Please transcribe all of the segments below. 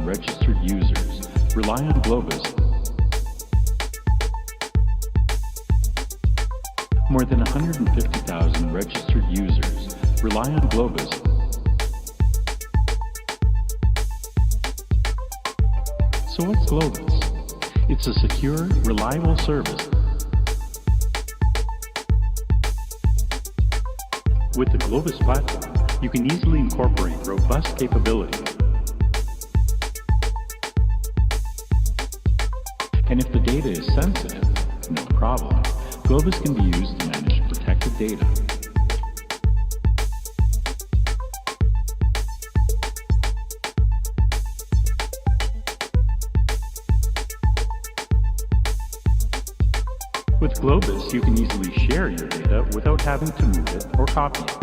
150,000 registered users rely on Globus. More than 150,000 registered users rely on Globus. So what's Globus? It's a secure, reliable service. With the Globus platform, you can easily incorporate robust capabilities. And if the data is sensitive, no problem. Globus can be used to manage protected data. With Globus, you can easily share your data without having to move it or copy it.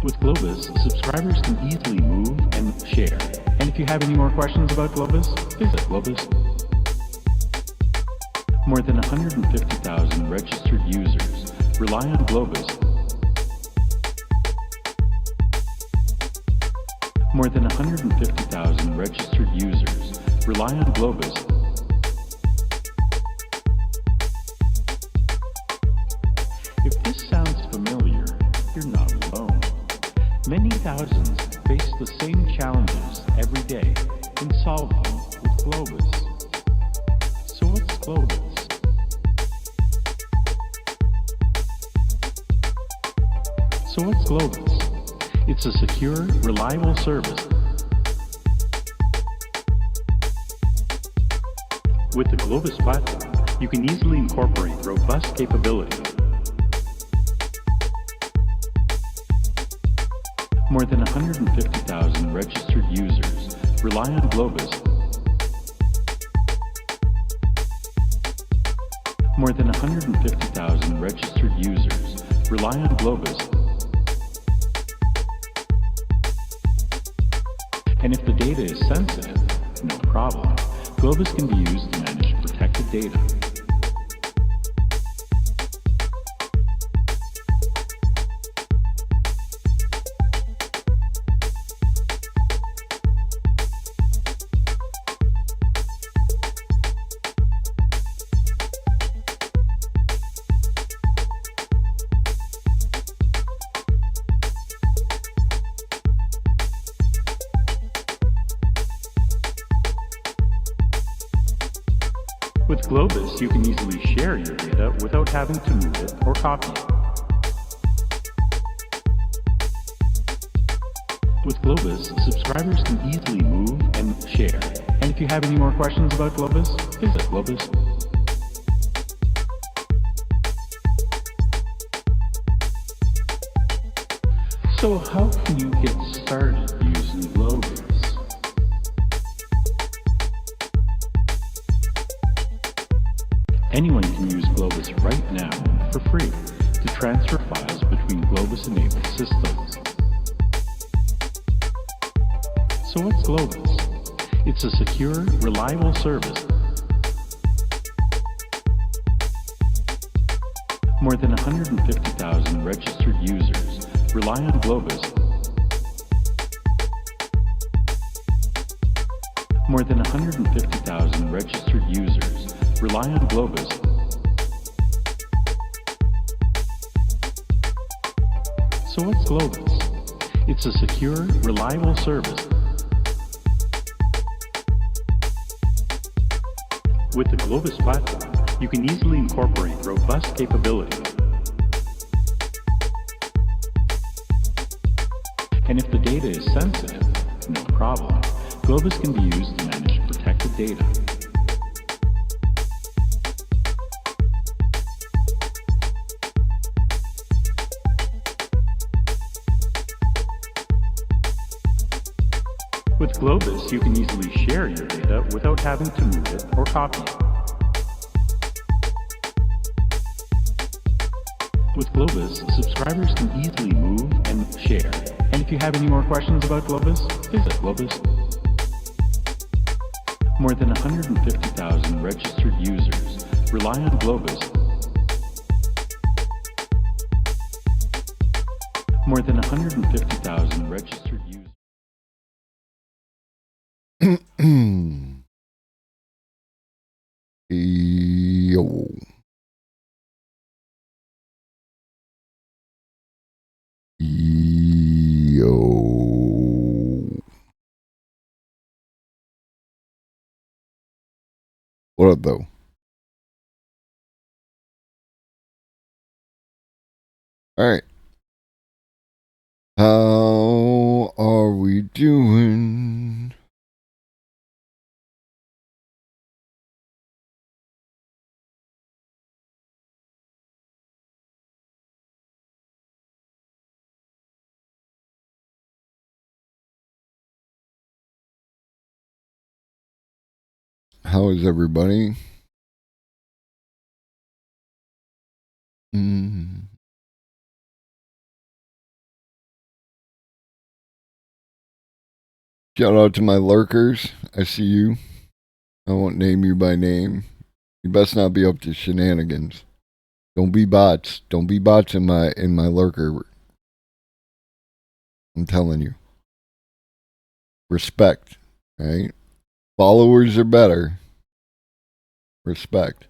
With Globus, subscribers can easily move and share. And if you have any more questions about Globus, visit Globus. More than 150,000 registered users rely on Globus. More than 150,000 registered users rely on Globus. If this sounds familiar, you're not alone. Many thousands face the same challenges every day and solve them with Globus. So what's Globus? So what's Globus? It's a secure, reliable service. With the Globus platform, you can easily incorporate robust capabilities. More than 150,000 registered users rely on Globus. More than 150,000 registered users rely on Globus. And if the data is sensitive, no problem. Globus can be used to manage protected data. With Globus, you can easily share your data without having to move it or copy it. With Globus, subscribers can easily move and share. And if you have any more questions about Globus, visit Globus. So how can you get started using Globus? Anyone can use Globus right now for free to transfer files between Globus-enabled systems. So what's Globus? It's a secure, reliable service. More than 150,000 registered users rely on Globus. More than 150,000 registered users rely on Globus. So what's Globus? It's a secure, reliable service. With the Globus platform, you can easily incorporate robust capabilities. And if the data is sensitive, no problem. Globus can be used to manage protected data. With Globus, you can easily share your data without having to move it or copy it. With Globus, subscribers can easily move and share. And if you have any more questions about Globus, visit Globus. More than 150,000 registered users rely on More than 150,000 registered users. Yo. What up, though? All right. How are we doing? How is everybody? Shout out to my lurkers. I see you. I won't name you by name. You best not be up to shenanigans. Don't be bots. Don't be bots in my lurker. I'm telling you. Respect. Right? Followers are better. Respect.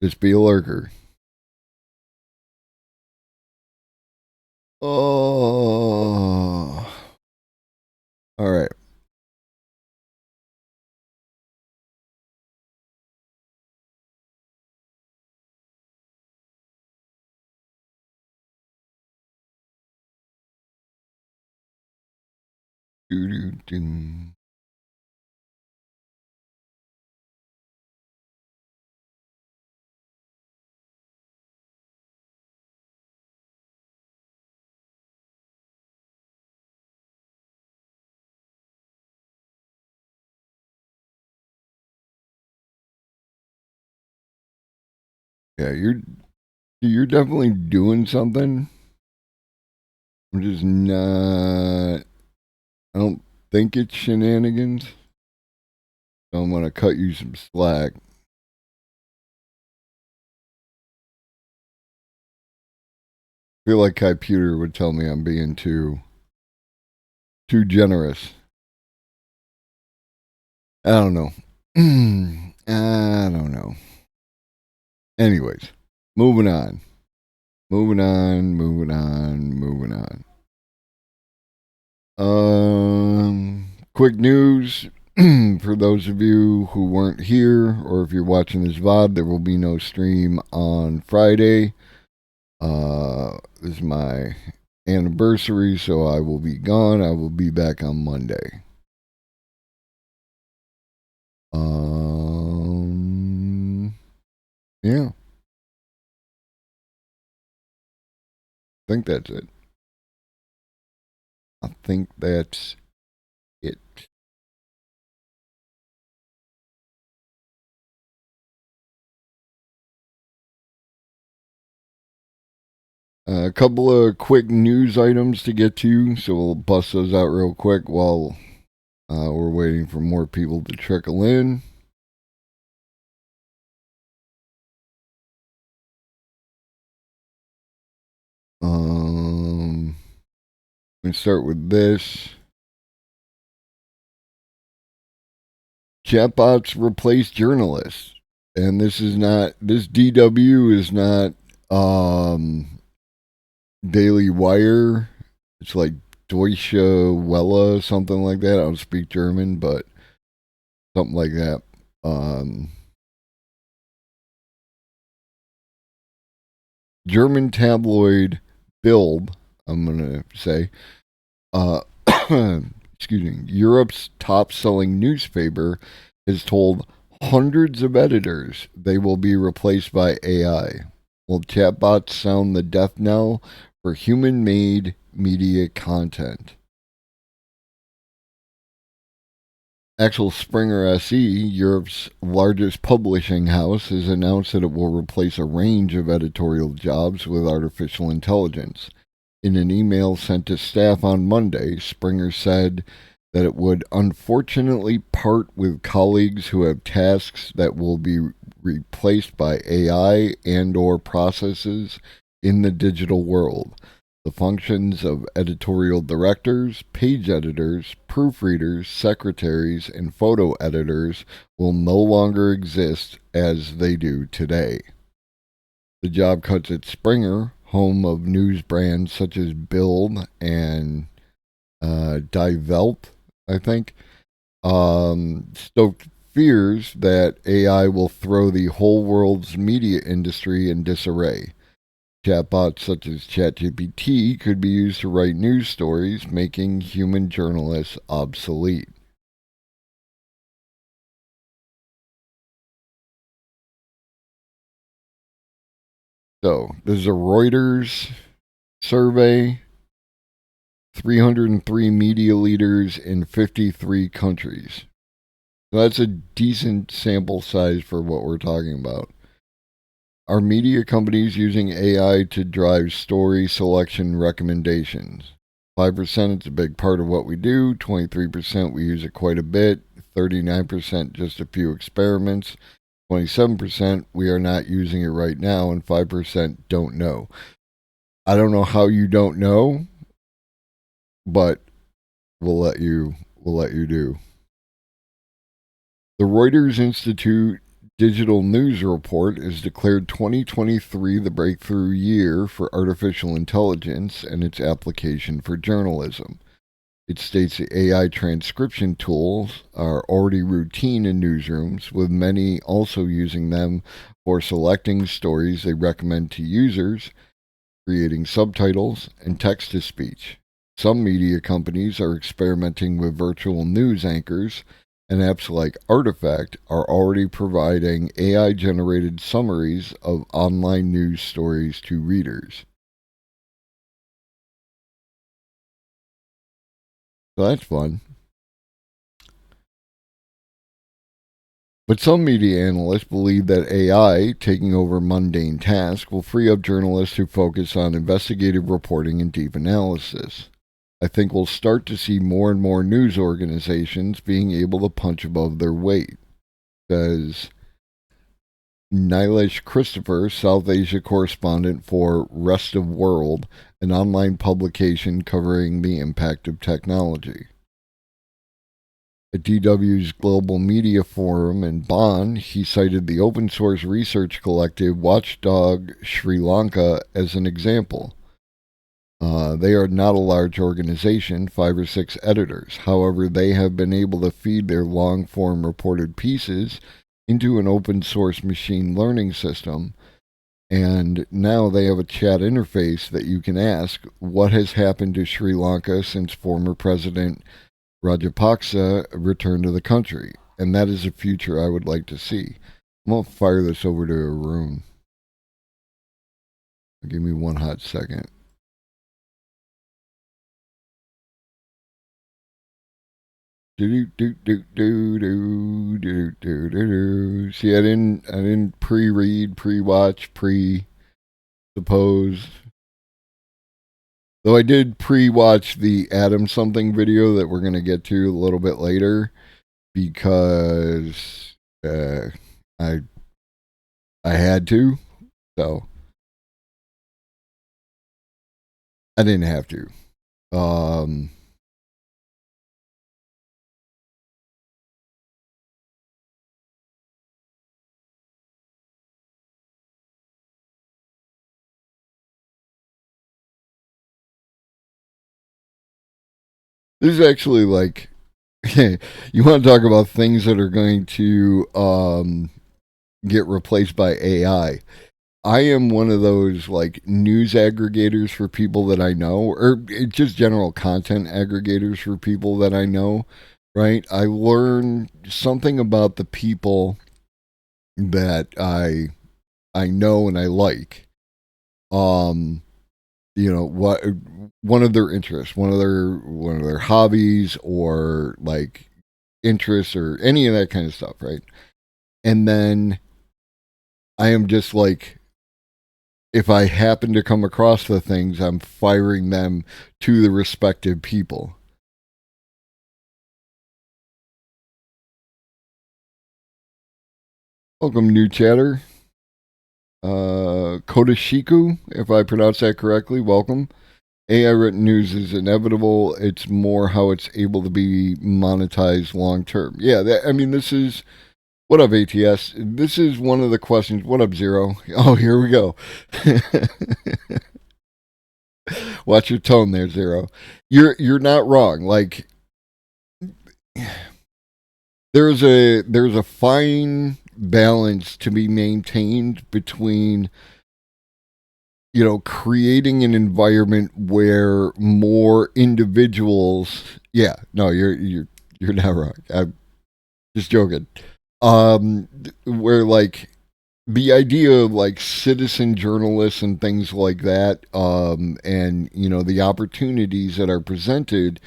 Just be a lurker. Oh. All right. Do-do-do. Yeah, you're definitely doing something. I'm just not. I don't think it's shenanigans. So I'm gonna cut you some slack. I feel like Computer would tell me I'm being too generous. I don't know. I don't know. Anyways, moving on. Moving on. Quick news for those of you who weren't here, or if you're watching this VOD, there will be no stream on Friday. This is my anniversary, so I will be gone. I will be back on Monday. Yeah. I think that's it. I think that's it. A couple of quick news items to get to, so we'll bust those out real quick while we're waiting for more people to trickle in. Let me start with this. Chatbots replace journalists. And this DW is not Daily Wire. It's like Deutsche Welle, something like that. I don't speak German, but something like that. German tabloid Bild, I'm going to say, excuse me, Europe's top-selling newspaper has told hundreds of editors they will be replaced by AI. Will chatbots sound the death knell for human-made media content? Axel Springer SE, Europe's largest publishing house, has announced that it will replace a range of editorial jobs with artificial intelligence. In an email sent to staff on Monday, Springer said that it would unfortunately part with colleagues who have tasks that will be replaced by AI and/or processes in the digital world. The functions of editorial directors, page editors, proofreaders, secretaries, and photo editors will no longer exist as they do today. The job cuts at Springer, home of news brands such as Bild and Die Welt, I think, stoked fears that AI will throw the whole world's media industry in disarray. Chatbots such as ChatGPT could be used to write news stories, making human journalists obsolete. So, this is a Reuters survey. 303 media leaders in 53 countries. So that's a decent sample size for what we're talking about. Are media companies using AI to drive story selection recommendations? 5% is a big part of what we do. 23% we use it quite a bit. 39% just a few experiments. 27% we are not using it right now, and 5% don't know. I don't know how you don't know, but we'll let you do. The Reuters Institute Digital News Report is declared 2023 the breakthrough year for artificial intelligence and its application for journalism. It states the AI transcription tools are already routine in newsrooms, with many also using them for selecting stories they recommend to users, creating subtitles, and text-to-speech. Some media companies are experimenting with virtual news anchors, and apps like Artifact are already providing AI-generated summaries of online news stories to readers. So that's fun. But some media analysts believe that AI, taking over mundane tasks, will free up journalists to focus on investigative reporting and deep analysis. I think we'll start to see more and more news organizations being able to punch above their weight, says Nilesh Christopher, South Asia correspondent for Rest of World, an online publication covering the impact of technology. At DW's Global Media Forum in Bonn, he cited the open source research collective Watchdog Sri Lanka as an example. They are not a large organization, 5 or 6 editors. However, they have been able to feed their long-form reported pieces into an open source machine learning system, and now they have a chat interface that you can ask what has happened to Sri Lanka since former President Rajapaksa returned to the country. And that is a future I would like to see. I'm going to fire this over to Arun. Give me one hot second. See, I didn't pre-read, pre-watch, pre-suppose. Though I did pre-watch the Adam something video that we're gonna get to a little bit later, because I had to, so I didn't have to. This is actually like, you want to talk about things that are going to get replaced by AI. I am one of those like news aggregators for people that I know, or just general content aggregators for people that I know, right? I learn something about the people that I know and I like. What one of their interests, one of their hobbies, or like interests, or any of that kind of stuff, right? And then I am just like, if I happen to come across the things, I'm firing them to the respective people. Welcome, new chatter. Kodashiku, if I pronounce that correctly, welcome. AI written news is inevitable. It's more how it's able to be monetized long term. Yeah, this is. What up, ATS? This is one of the questions. What up, Zero? Oh, here we go. Watch your tone there, Zero. You're not wrong. Like there's a fine balance to be maintained between creating an environment where more individuals. Yeah, no, you're not wrong. I'm just joking. Where like the idea of like citizen journalists and things like that, and the opportunities that are presented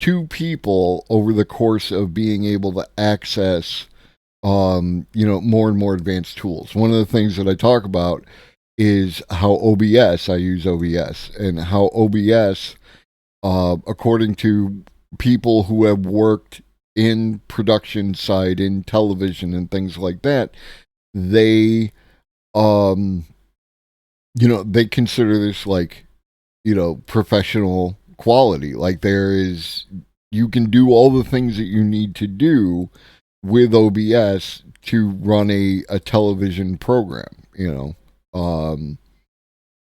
to people over the course of being able to access more and more advanced tools. One of the things that I talk about is how I use OBS, and how OBS, according to people who have worked in production side, in television and things like that, they, um, they consider this like, professional quality. Like you can do all the things that you need to do with OBS to run a television program,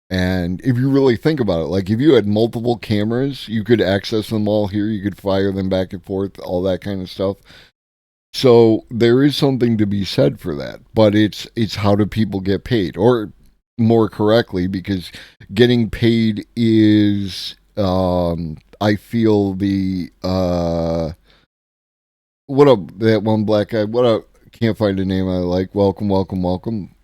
and if you really think about it, like if you had multiple cameras, you could access them all here, you could fire them back and forth, all that kind of stuff. So there is something to be said for that, but it's how do people get paid, or more correctly, because getting paid is, I feel the what up, that one black guy, what up, can't find a name I like. Welcome, welcome, welcome.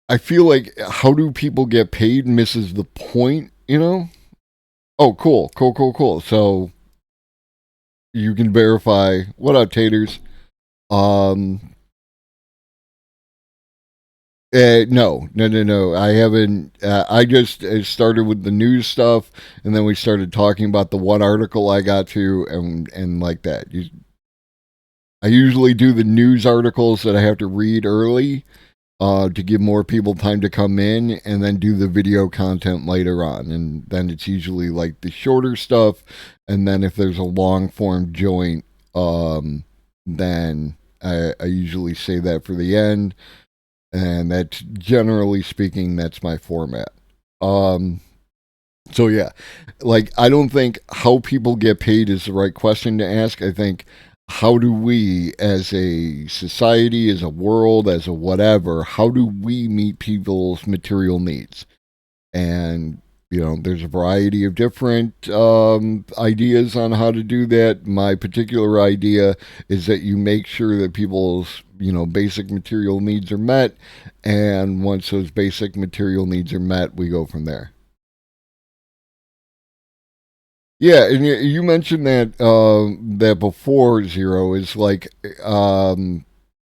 I feel like how do people get paid misses the point. Oh, cool, cool, cool, cool. So you can verify. What up, taters? Um, no, no, no, no. I haven't. I just started with the news stuff, and then we started talking about the one article I got to, and like that. I usually do the news articles that I have to read early, to give more people time to come in, and then do the video content later on. And then it's usually like the shorter stuff, and then if there's a long form joint, then I usually say that for the end. And that's, generally speaking, that's my format. Um, so yeah, like I don't think how people get paid is the right question to ask. I think how do we, as a society, as a world, as a whatever, how do we meet people's material needs? And there's a variety of different ideas on how to do that. My particular idea is that you make sure that people's basic material needs are met, and once those basic material needs are met, we go from there. Yeah, and you mentioned that before, Zero, is like,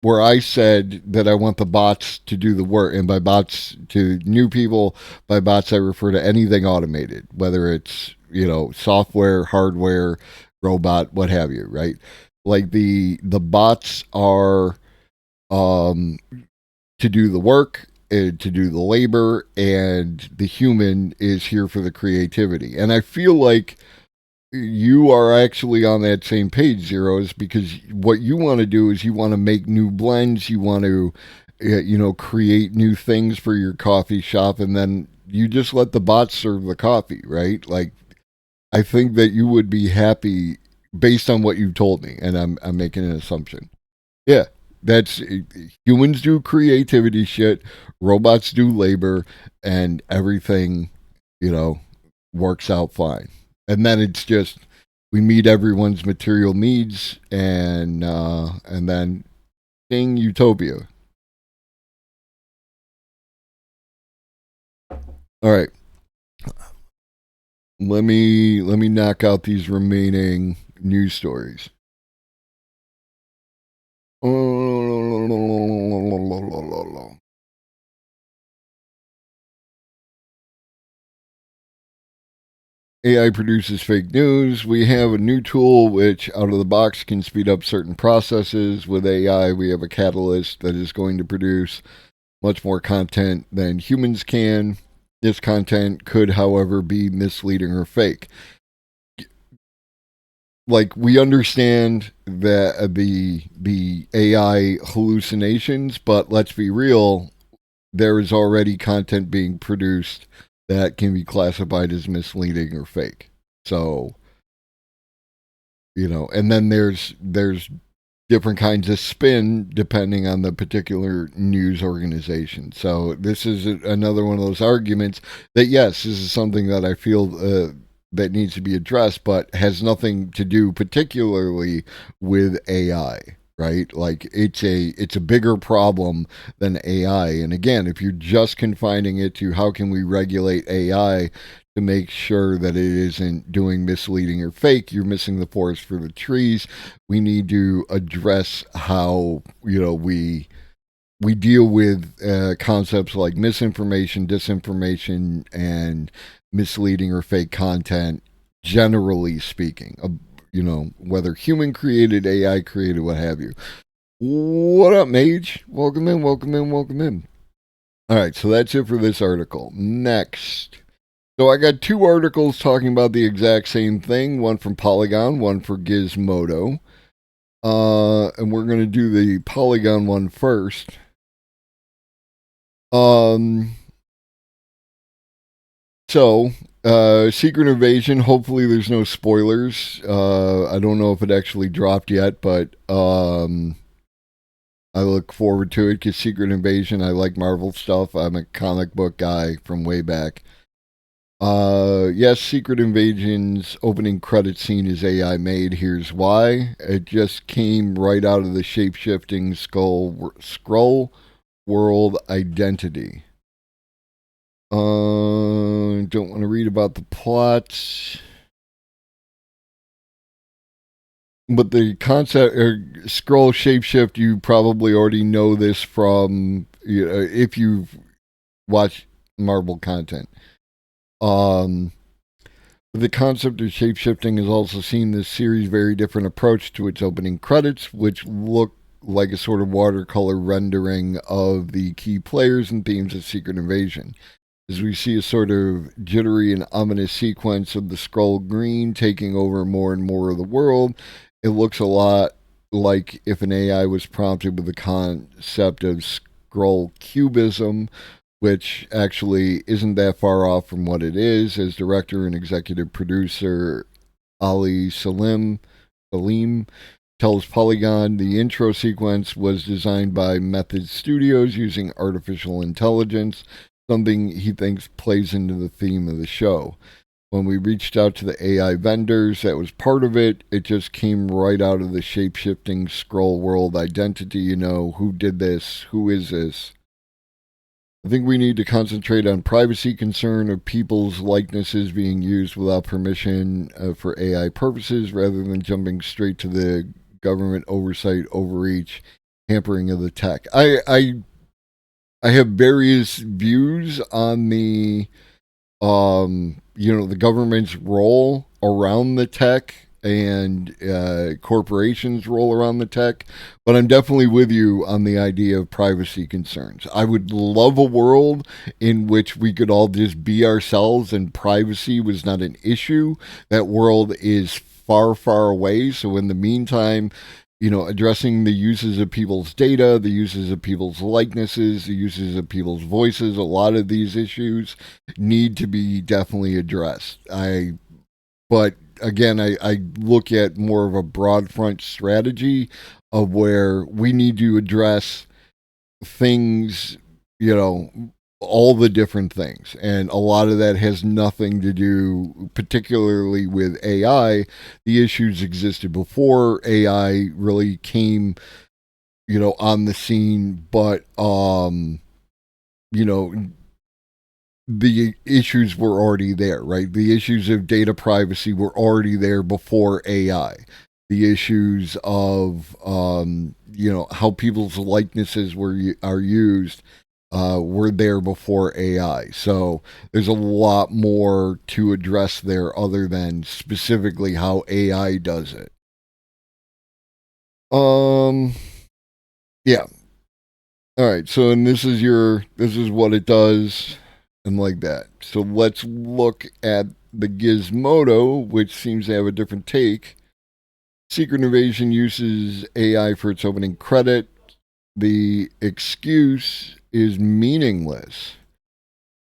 where I said that I want the bots to do the work, and by bots to new people, by bots I refer to anything automated, whether it's software, hardware, robot, what have you, right? Like the bots are, um, to do the work, to do the labor, and the human is here for the creativity. And I feel like you are actually on that same page, Zeros, because what you want to do is you want to make new blends, you want to, create new things for your coffee shop, and then you just let the bots serve the coffee, right? Like, I think that you would be happy based on what you've told me, and I'm making an assumption. Yeah, that's, humans do creativity shit, robots do labor, and everything, you know, works out fine. And then it's just we meet everyone's material needs, and then ding, utopia. All right, let me knock out these remaining news stories. AI produces fake news. We have a new tool which, out of the box, can speed up certain processes. With AI, we have a catalyst that is going to produce much more content than humans can. This content could, however, be misleading or fake. Like, we understand that the AI hallucinations, but let's be real, there is already content being produced that can be classified as misleading or fake. So, and then there's different kinds of spin depending on the particular news organization. So this is another one of those arguments that, yes, this is something that I feel that needs to be addressed, but has nothing to do particularly with AI. Right? Like, it's a bigger problem than AI. And again, if you're just confining it to how can we regulate AI to make sure that it isn't doing misleading or fake, you're missing the forest for the trees. We need to address how, we deal with concepts like misinformation, disinformation, and misleading or fake content, generally speaking. Whether human created, AI created, what have you. What up, Mage? Welcome in, welcome in, welcome in. All right, so that's it for this article. Next. So I got two articles talking about the exact same thing, one from Polygon, one for Gizmodo. And we're going to do the Polygon one first. So, Secret Invasion, hopefully there's no spoilers. I don't know if it actually dropped yet, but I look forward to it because Secret Invasion, I like Marvel stuff. I'm a comic book guy from way back. Yes, Secret Invasion's opening credit scene is AI made. Here's why. It just came right out of the shape-shifting Skrull world identity. Don't want to read about the plots. But the concept, Skrull shapeshift, you probably already know this from, if you've watched Marvel content. The concept of shapeshifting has also seen this series' very different approach to its opening credits, which look like a sort of watercolor rendering of the key players and themes of Secret Invasion. As we see a sort of jittery and ominous sequence of the Skrull green taking over more and more of the world, it looks a lot like if an AI was prompted with the concept of Skrull cubism, which actually isn't that far off from what it is, as director and executive producer Ali Salim tells Polygon. The intro sequence was designed by Method Studios using artificial intelligence, something he thinks plays into the theme of the show. When we reached out to the AI vendors that was part of it, it just came right out of the shape-shifting Skrull world identity. Who did this? Who is this? I think we need to concentrate on privacy concern of people's likenesses being used without permission for AI purposes, rather than jumping straight to the government oversight, overreach, hampering of the tech. I have various views on the the government's role around the tech and corporations' role around the tech, but I'm definitely with you on the idea of privacy concerns. I would love a world in which we could all just be ourselves and privacy was not an issue. That world is far, far away. So in the meantime, addressing the uses of people's data, the uses of people's likenesses, the uses of people's voices, a lot of these issues need to be definitely addressed. But again, I look at more of a broad front strategy of where we need to address things, all the different things. And a lot of that has nothing to do particularly with AI. The issues existed before AI really came, on the scene, but, the issues were already there, right? The issues of data privacy were already there before AI. The issues of, how people's likenesses are used were there before AI. So there's a lot more to address there other than specifically how AI does it. Yeah. All right. So and this is what it does and like that. So let's look at the Gizmodo, which seems to have a different take. Secret Invasion uses AI for its opening credit. The excuse is meaningless.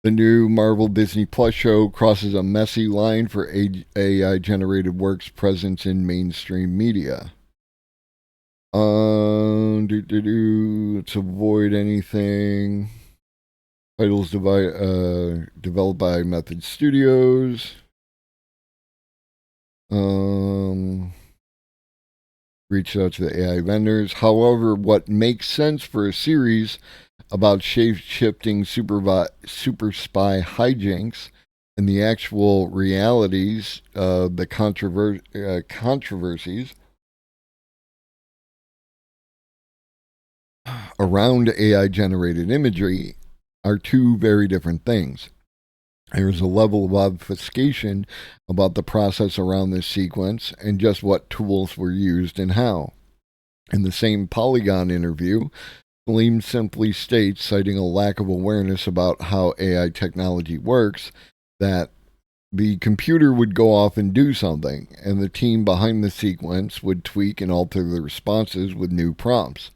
The new Marvel Disney Plus show crosses a messy line for AI generated works presence in mainstream media. Let's avoid anything. Titles developed by Method Studios. Reached out to the AI vendors. However, what makes sense for a series about shape-shifting super spy hijinks and the actual realities of the controversies around AI-generated imagery are two very different things. There's a level of obfuscation about the process around this sequence and just what tools were used and how. In the same Polygon interview, Salim simply states, citing a lack of awareness about how AI technology works, that the computer would go off and do something, and the team behind the sequence would tweak and alter the responses with new prompts.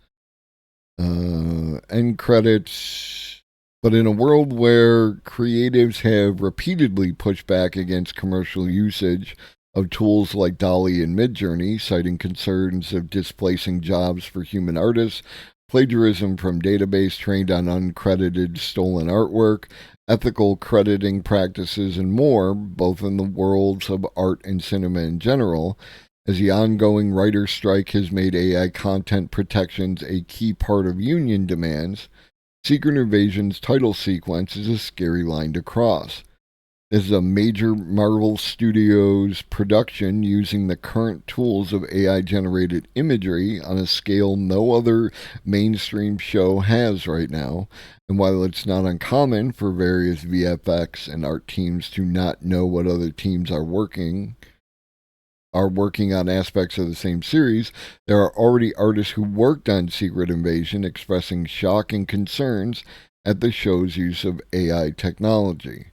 End credits. But in a world where creatives have repeatedly pushed back against commercial usage of tools like DALL-E and Midjourney, citing concerns of displacing jobs for human artists, plagiarism from database trained on uncredited stolen artwork, ethical crediting practices, and more, both in the worlds of art and cinema in general, as the ongoing writer strike has made AI content protections a key part of union demands, Secret Invasion's title sequence is a scary line to cross. This is a major Marvel Studios production using the current tools of AI-generated imagery on a scale no other mainstream show has right now. And while it's not uncommon for various VFX and art teams to not know what other teams are working on aspects of the same series, there are already artists who worked on Secret Invasion expressing shock and concerns at the show's use of AI technology.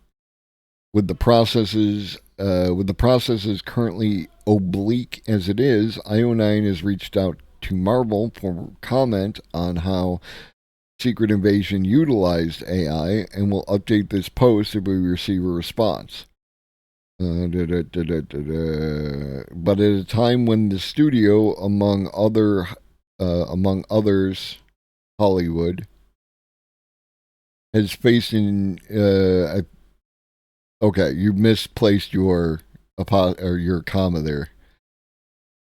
With the processes currently oblique as it is, IO9 has reached out to Marvel for comment on how Secret Invasion utilized AI and will update this post if we receive a response. But at a time when the studio, among others, Hollywood, has faced okay, you misplaced your comma there.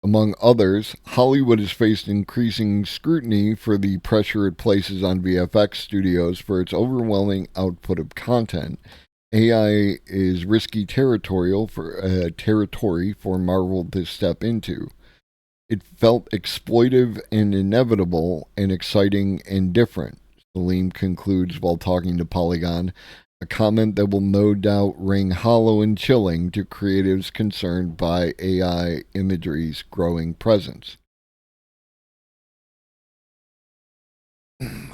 Among others, Hollywood has faced increasing scrutiny for the pressure it places on VFX studios for its overwhelming output of content. AI is risky territory for Marvel to step into. It felt exploitive and inevitable and exciting and different, Salim concludes while talking to Polygon, a comment that will no doubt ring hollow and chilling to creatives concerned by AI imagery's growing presence.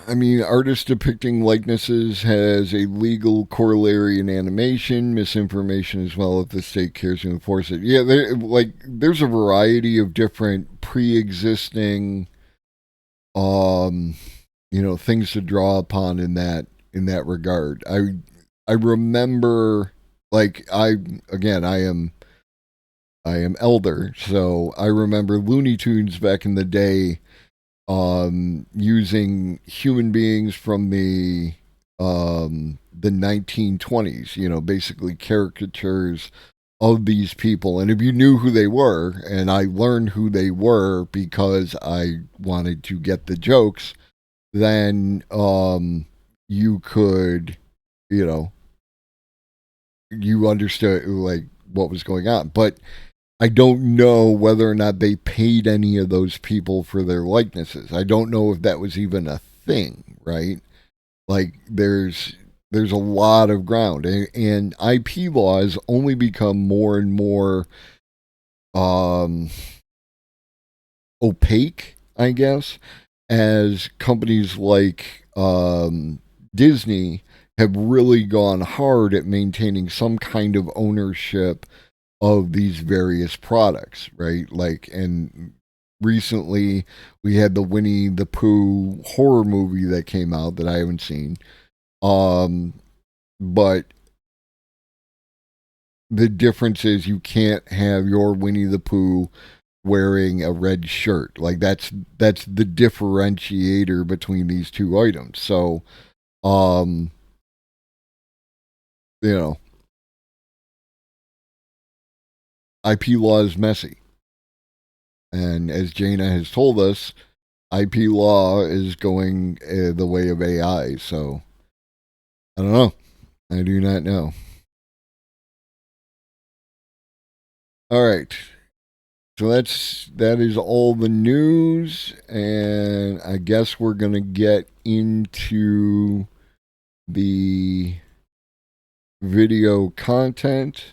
I mean, artists depicting likenesses has a legal corollary in animation, misinformation as well if the state cares to enforce it. Yeah, there's a variety of different pre-existing, things to draw upon in that regard. I remember, I am elder, so I remember Looney Tunes back in the day. Using human beings from the 1920s, basically caricatures of these people. And if you knew who they were, and I learned who they were because I wanted to get the jokes, then you could, you understood what was going on. But I don't know whether or not they paid any of those people for their likenesses. I don't know if that was even a thing, right? Like there's a lot of ground, and IP law has only become more and more opaque, I guess, as companies like Disney have really gone hard at maintaining some kind of ownership of these various products, right? Like, and recently we had the Winnie the Pooh horror movie that came out that I haven't seen. But the difference is you can't have your Winnie the Pooh wearing a red shirt. Like that's the differentiator between these two items. So, um, you know, IP law is messy. And as Jaina has told us, IP law is going the way of AI. So, I don't know. I do not know. All right. So that is all the news, and I guess we're gonna get into the video content.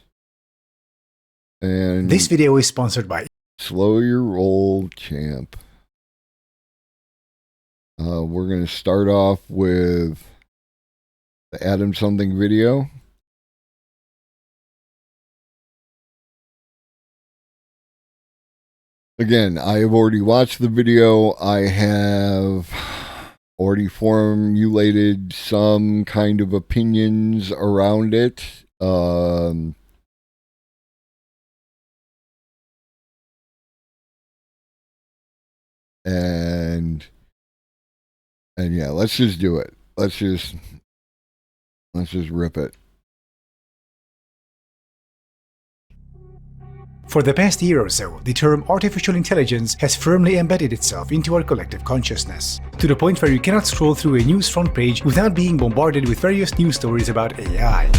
And this video is sponsored by Slow Your Roll, champ. We're gonna start off with the Adam Something video. Again, I have already watched the video. I have already formulated some kind of opinions around it. And yeah, let's just do it. Let's just rip it. For the past year or so, the term artificial intelligence has firmly embedded itself into our collective consciousness, to the point where you cannot scroll through a news front page without being bombarded with various news stories about AI.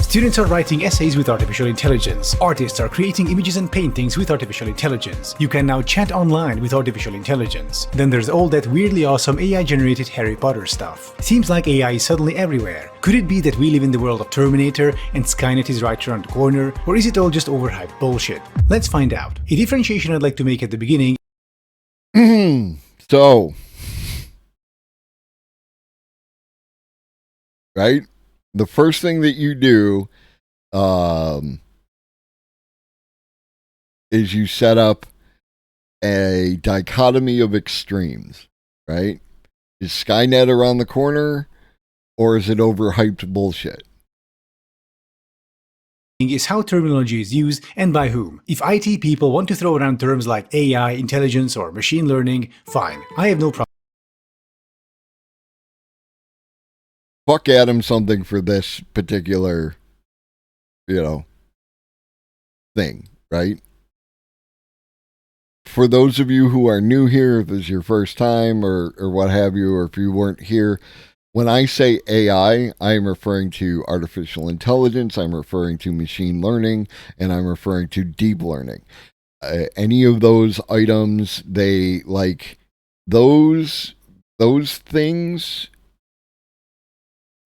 Students are writing essays with artificial intelligence. Artists are creating images and paintings with artificial intelligence. You can now chat online with artificial intelligence. Then there's all that weirdly awesome AI-generated Harry Potter stuff. Seems like AI is suddenly everywhere. Could it be that we live in the world of Terminator and Skynet is right around the corner? Or is it all just overhyped bullshit? Let's find out. A differentiation I'd like to make at the beginning. So, right? The first thing that you do is you set up a dichotomy of extremes, right? Is Skynet around the corner, or is it overhyped bullshit? Is how terminology is used and by whom. If IT people want to throw around terms like AI, intelligence, or machine learning, fine. I have no problem. Fuck Adam Something for this particular, thing, right? For those of you who are new here, if this is your first time or what have you, or if you weren't here, when I say AI, I am referring to artificial intelligence, I'm referring to machine learning, and I'm referring to deep learning. Any of those items, they like those things.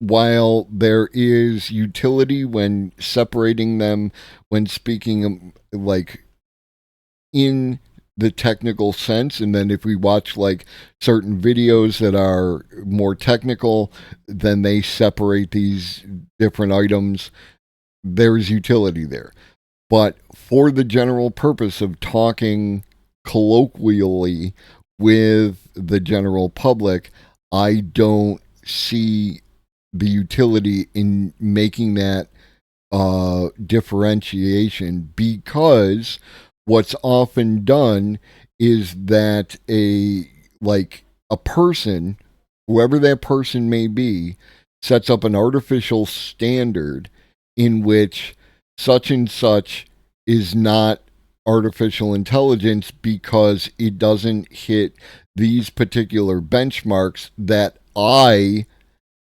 While there is utility when separating them, when speaking like in the technical sense, and then if we watch like certain videos that are more technical, then they separate these different items. There is utility there. But for the general purpose of talking colloquially with the general public, I don't see the utility in making that differentiation, because what's often done is that a person, whoever that person may be, sets up an artificial standard in which such and such is not artificial intelligence because it doesn't hit these particular benchmarks that I,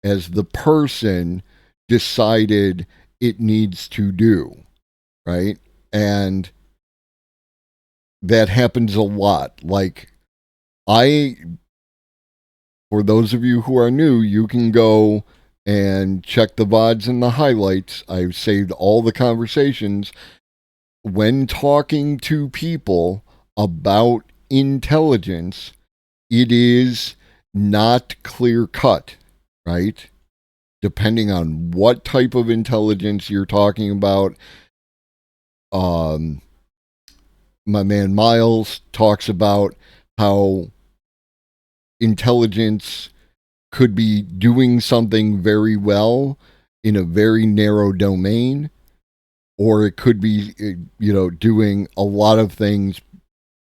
as the person, decided it needs to do, right? And that happens a lot. Like, I For those of you who are new, you can go and check the VODs and the highlights. I've saved all the conversations when talking to people about intelligence. It is not clear cut, right? Depending on what type of intelligence you're talking about. My man Miles talks about how intelligence could be doing something very well in a very narrow domain, or it could be, doing a lot of things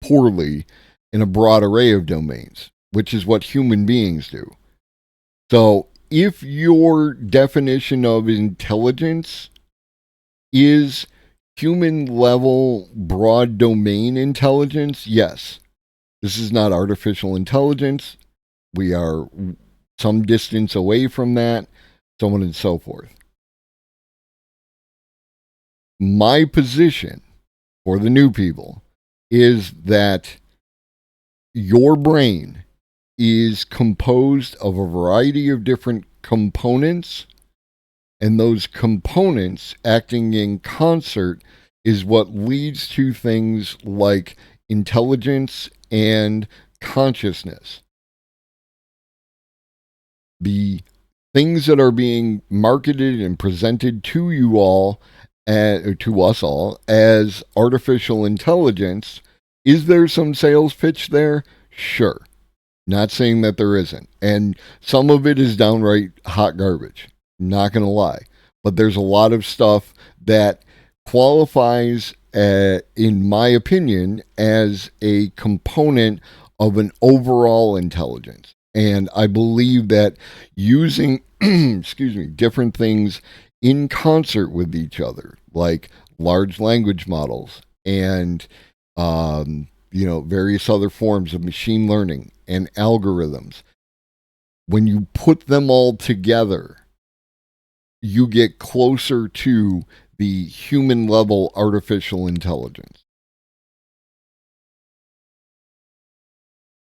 poorly in a broad array of domains, which is what human beings do. So if your definition of intelligence is human level broad domain intelligence, yes, this is not artificial intelligence. We are some distance away from that, so on and so forth. My position for the new people is that your brain is composed of a variety of different components, and those components acting in concert is what leads to things like intelligence and consciousness. The things that are being marketed and presented to you all, to us all, as artificial intelligence, is there some sales pitch there? Sure. Not saying that there isn't. And some of it is downright hot garbage. Not going to lie. But there's a lot of stuff that qualifies, in my opinion, as a component of an overall intelligence. And I believe that using, different things in concert with each other, like large language models and, various other forms of machine learning and algorithms, when you put them all together, you get closer to the human level artificial intelligence.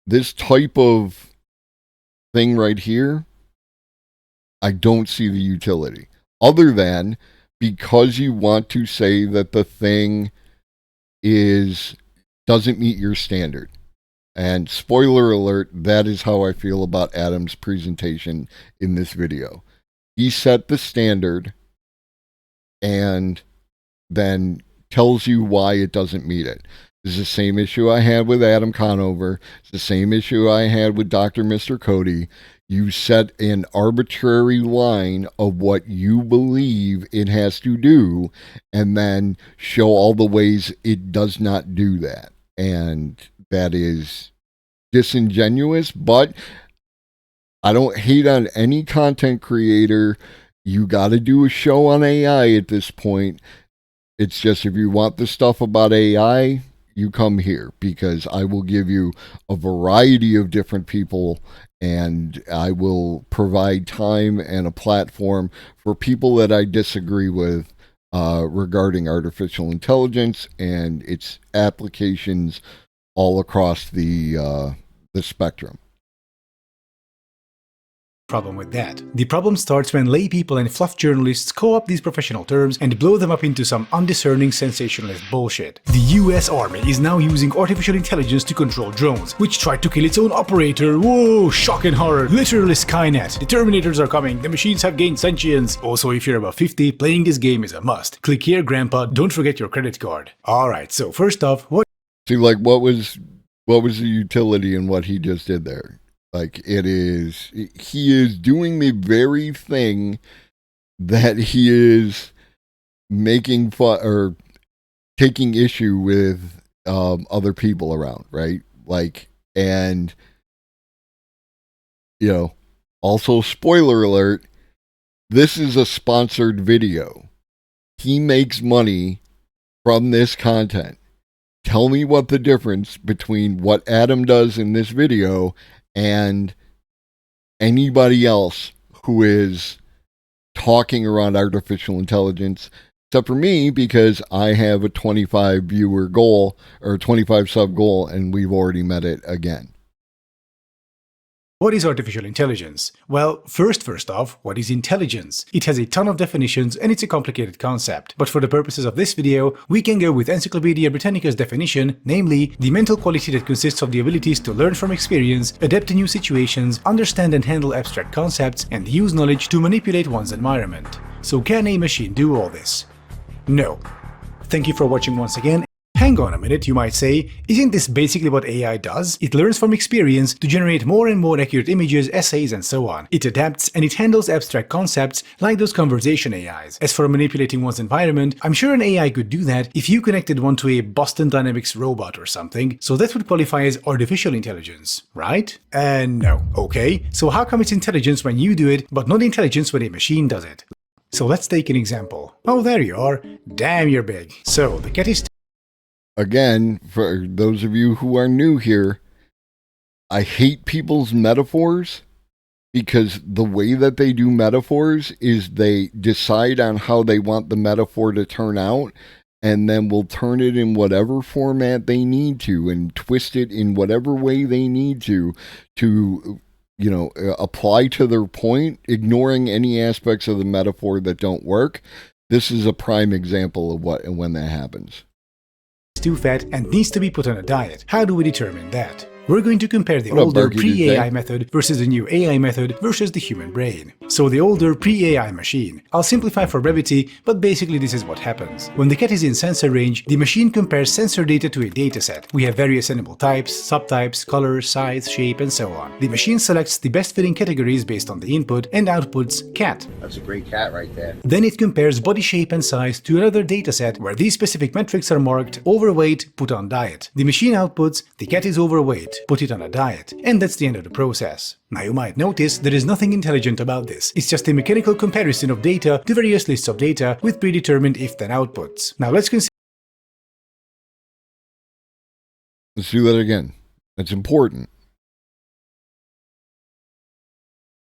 This type of thing right here, I don't see the utility, other than because you want to say that the thing doesn't meet your standard. And spoiler alert, that is how I feel about Adam's presentation in this video. He set the standard and then tells you why it doesn't meet it. This is the same issue I had with Adam Conover. It's the same issue I had with Dr. Mr. Cody. You set an arbitrary line of what you believe it has to do and then show all the ways it does not do that. And that is disingenuous, but I don't hate on any content creator. You got to do a show on AI at this point. It's just, if you want the stuff about AI, you come here, because I will give you a variety of different people, and I will provide time and a platform for people that I disagree with regarding artificial intelligence and its applications all across the spectrum. Problem with that. The problem starts when lay people and fluff journalists co-opt these professional terms and blow them up into some undiscerning sensationalist bullshit. The US Army is now using artificial intelligence to control drones, which tried to kill its own operator. Whoa, shock and horror. Literally Skynet. The Terminators are coming. The machines have gained sentience. Also, if you're above 50, playing this game is a must. Click here, Grandpa. Don't forget your credit card. Alright, so first off, See, like, what was the utility in what he just did there? Like, he is doing the very thing that he is making fun or taking issue with other people around, right? Like, and, also spoiler alert, this is a sponsored video. He makes money from this content. Tell me what the difference between what Adam does in this video and anybody else who is talking around artificial intelligence, except for me, because I have a 25 viewer goal or 25 sub goal, and we've already met it again. What is artificial intelligence? Well, first off, what is intelligence? It has a ton of definitions and it's a complicated concept. But for the purposes of this video, we can go with Encyclopedia Britannica's definition, namely, the mental quality that consists of the abilities to learn from experience, adapt to new situations, understand and handle abstract concepts, and use knowledge to manipulate one's environment. So can a machine do all this? No. Thank you for watching once again. Hang on a minute, you might say, isn't this basically what AI does? It learns from experience to generate more and more accurate images, essays, and so on. It adapts and it handles abstract concepts like those conversation AIs. As for manipulating one's environment, I'm sure an AI could do that if you connected one to a Boston Dynamics robot or something, so that would qualify as artificial intelligence, right? No. Okay, so how come it's intelligence when you do it, but not intelligence when a machine does it? So let's take an example. Oh, there you are. Damn, you're big. So the cat is Again, for those of you who are new here, I hate people's metaphors because the way that they do metaphors is they decide on how they want the metaphor to turn out and then will turn it in whatever format they need to and twist it in whatever way they need to apply to their point, ignoring any aspects of the metaphor that don't work. This is a prime example of what and when that happens. Too fat and needs to be put on a diet. How do we determine that? We're going to compare the older pre-AI method versus the new AI method versus the human brain. So the older pre-AI machine. I'll simplify for brevity, but basically this is what happens. When the cat is in sensor range, the machine compares sensor data to a dataset. We have various animal types, subtypes, color, size, shape, and so on. The machine selects the best fitting categories based on the input and outputs cat. That's a great cat right there. Then it compares body shape and size to another dataset where these specific metrics are marked overweight, put on diet. The machine outputs the cat is overweight, put it on a diet, and that's the end of the process. Now you might notice there is nothing intelligent about this. It's just a mechanical comparison of data to various lists of data with predetermined if-then outputs. Now let's consider. Let's do that again. That's important.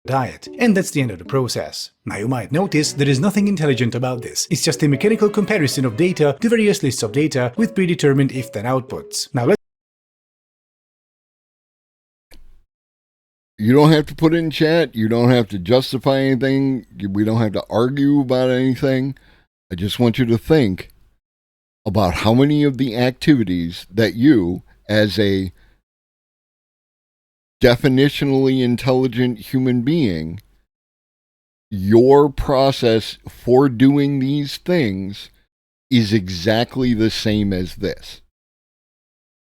Diet, and that's the end of the process. Now you might notice there is nothing intelligent about this. It's just a mechanical comparison of data to various lists of data with predetermined if-then outputs. Now let's. You don't have to put it in chat. You don't have to justify anything. We don't have to argue about anything. I just want you to think about how many of the activities that you, as a definitionally intelligent human being, your process for doing these things is exactly the same as this.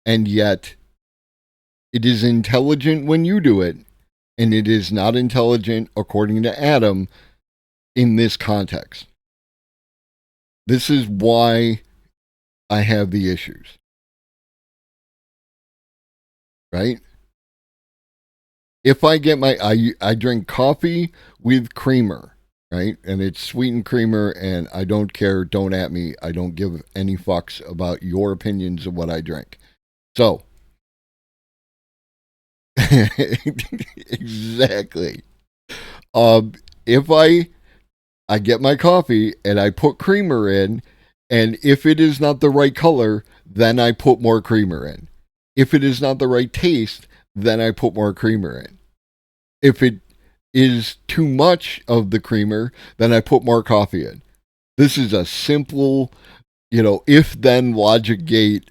And yet, it is intelligent when you do it, and it is not intelligent, according to Adam, in this context. This is why I have the issues. Right? If I get I drink coffee with creamer, right? And it's sweetened creamer, and I don't care, don't at me. I don't give any fucks about your opinions of what I drink. So, exactly. If I get my coffee and I put creamer in, and if it is not the right color, then I put more creamer in. If it is not the right taste, then I put more creamer in. If it is too much of the creamer, then I put more coffee in. This is a simple, if-then logic gate,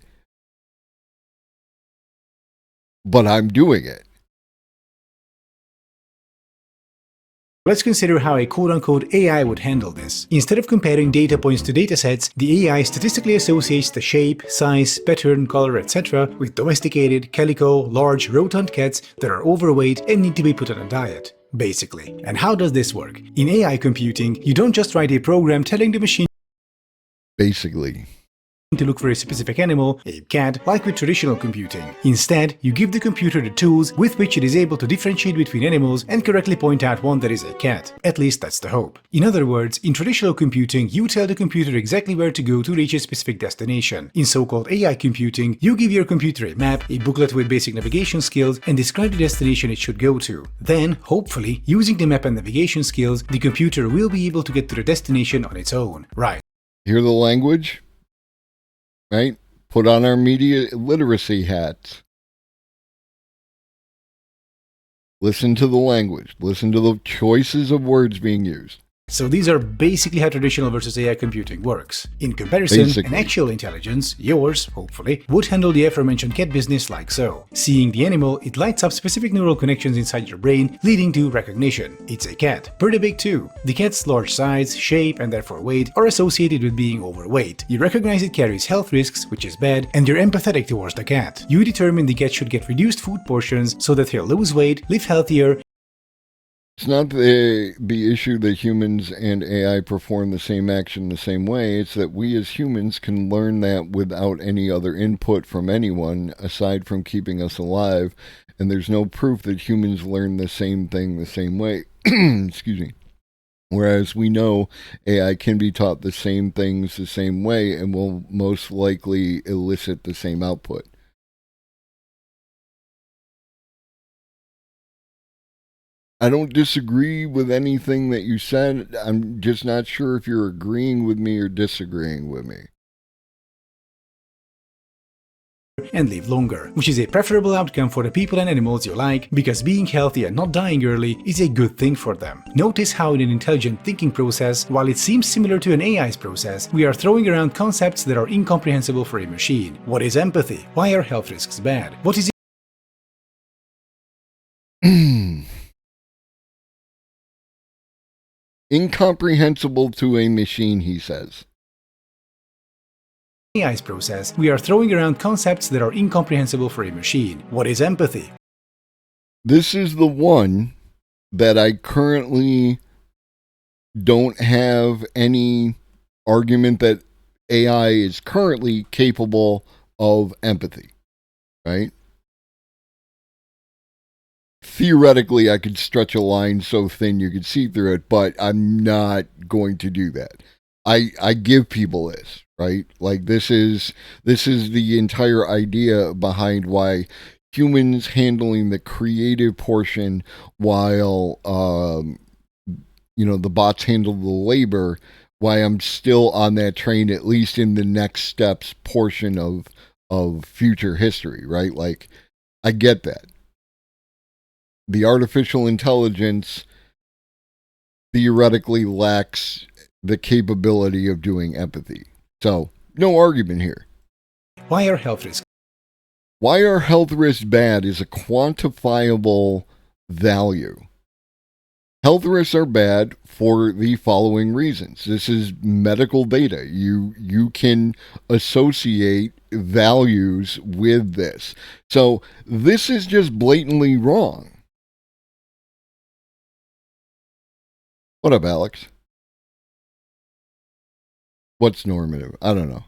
but I'm doing it. Let's consider how a quote-unquote AI would handle this. Instead of comparing data points to datasets, the AI statistically associates the shape, size, pattern, color, etc. with domesticated, calico, large, rotund cats that are overweight and need to be put on a diet, basically. And how does this work? In AI computing, you don't just write a program telling the machine basically to look for a specific animal, a cat, like with traditional computing. Instead, you give the computer the tools with which it is able to differentiate between animals and correctly point out one that is a cat. At least that's the hope. In other words, in traditional computing, you tell the computer exactly where to go to reach a specific destination. In so-called AI computing, you give your computer a map, a booklet with basic navigation skills, and describe the destination it should go to. Then, hopefully, using the map and navigation skills, the computer will be able to get to the destination on its own. Right. Hear the language? Right? Put on our media literacy hats. Listen to the language. Listen to the choices of words being used. So these are basically how traditional versus AI computing works. In comparison, Basically. an actual intelligence, yours, hopefully, would handle the aforementioned cat business like so. Seeing the animal, it lights up specific neural connections inside your brain, leading to recognition. It's a cat. Pretty big too. The cat's large size, shape, and therefore weight are associated with being overweight. You recognize it carries health risks, which is bad, and you're empathetic towards the cat. You determine the cat should get reduced food portions so that he'll lose weight, live healthier. It's not the issue that humans and AI perform the same action the same way. It's that we as humans can learn that without any other input from anyone aside from keeping us alive. And there's no proof that humans learn the same thing the same way. Excuse me. Whereas we know AI can be taught the same things the same way and will most likely elicit the same output. I don't disagree with anything that you said. I'm just not sure if you're agreeing with me or disagreeing with me. And live longer, which is a preferable outcome for the people and animals you like, because being healthy and not dying early is a good thing for them. Notice how in an intelligent thinking process, while it seems similar to an AI's process, we are throwing around concepts that are incomprehensible for a machine. What is empathy? Why are health risks bad? What is Incomprehensible to a machine, he says. AI's process? We are throwing around concepts that are incomprehensible for a machine. What is empathy? This is the one that I currently don't have any argument that AI is currently capable of empathy, right? Theoretically, I could stretch a line so thin you could see through it, but I'm not going to do that. I give people this, right? Like this is the entire idea behind why humans handling the creative portion while the bots handle the labor, why I'm still on that train, at least in the next steps portion of future history, right? Like I get that. The artificial intelligence theoretically lacks the capability of doing empathy. So, no argument here. Why are health risks? Why are health risks bad is a quantifiable value. Health risks are bad for the following reasons. This is medical data. You can associate values with this. So, this is just blatantly wrong. What up, Alex? What's normative? I don't know.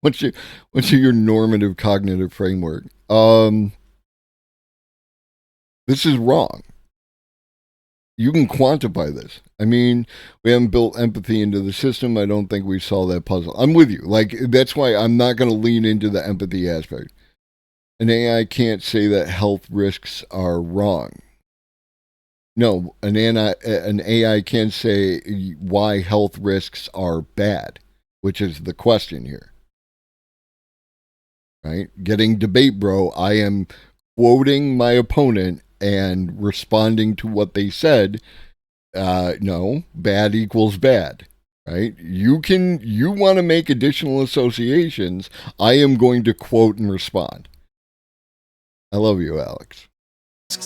What's your normative cognitive framework? This is wrong. You can quantify this. I mean, we haven't built empathy into the system. I don't think we solved that puzzle. I'm with you. Like, that's why I'm not going to lean into the empathy aspect. An AI can't say that health risks are wrong. No, an AI can say why health risks are bad, which is the question here. Right? Getting debate, bro. I am quoting my opponent and responding to what they said. No, bad equals bad. Right? You want to make additional associations. I am going to quote and respond. I love you, Alex.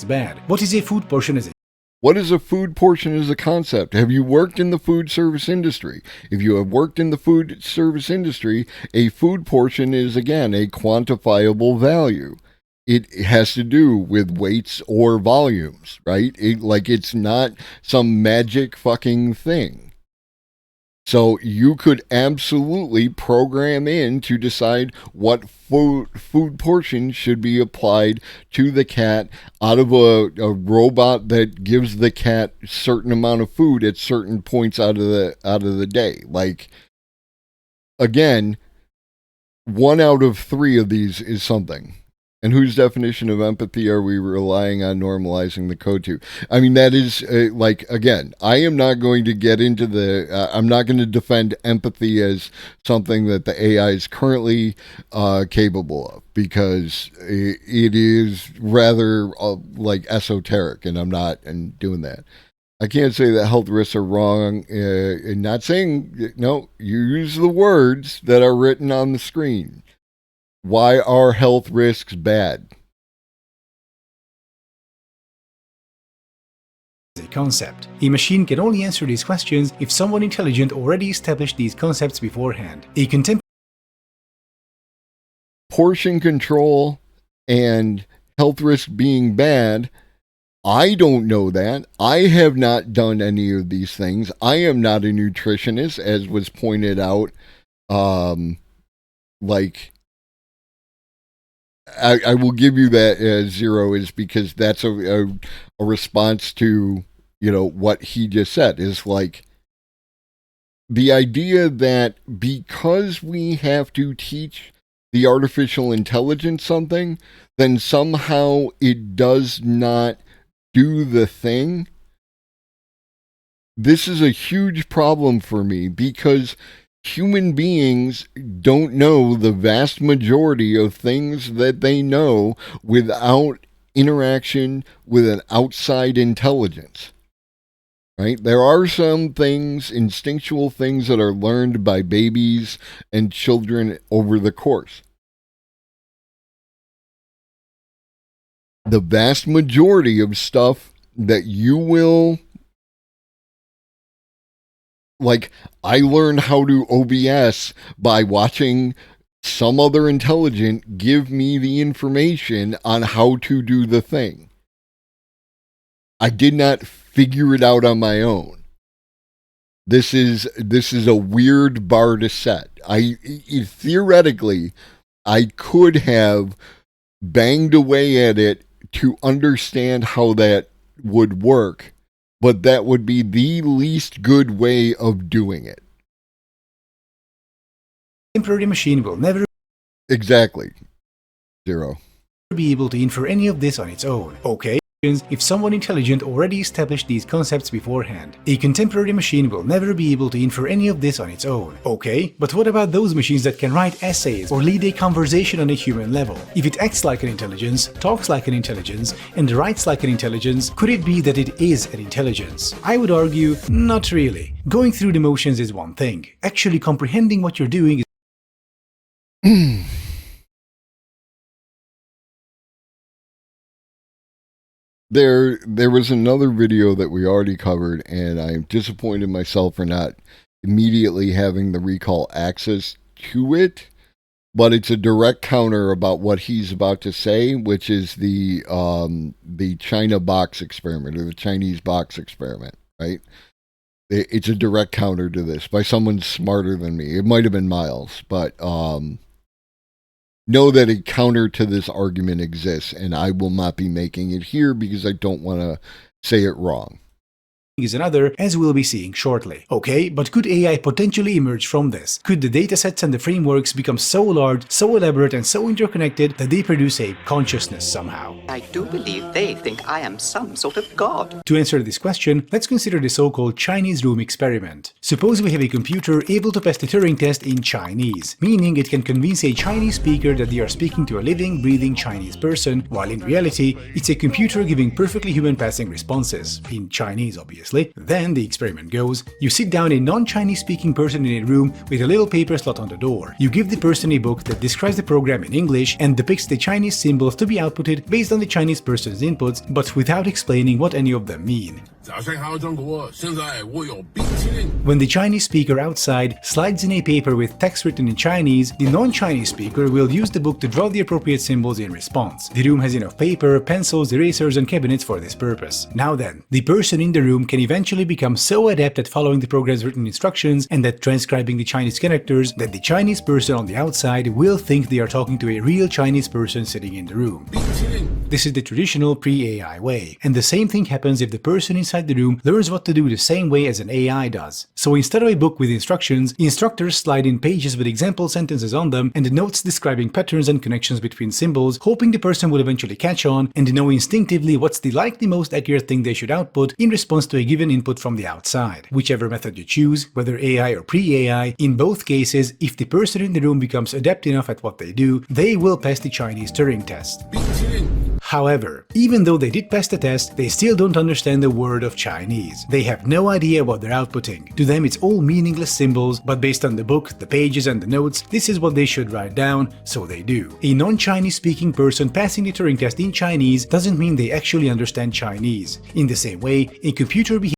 Bad. What is a food portion? What is a food portion as a concept? Have you worked in the food service industry? If you have worked in the food service industry, a food portion is, again, a quantifiable value. It has to do with weights or volumes, right? It's not some magic fucking thing. So you could absolutely program in to decide what food portion should be applied to the cat out of a robot that gives the cat certain amount of food at certain points out of the day. Like, again, 1 out of 3 of these is something. And whose definition of empathy are we relying on normalizing the code to? I mean, that is like, again, I am not going to get into I'm not going to defend empathy as something that the AI is currently capable of, because it is rather like esoteric, and I'm not doing that. I can't say that health risks are wrong, and not saying, no, you use the words that are written on the screen. Why are health risks bad? A concept. A machine can only answer these questions if someone intelligent already established these concepts beforehand. A contemporary Portion control and health risk being bad, I don't know that. I have not done any of these things. I am not a nutritionist, as was pointed out. I will give you that as zero, is because that's a response to, what he just said, is like the idea that because we have to teach the artificial intelligence something, then somehow it does not do the thing. This is a huge problem for me, because human beings don't know the vast majority of things that they know without interaction with an outside intelligence. Right? There are some things, instinctual things, that are learned by babies and children over the course. The vast majority of stuff that you will, like, I learned how to OBS by watching some other intelligent give me the information on how to do the thing. I did not figure it out on my own. This is a weird bar to set. Theoretically, I could have banged away at it to understand how that would work, but that would be the least good way of doing it. machine will never Exactly. Zero. be able to infer any of this on its own. Okay? If someone intelligent already established these concepts beforehand. A contemporary machine will never be able to infer any of this on its own. Okay, but what about those machines that can write essays or lead a conversation on a human level? If it acts like an intelligence, talks like an intelligence, and writes like an intelligence, could it be that it is an intelligence? I would argue, not really. Going through the motions is one thing. Actually comprehending what you're doing is There was another video that we already covered, and I'm disappointed in myself for not immediately having the recall access to it, but it's a direct counter about what he's about to say, which is the China box experiment, or the Chinese box experiment, right? It's a direct counter to this by someone smarter than me. It might have been Miles, but know that a counter to this argument exists, and I will not be making it here because I don't want to say it wrong. is another, as we'll be seeing shortly. Okay, but could AI potentially emerge from this? Could the datasets and the frameworks become so large, so elaborate, and so interconnected that they produce a consciousness somehow? I do believe they think I am some sort of god. To answer this question, let's consider the so-called Chinese room experiment. Suppose we have a computer able to pass the Turing test in Chinese, meaning it can convince a Chinese speaker that they are speaking to a living, breathing Chinese person, while in reality, it's a computer giving perfectly human-passing responses, in Chinese obviously. Then the experiment goes, you sit down a non-Chinese speaking person in a room with a little paper slot on the door. You give the person a book that describes the program in English and depicts the Chinese symbols to be outputted based on the Chinese person's inputs, but without explaining what any of them mean. When the Chinese speaker outside slides in a paper with text written in Chinese, the non-Chinese speaker will use the book to draw the appropriate symbols in response. The room has enough paper, pencils, erasers, and cabinets for this purpose. Now then, the person in the room can can eventually become so adept at following the program's written instructions and at transcribing the Chinese characters that the Chinese person on the outside will think they are talking to a real Chinese person sitting in the room. This is the traditional pre-AI way, and the same thing happens if the person inside the room learns what to do the same way as an AI does. So instead of a book with instructions, instructors slide in pages with example sentences on them and notes describing patterns and connections between symbols, hoping the person will eventually catch on and know instinctively what's the likely most accurate thing they should output in response to a given input from the outside. Whichever method you choose, whether AI or pre-AI, in both cases, if the person in the room becomes adept enough at what they do, they will pass the Chinese Turing test. However, even though they did pass the test, they still don't understand a word of Chinese. They have no idea what they're outputting. To them it's all meaningless symbols, but based on the book, the pages and the notes, this is what they should write down, so they do. A non-Chinese speaking person passing the Turing test in Chinese doesn't mean they actually understand Chinese. In the same way, a computer behaves.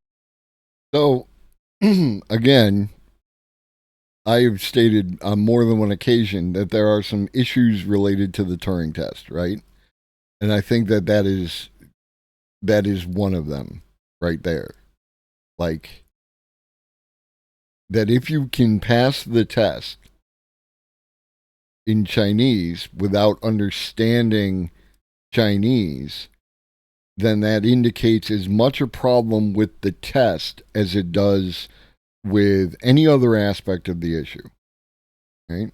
So, again, I have stated on more than one occasion that there are some issues related to the Turing test, right? And I think that is one of them right there. Like, that if you can pass the test in Chinese without understanding Chinese, then that indicates as much a problem with the test as it does with any other aspect of the issue, right?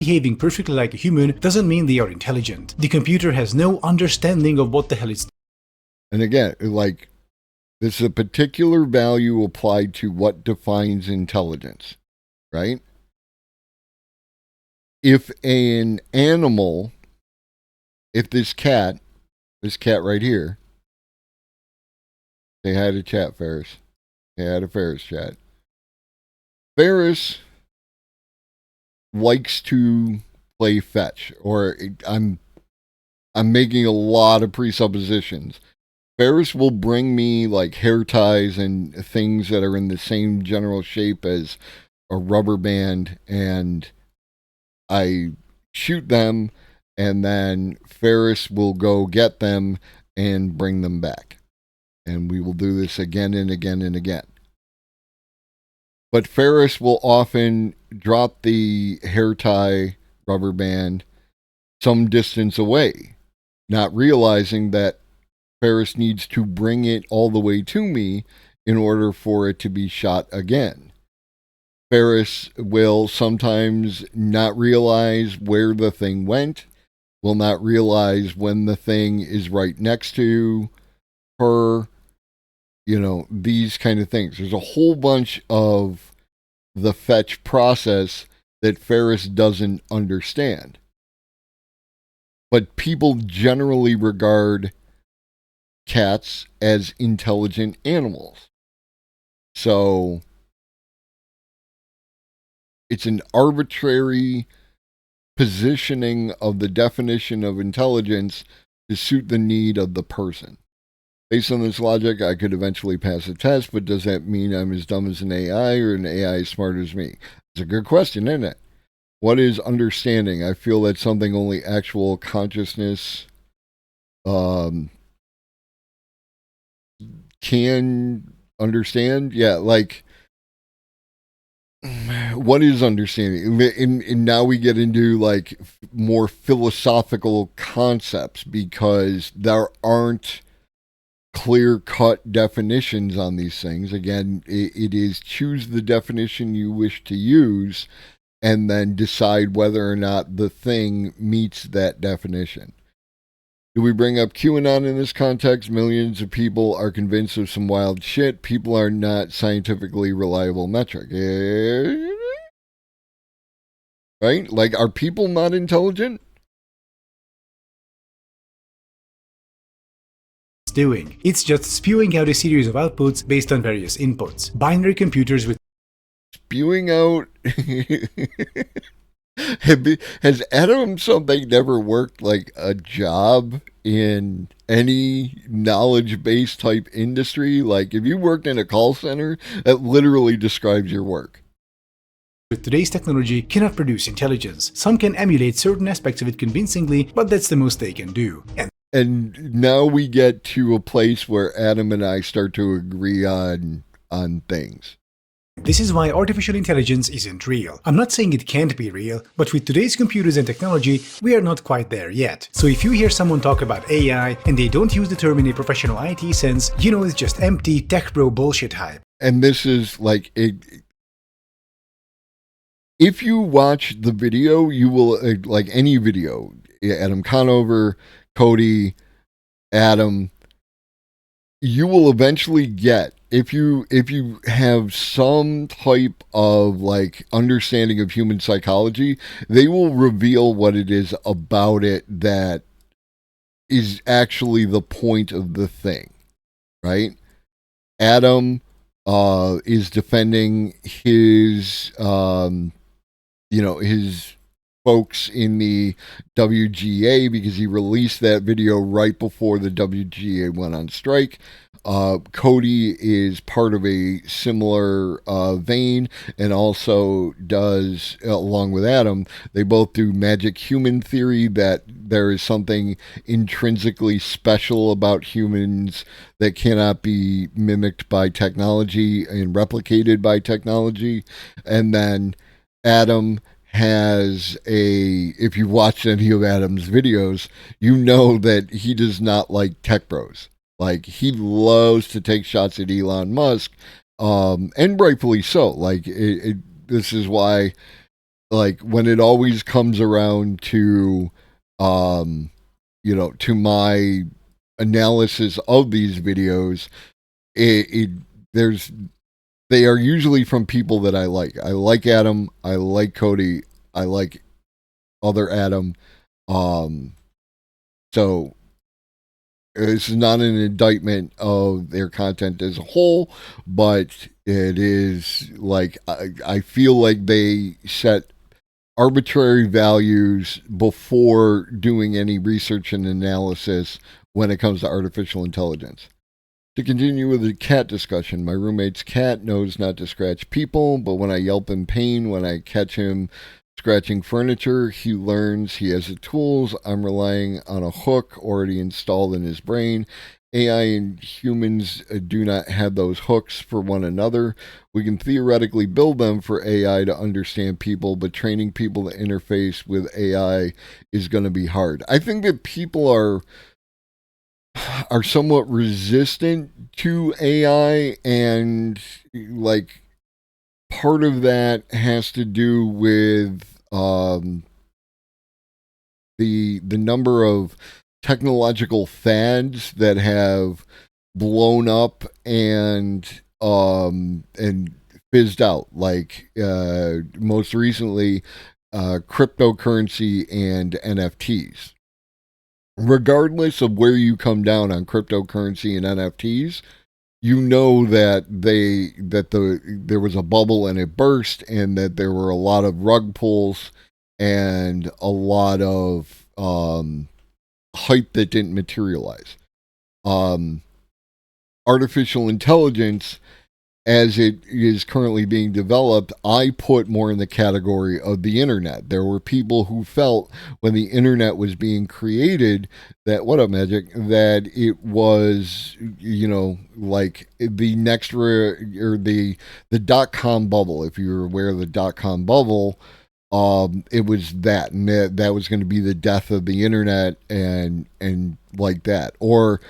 Behaving perfectly like a human doesn't mean they are intelligent. The computer has no understanding of what the hell it's. And again, like, this is a particular value applied to what defines intelligence, right? If an animal, if this cat right here, they had a chat, Ferris. They had a Ferris chat. Ferris likes to play fetch, or I'm making a lot of presuppositions. Ferris will bring me like hair ties and things that are in the same general shape as a rubber band, and I shoot them, and then Ferris will go get them and bring them back. And we will do this again and again and again. But Ferris will often drop the hair tie rubber band some distance away, not realizing that Ferris needs to bring it all the way to me in order for it to be shot again. Ferris will sometimes not realize where the thing went, will not realize when the thing is right next to her. You know, these kind of things. There's a whole bunch of the fetch process that Ferris doesn't understand. But people generally regard cats as intelligent animals. So it's an arbitrary positioning of the definition of intelligence to suit the need of the person. Based on this logic, I could eventually pass a test, but does that mean I'm as dumb as an AI or an AI as smart as me? It's a good question, isn't it? What is understanding? I feel that's something only actual consciousness can understand. Yeah, like, what is understanding? And now we get into like more philosophical concepts, because there aren't clear-cut definitions on these things. Again, it is choose the definition you wish to use and then decide whether or not the thing meets that definition. Do we bring up QAnon in this context? Millions of people are convinced of some wild shit. People are not scientifically reliable metric. Right? Like, are people not intelligent? Doing. It's just spewing out a series of outputs based on various inputs. Binary computers with spewing out. Has Adam something never worked like a job in any knowledge-based type industry? Like, if you worked in a call center, that literally describes your work. With today's technology cannot produce intelligence. Some can emulate certain aspects of it convincingly, but that's the most they can do. And now we get to a place where Adam and I start to agree on things. This is why artificial intelligence isn't real. I'm not saying it can't be real, but with today's computers and technology, we are not quite there yet. So if you hear someone talk about AI and they don't use the term in a professional IT sense, you know it's just empty tech bro bullshit hype. And this is like if you watch the video, you will, like any video, Adam Conover, Cody, Adam, you will eventually get, if you have some type of like understanding of human psychology, they will reveal what it is about it that is actually the point of the thing, right? Adam is defending his his folks in the WGA because he released that video right before the WGA went on strike. Cody is part of a similar vein and also does, along with Adam, they both do magic human theory, that there is something intrinsically special about humans that cannot be mimicked by technology and replicated by technology. And then Adam has if you watch any of Adam's videos, you know that he does not like tech bros. Like, he loves to take shots at Elon Musk, and rightfully so. Like, this is why, like, when it always comes around to, to my analysis of these videos, they are usually from people that I like. I like Adam. I like Cody. I like other Adam. So this is not an indictment of their content as a whole, but it is like I feel like they set arbitrary values before doing any research and analysis when it comes to artificial intelligence. To continue with the cat discussion, my roommate's cat knows not to scratch people, but when I yelp in pain, when I catch him scratching furniture, he learns he has the tools. I'm relying on a hook already installed in his brain. AI and humans do not have those hooks for one another. We can theoretically build them for AI to understand people, but training people to interface with AI is going to be hard. I think that people are somewhat resistant to AI, and like part of that has to do with the number of technological fads that have blown up and fizzed out. Like most recently, cryptocurrency and NFTs. Regardless of where you come down on cryptocurrency and NFTs, you know that there was a bubble and it burst, and that there were a lot of rug pulls and a lot of hype that didn't materialize. Artificial intelligence, as it is currently being developed, I put more in the category of the internet. There were people who felt when the internet was being created that, what up, Magic, that it was, like the next, or the dot-com bubble. If you're aware of the dot-com bubble, it was that, and that was going to be the death of the internet and like that. Or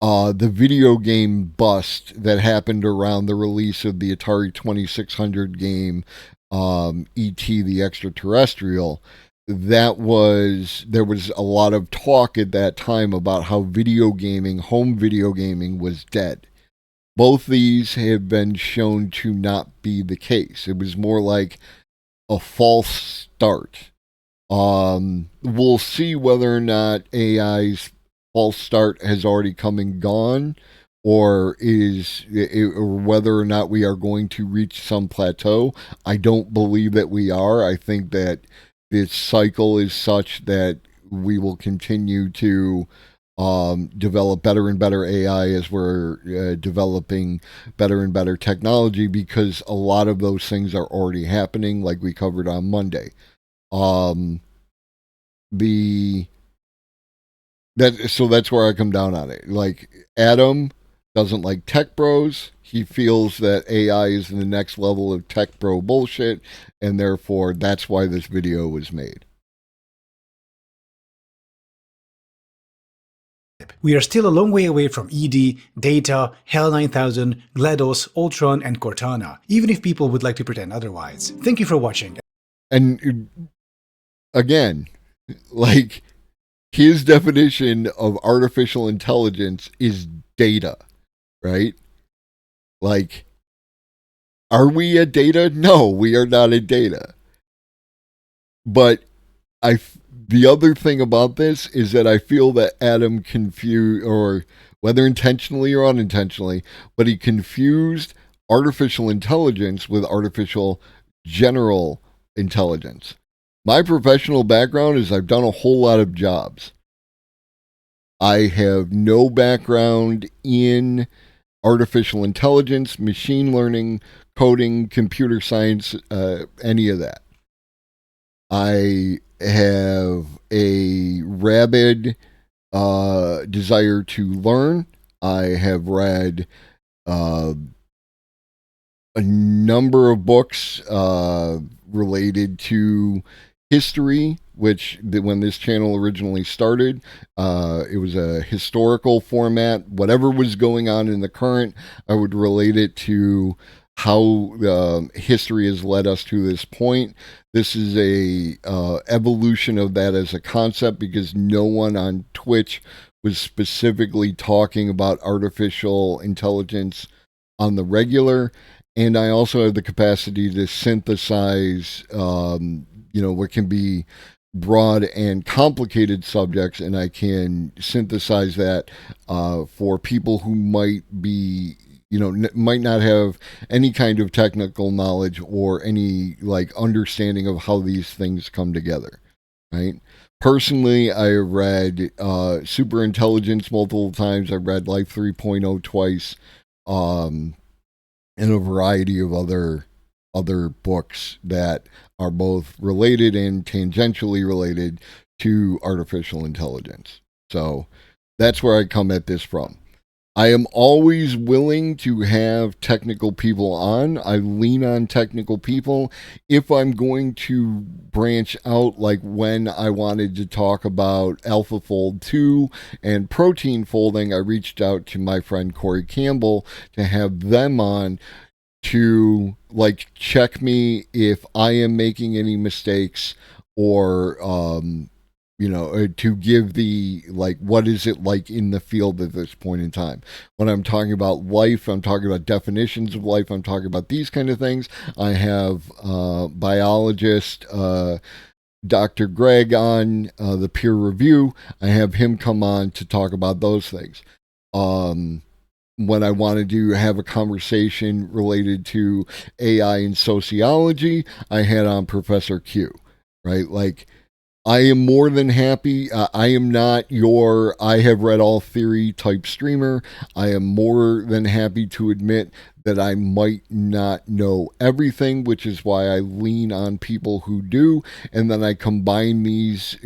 the video game bust that happened around the release of the Atari 2600 game, E.T. the Extraterrestrial. There was a lot of talk at that time about how home video gaming was dead. Both these have been shown to not be the case. It was more like a false start. We'll see whether or not AI's false start has already come and gone, or whether or not we are going to reach some plateau. I don't believe that we are. I think that this cycle is such that we will continue to develop better and better AI as we're developing better and better technology, because a lot of those things are already happening, like we covered on Monday. So that's where I come down on it. Like, Adam doesn't like tech bros. He feels that AI is the next level of tech bro bullshit, and therefore that's why this video was made. We are still a long way away from ED, Data, HAL 9000, GLaDOS, Ultron, and Cortana, even if people would like to pretend otherwise. Thank you for watching. And again, like, his definition of artificial intelligence is data, right? Like, are we at data? No, we are not at data. But the other thing about this is that I feel that Adam confused, or whether intentionally or unintentionally, but he confused artificial intelligence with artificial general intelligence. My professional background is I've done a whole lot of jobs. I have no background in artificial intelligence, machine learning, coding, computer science, any of that. I have a rabid desire to learn. I have read a number of books related to history, which when this channel originally started, it was a historical format. Whatever was going on in the current, I would relate it to how history has led us to this point. This is a evolution of that as a concept, because no one on Twitch was specifically talking about artificial intelligence on the regular. And I also have the capacity to synthesize, what can be broad and complicated subjects, and I can synthesize that for people who might be, might not have any kind of technical knowledge or any understanding of how these things come together, right? Personally, I have read Super Intelligence multiple times. I've read Life 3.0 twice, and a variety of other books that are both related and tangentially related to artificial intelligence. So that's where I come at this from. I am always willing to have technical people on. I lean on technical people. If I'm going to branch out, like when I wanted to talk about AlphaFold 2 and protein folding, I reached out to my friend Corey Campbell to have them on to check me if I am making any mistakes, or to give the what is it like in the field at this point in time. When I'm talking about life, I'm talking about definitions of life, I'm talking about these kind of things. I have biologist Dr. Greg on the peer review. I have him come on to talk about those things. When I wanted to have a conversation related to AI and sociology, I had on Professor Q, right? I am more than happy. I am not your I have read all theory type streamer. I am more than happy to admit that I might not know everything, which is why I lean on people who do, and then I combine these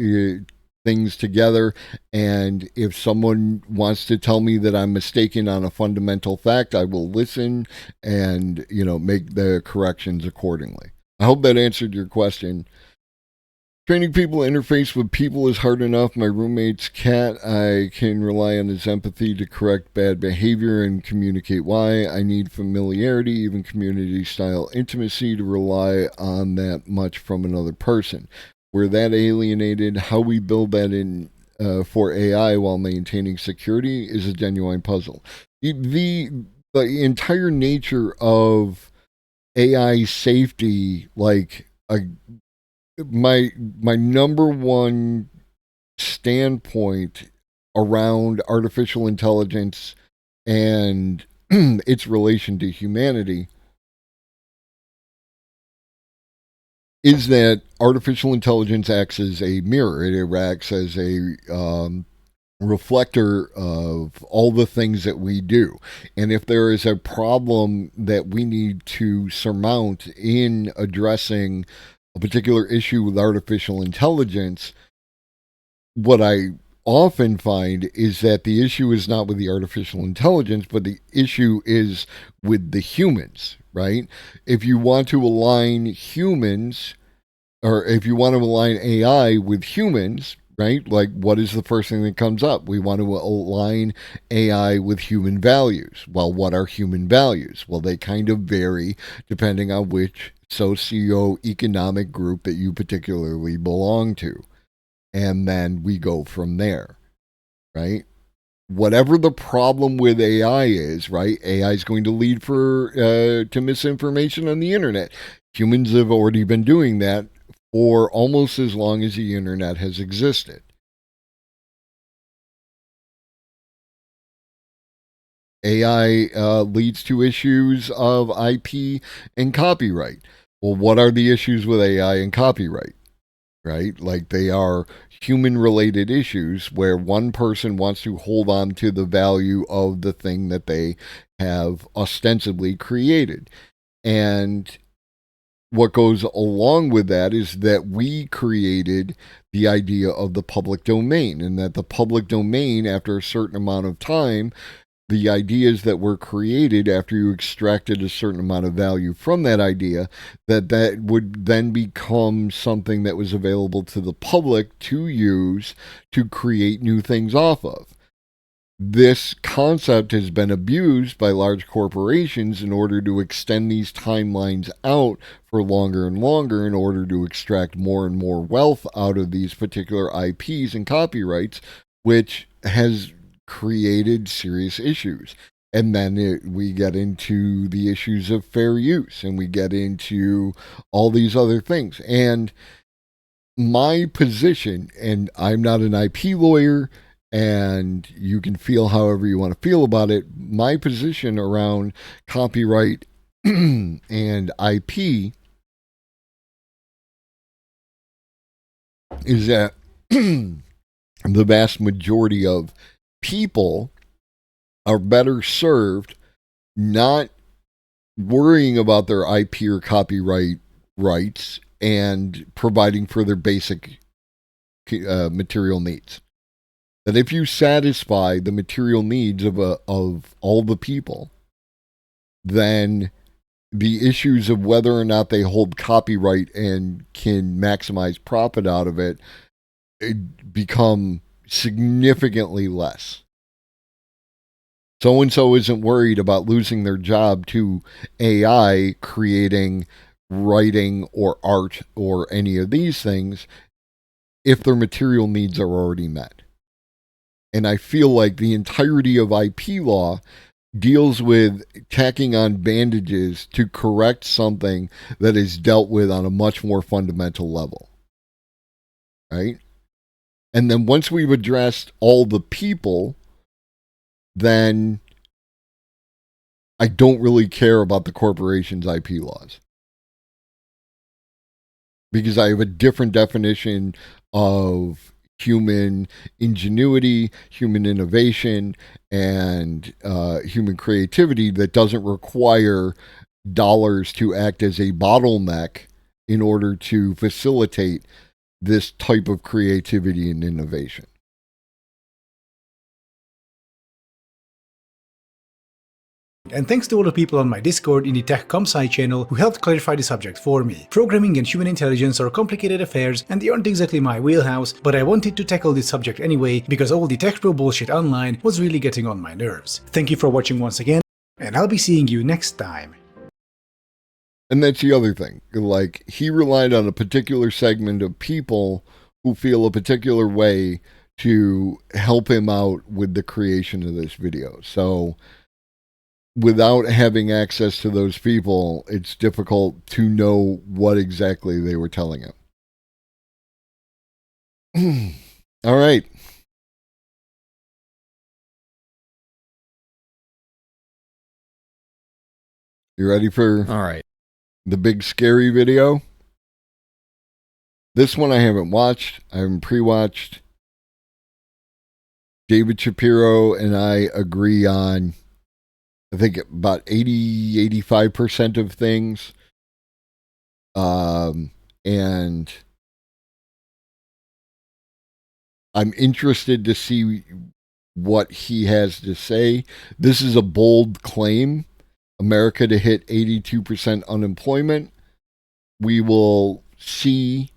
things together. And if someone wants to tell me that I'm mistaken on a fundamental fact, I will listen and make the corrections accordingly. I hope that answered your question. Training people to interface with people is hard enough. My roommate's cat, I can rely on his empathy to correct bad behavior and communicate why. I need familiarity, even community-style intimacy, to rely on that much from another person. We're that alienated. How we build that in for AI while maintaining security is a genuine puzzle. The entire nature of AI safety, my number one standpoint around artificial intelligence and its relation to humanity is that artificial intelligence acts as a mirror. It acts as a reflector of all the things that we do. And if there is a problem that we need to surmount in addressing a particular issue with artificial intelligence, what I often find is that the issue is not with the artificial intelligence, but the issue is with the humans, right? If you want to align humans, or if you want to align AI with humans, right? Like, what is the first thing that comes up? We want to align AI with human values. Well, what are human values? Well, they kind of vary depending on which socioeconomic group that you particularly belong to. And then we go from there, right? Whatever the problem with AI is, right? AI is going to lead to misinformation on the internet. Humans have already been doing that for almost as long as the internet has existed. AI leads to issues of IP and copyright. Well, what are the issues with AI and copyright? Right? Like, they are human-related issues where one person wants to hold on to the value of the thing that they have ostensibly created. And what goes along with that is that we created the idea of the public domain, and that the public domain, after a certain amount of time, the ideas that were created after you extracted a certain amount of value from that idea, that would then become something that was available to the public to use to create new things off of. This concept has been abused by large corporations in order to extend these timelines out for longer and longer in order to extract more and more wealth out of these particular IPs and copyrights, which has created serious issues. And then we get into the issues of fair use, and we get into all these other things. And my position, and I'm not an IP lawyer, and you can feel however you want to feel about it, my position around copyright and IP is that the vast majority of people are better served not worrying about their IP or copyright rights and providing for their basic material needs. That if you satisfy the material needs of all the people, then the issues of whether or not they hold copyright and can maximize profit out of it become significantly less. So-and-so isn't worried about losing their job to AI creating writing or art or any of these things if their material needs are already met. And I feel like the entirety of IP law deals with tacking on bandages to correct something that is dealt with on a much more fundamental level. Right? And then once we've addressed all the people, then I don't really care about the corporation's IP laws. Because I have a different definition of human ingenuity, human innovation, and human creativity that doesn't require dollars to act as a bottleneck in order to facilitate this type of creativity and innovation. And thanks to all the people on my Discord in the TechComSci channel who helped clarify the subject for me. Programming and human intelligence are complicated affairs and they aren't exactly my wheelhouse, but I wanted to tackle this subject anyway because all the tech pro bullshit online was really getting on my nerves. Thank you for watching once again, and I'll be seeing you next time. And that's the other thing. Like, he relied on a particular segment of people who feel a particular way to help him out with the creation of this video. So without having access to those people, it's difficult to know what exactly they were telling him. All right. You ready for All right. the big scary video? This one I haven't watched. I haven't pre-watched. David Shapiro and I agree on, I think, about 85% of things. And I'm interested to see what he has to say. This is a bold claim. America to hit 82% unemployment. We will see.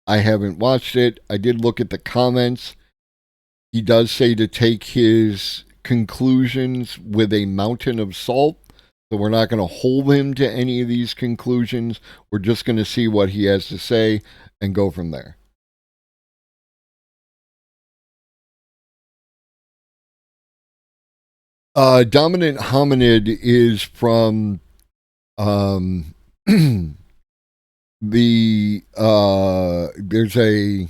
I haven't watched it. I did look at the comments. He does say to take his conclusions with a mountain of salt. So we're not going to hold him to any of these conclusions. We're just going to see what he has to say and go from there. Dominant hominid is from there's a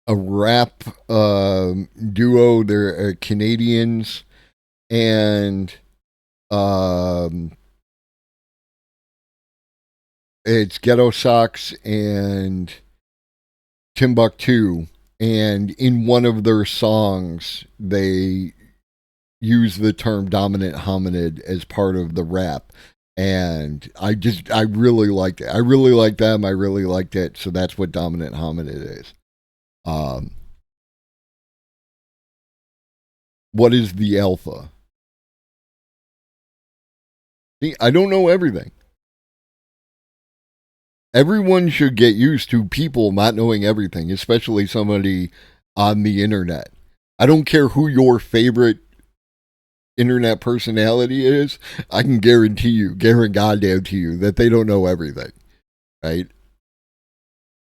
rap duo. They're Canadians, and it's Ghetto Socks and Timbuktu, and in one of their songs they use the term dominant hominid as part of the rap. And I really liked it. I really liked them. I really liked it. So that's what dominant hominid is. What is the alpha? See, I don't know everything. Everyone should get used to people not knowing everything, especially somebody on the internet. I don't care who your favorite internet personality is. I can guarantee you that they don't know everything, right?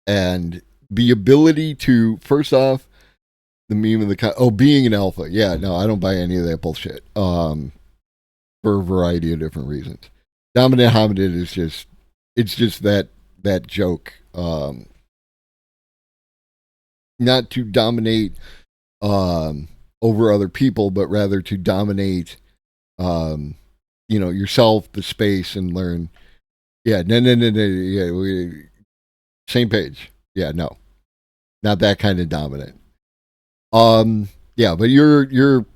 And the ability to, first off, the meme of the being an alpha. Yeah, no, I don't buy any of that bullshit. For a variety of different reasons. Dominant hominid is just that joke. Not to dominate over other people, but rather to dominate, yourself, the space, and learn. Yeah, no. Yeah, same page. Yeah, no, not that kind of dominant. Yeah, but you're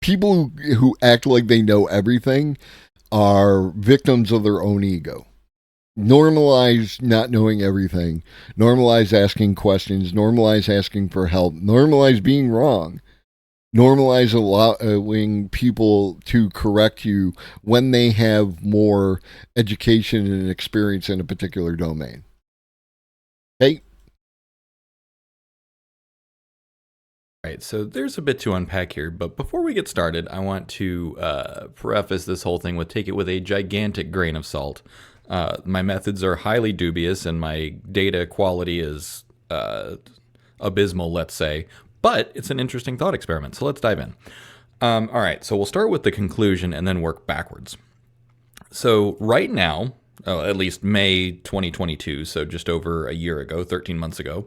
people who act like they know everything are victims of their own ego. Normalize not knowing everything. Normalize asking questions. Normalize asking for help. Normalize being wrong. Normalize allowing people to correct you when they have more education and experience in a particular domain. Hey. All right, so there's a bit to unpack here, but before we get started, I want to preface this whole thing with take it with a gigantic grain of salt. My methods are highly dubious and my data quality is abysmal, let's say, but it's an interesting thought experiment, so let's dive in. All right, so we'll start with the conclusion and then work backwards. So right now, at least May 2022, so just over a year ago, 13 months ago.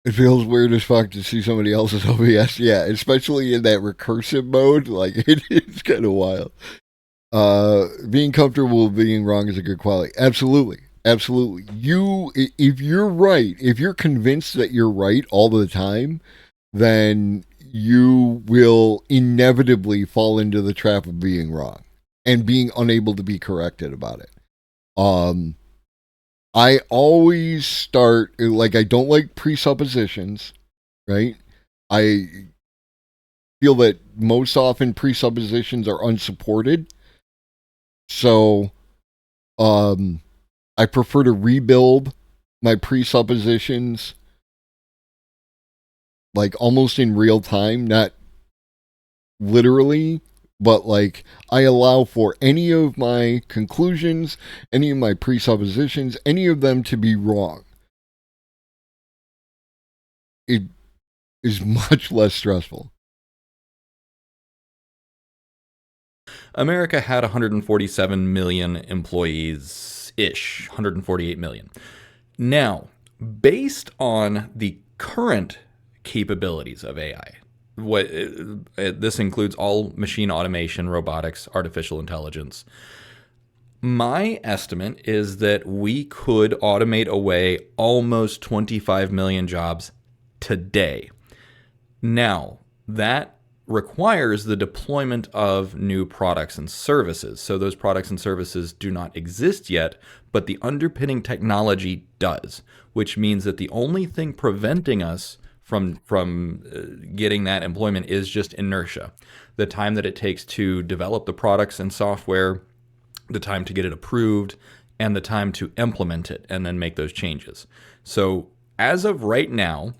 It feels weird as fuck to see somebody else's OBS, yeah, especially in that recursive mode, like it's kind of wild. Being comfortable with being wrong is a good quality. Absolutely. If you're right, if you're convinced that you're right all the time, then you will inevitably fall into the trap of being wrong and being unable to be corrected about it. I always start, like, I don't like presuppositions, right? I feel that most often presuppositions are unsupported. So, I prefer to rebuild my presuppositions like almost in real time, not literally, but like I allow for any of my conclusions, any of my presuppositions, any of them to be wrong. It is much less stressful. America had 147 million employees-ish, 148 million. Now, based on the current capabilities of AI, this includes all machine automation, robotics, artificial intelligence. My estimate is that we could automate away almost 25 million jobs today. Now, that requires the deployment of new products and services. So those products and services do not exist yet, but the underpinning technology does, which means that the only thing preventing us from getting that employment is just inertia. The time that it takes to develop the products and software, the time to get it approved, and the time to implement it and then make those changes. So as of right now,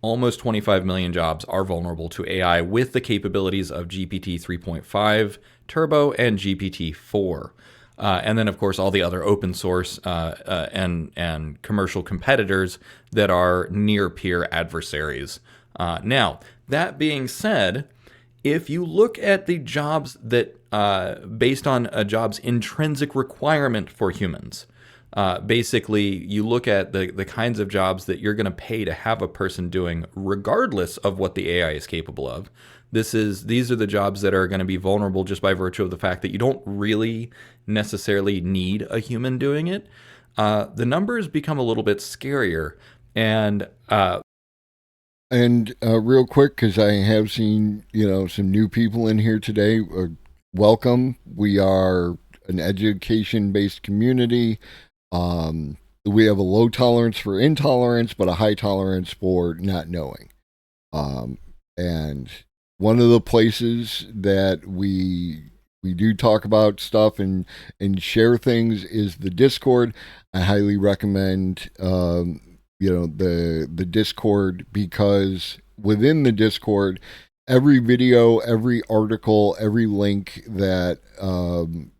almost 25 million jobs are vulnerable to AI with the capabilities of GPT 3.5 Turbo and GPT 4. And then, of course, all the other open source and commercial competitors that are near peer adversaries. Now, that being said, if you look at the jobs that, based on a job's intrinsic requirement for humans, basically you look at the kinds of jobs that you're going to pay to have a person doing regardless of what the AI is capable of. These are the jobs that are going to be vulnerable just by virtue of the fact that you don't really necessarily need a human doing it. The numbers become a little bit scarier. And real quick, because I have seen, some new people in here today. Welcome. We are an education-based community. We have a low tolerance for intolerance, but a high tolerance for not knowing. And one of the places that we do talk about stuff and share things is the Discord. I highly recommend the Discord, because within the Discord, every video, every article, every link that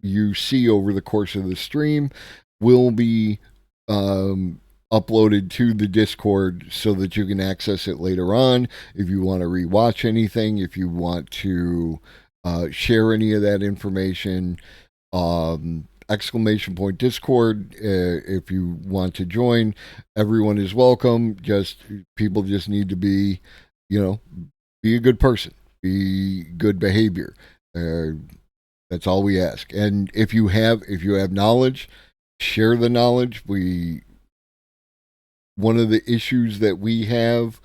you see over the course of the stream will be uploaded to the Discord so that you can access it later on. If you want to rewatch anything, if you want to share any of that information, exclamation point Discord. If you want to join, everyone is welcome. People just need to be a good person, be good behavior. That's all we ask. And if you have knowledge, share the knowledge. One of the issues that we have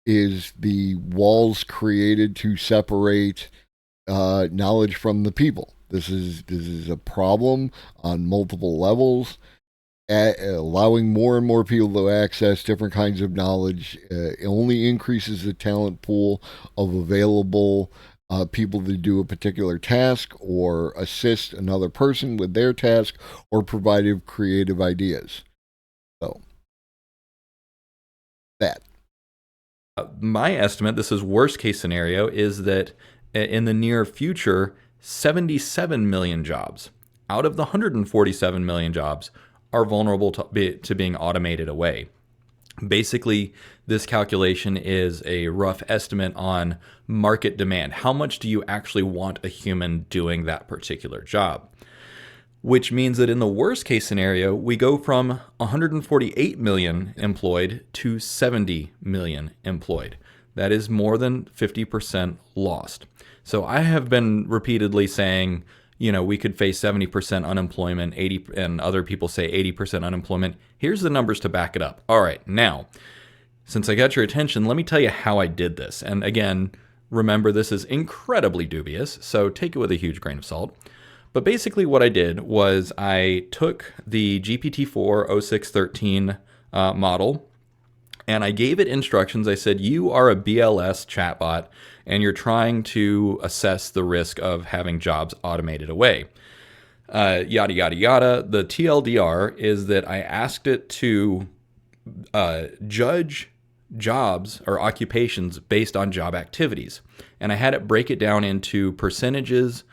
is the walls created to separate knowledge from the people. This is a problem on multiple levels. Allowing more and more people to access different kinds of knowledge only increases the talent pool of available people to do a particular task or assist another person with their task or provide creative ideas. So, that. My estimate, this is worst case scenario, is that in the near future, 77 million jobs out of the 147 million jobs are vulnerable to being automated away. Basically, this calculation is a rough estimate on market demand. How much do you actually want a human doing that particular job? Which means that in the worst case scenario, we go from 148 million employed to 70 million employed. That is more than 50% lost. So I have been repeatedly saying, we could face 70% unemployment, 80, and other people say 80% unemployment. Here's the numbers to back it up. All right, now, since I got your attention, let me tell you how I did this. And again, remember, this is incredibly dubious, so take it with a huge grain of salt. But basically what I did was I took the GPT-4 0613 model, and I gave it instructions. I said, you are a BLS chatbot, and you're trying to assess the risk of having jobs automated away. Yada, yada, yada. The TLDR is that I asked it to judge jobs or occupations based on job activities. And I had it break it down into percentages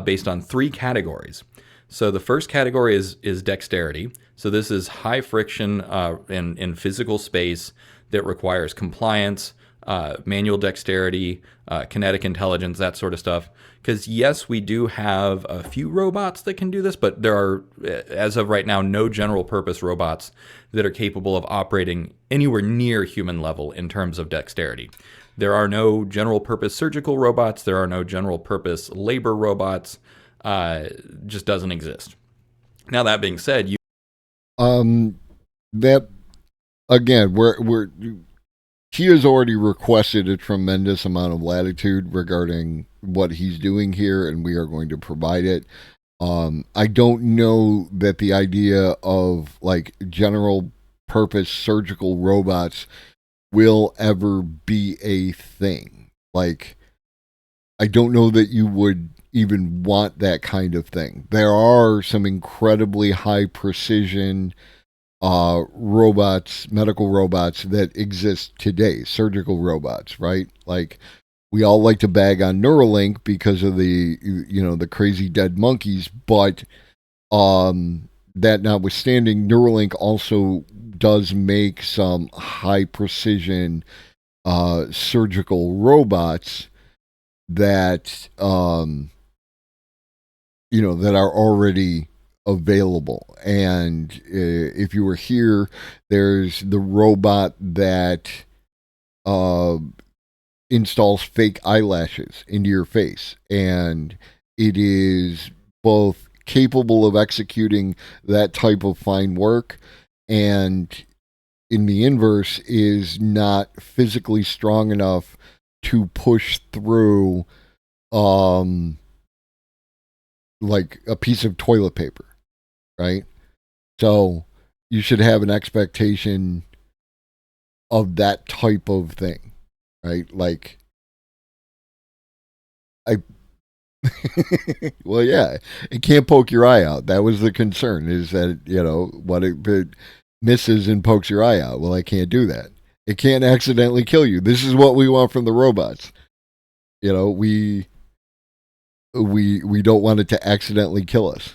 based on 3 categories. So the first category is dexterity. So this is high friction in physical space that requires compliance, manual dexterity, kinetic intelligence, that sort of stuff. Because yes, we do have a few robots that can do this, but there are, as of right now, no general purpose robots that are capable of operating anywhere near human level in terms of dexterity. There are no general purpose surgical robots. There are no general purpose labor robots. Just doesn't exist. Now, that being said, that again, we're he has already requested a tremendous amount of latitude regarding what he's doing here, and we are going to provide it. I don't know that the idea of like general purpose surgical robots will ever be a thing. Like, I don't know that you would even want that kind of thing. There are some incredibly high precision robots, medical robots that exist today, surgical robots, right? Like, we all like to bag on Neuralink because of the crazy dead monkeys, but that notwithstanding, Neuralink also does make some high precision surgical robots that that are already available. And if you were here, there's the robot that installs fake eyelashes into your face, and it is both capable of executing that type of fine work, and in the inverse is not physically strong enough to push through like a piece of toilet paper, right? So you should have an expectation of that type of thing, right? Like, well, yeah, it can't poke your eye out. That was the concern, is that, what it misses and pokes your eye out. Well, I can't do that. It can't accidentally kill you. This is what we want from the robots. We don't want it to accidentally kill us.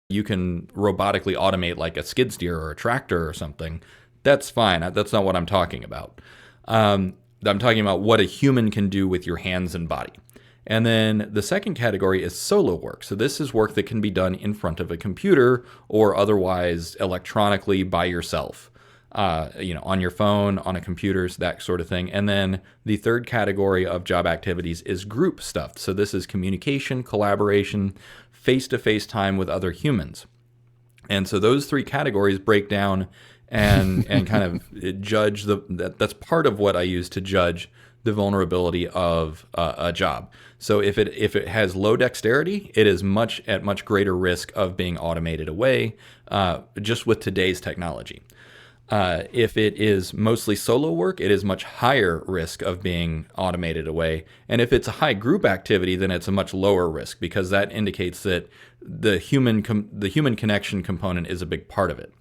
You can robotically automate like a skid steer or a tractor or something. That's fine. That's not what I'm talking about. I'm talking about what a human can do with your hands and body. And then the second category is solo work. So this is work that can be done in front of a computer or otherwise electronically by yourself. On your phone, on a computer, that sort of thing. And then the third category of job activities is group stuff. So this is communication, collaboration, face-to-face time with other humans. And so those three categories break down and kind of judge that's part of what I use to judge the vulnerability of a job. So if it has low dexterity, it is at much greater risk of being automated away, just with today's technology. If it is mostly solo work, it is much higher risk of being automated away. And if it's a high group activity, then it's a much lower risk, because that indicates that the human connection component is a big part of it.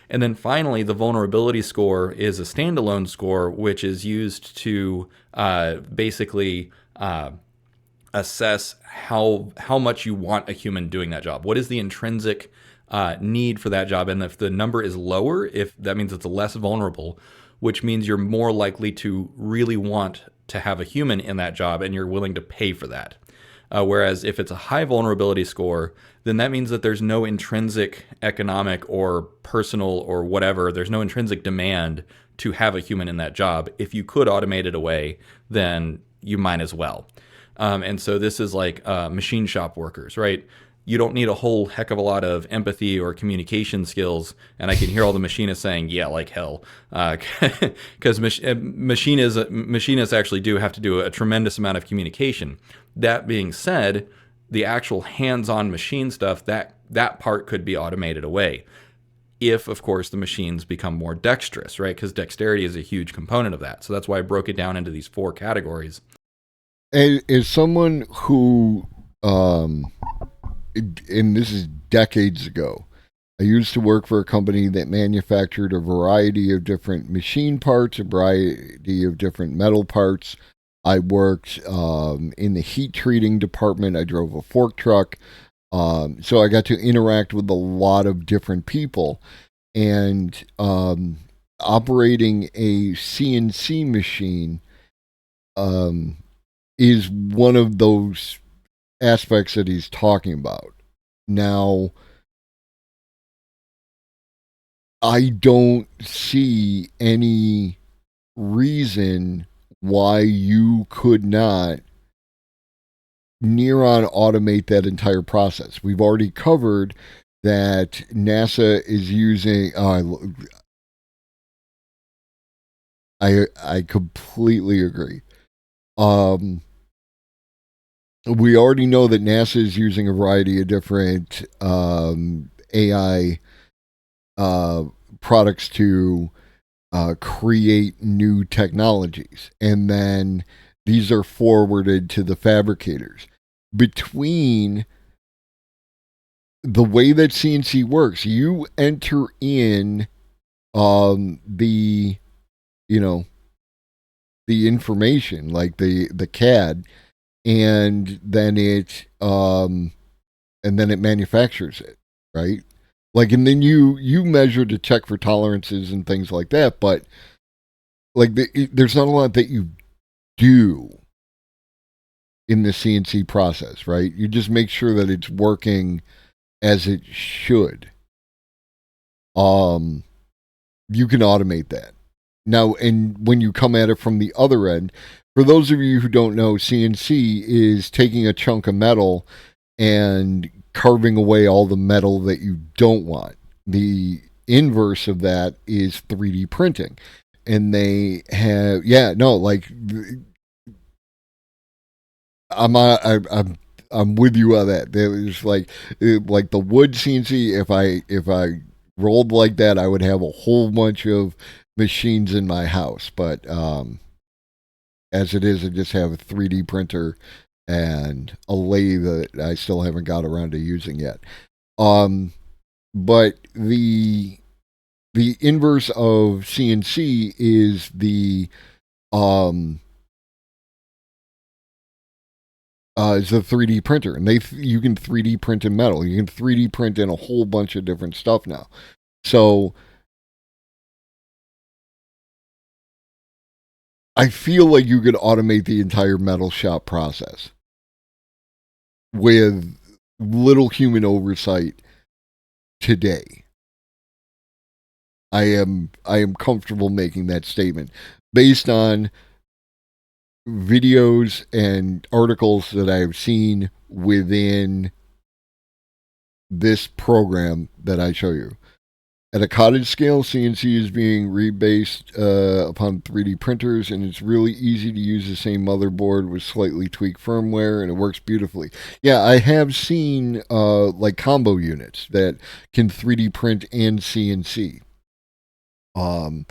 And then finally, the vulnerability score is a standalone score, which is used to basically assess how much you want a human doing that job. What is the intrinsic need for that job? And if the number is lower, if that means it's less vulnerable, which means you're more likely to really want to have a human in that job and you're willing to pay for that. Whereas if it's a high vulnerability score, then that means that there's no intrinsic economic or personal or whatever, there's no intrinsic demand to have a human in that job. If you could automate it away, then you might as well. And so this is like machine shop workers, right? You don't need a whole heck of a lot of empathy or communication skills. And I can hear all the machinists saying, yeah, like hell. Because machinists actually do have to do a tremendous amount of communication. That being said, the actual hands-on machine stuff, that part could be automated away. If, of course, the machines become more dexterous, right? Because dexterity is a huge component of that. So that's why I broke it down into these four categories. And as someone who, and this is decades ago, I used to work for a company that manufactured a variety of different machine parts, a variety of different metal parts. I worked in the heat treating department. I drove a fork truck. So I got to interact with a lot of different people. And operating a CNC machine is one of those aspects that he's talking about. Now, I don't see any reason why you could not near-on automate that entire process. We've already covered that NASA is using I completely agree. We already know that NASA is using a variety of different AI products to create new technologies, and then these are forwarded to the fabricators. Between the way that CNC works, you enter in the the information, like the CAD, and then it manufactures it, right? Like, and then you measure to check for tolerances and things like that, but like there's not a lot that you do in the CNC process, right? You just make sure that it's working as it should. You can automate that. Now, and when you come at it from the other end, for those of you who don't know, CNC is taking a chunk of metal and carving away all the metal that you don't want. The inverse of that is 3D printing. And they have, I'm with you on that. There's like the wood CNC. If I rolled like that, I would have a whole bunch of machines in my house. But as it is, I just have a 3D printer and a lathe that I still haven't got around to using yet. But the inverse of CNC is the 3D printer, and you can 3D print in metal. You can 3D print in a whole bunch of different stuff now. So I feel like you could automate the entire metal shop process with little human oversight today. I am comfortable making that statement based on videos and articles that I've seen within this program that I show you. At a cottage scale, CNC is being rebased upon 3D printers, and it's really easy to use the same motherboard with slightly tweaked firmware, and it works beautifully. Yeah, I have seen like combo units that can 3D print and CNC. One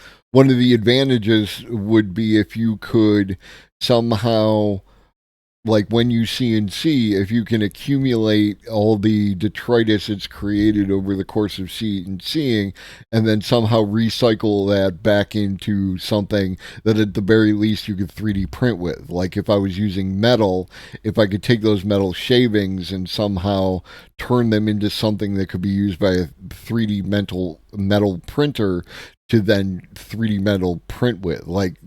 of the advantages would be if you could somehow, like when you CNC, if you can accumulate all the detritus it's created over the course of CNCing and then somehow recycle that back into something that at the very least you could 3D print with. Like if I was using metal, if I could take those metal shavings and somehow turn them into something that could be used by a 3D metal printer to then 3D metal print with. Like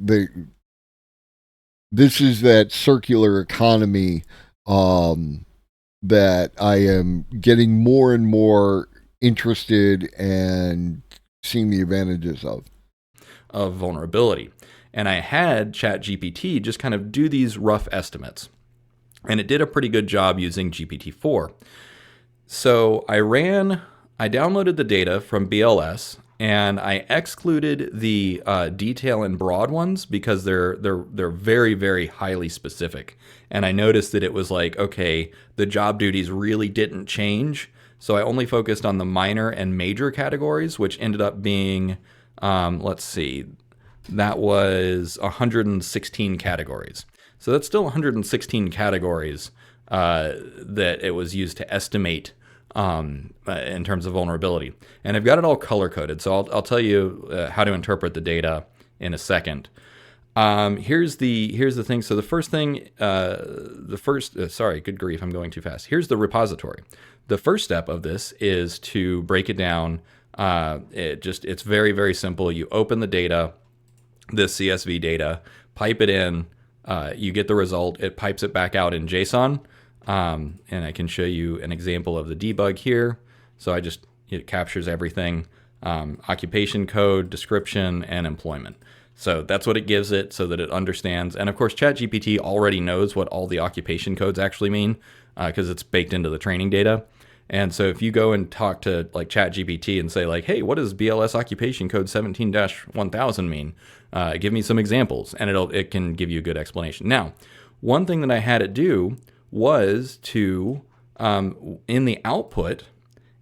this is that circular economy that I am getting more and more interested and seeing the advantages of vulnerability. And I had ChatGPT just kind of do these rough estimates. And it did a pretty good job using GPT-4. So I downloaded the data from BLS, and I excluded the detail and broad ones because they're very, very highly specific. And I noticed that it was like, okay, the job duties really didn't change. So I only focused on the minor and major categories, which ended up being, let's see, that was 116 categories. So that's still 116 categories that it was used to estimate in terms of vulnerability. And I've got it all color coded, so I'll tell you how to interpret the data in a second. Here's the thing. So the first thing, sorry, good grief, I'm going too fast. Here's the repository. The first step of this is to break it down. It's very, very simple. You open the data, this CSV data, pipe it in, you get the result, it pipes it back out in JSON. And I can show you an example of the debug here. So it captures everything, occupation code, description, and employment. So that's what it gives it so that it understands. And of course, ChatGPT already knows what all the occupation codes actually mean because it's baked into the training data. And so if you go and talk to like ChatGPT and say like, hey, what does BLS occupation code 17-1000 mean? Give me some examples, and it can give you a good explanation. Now, one thing that I had it do was to, in the output,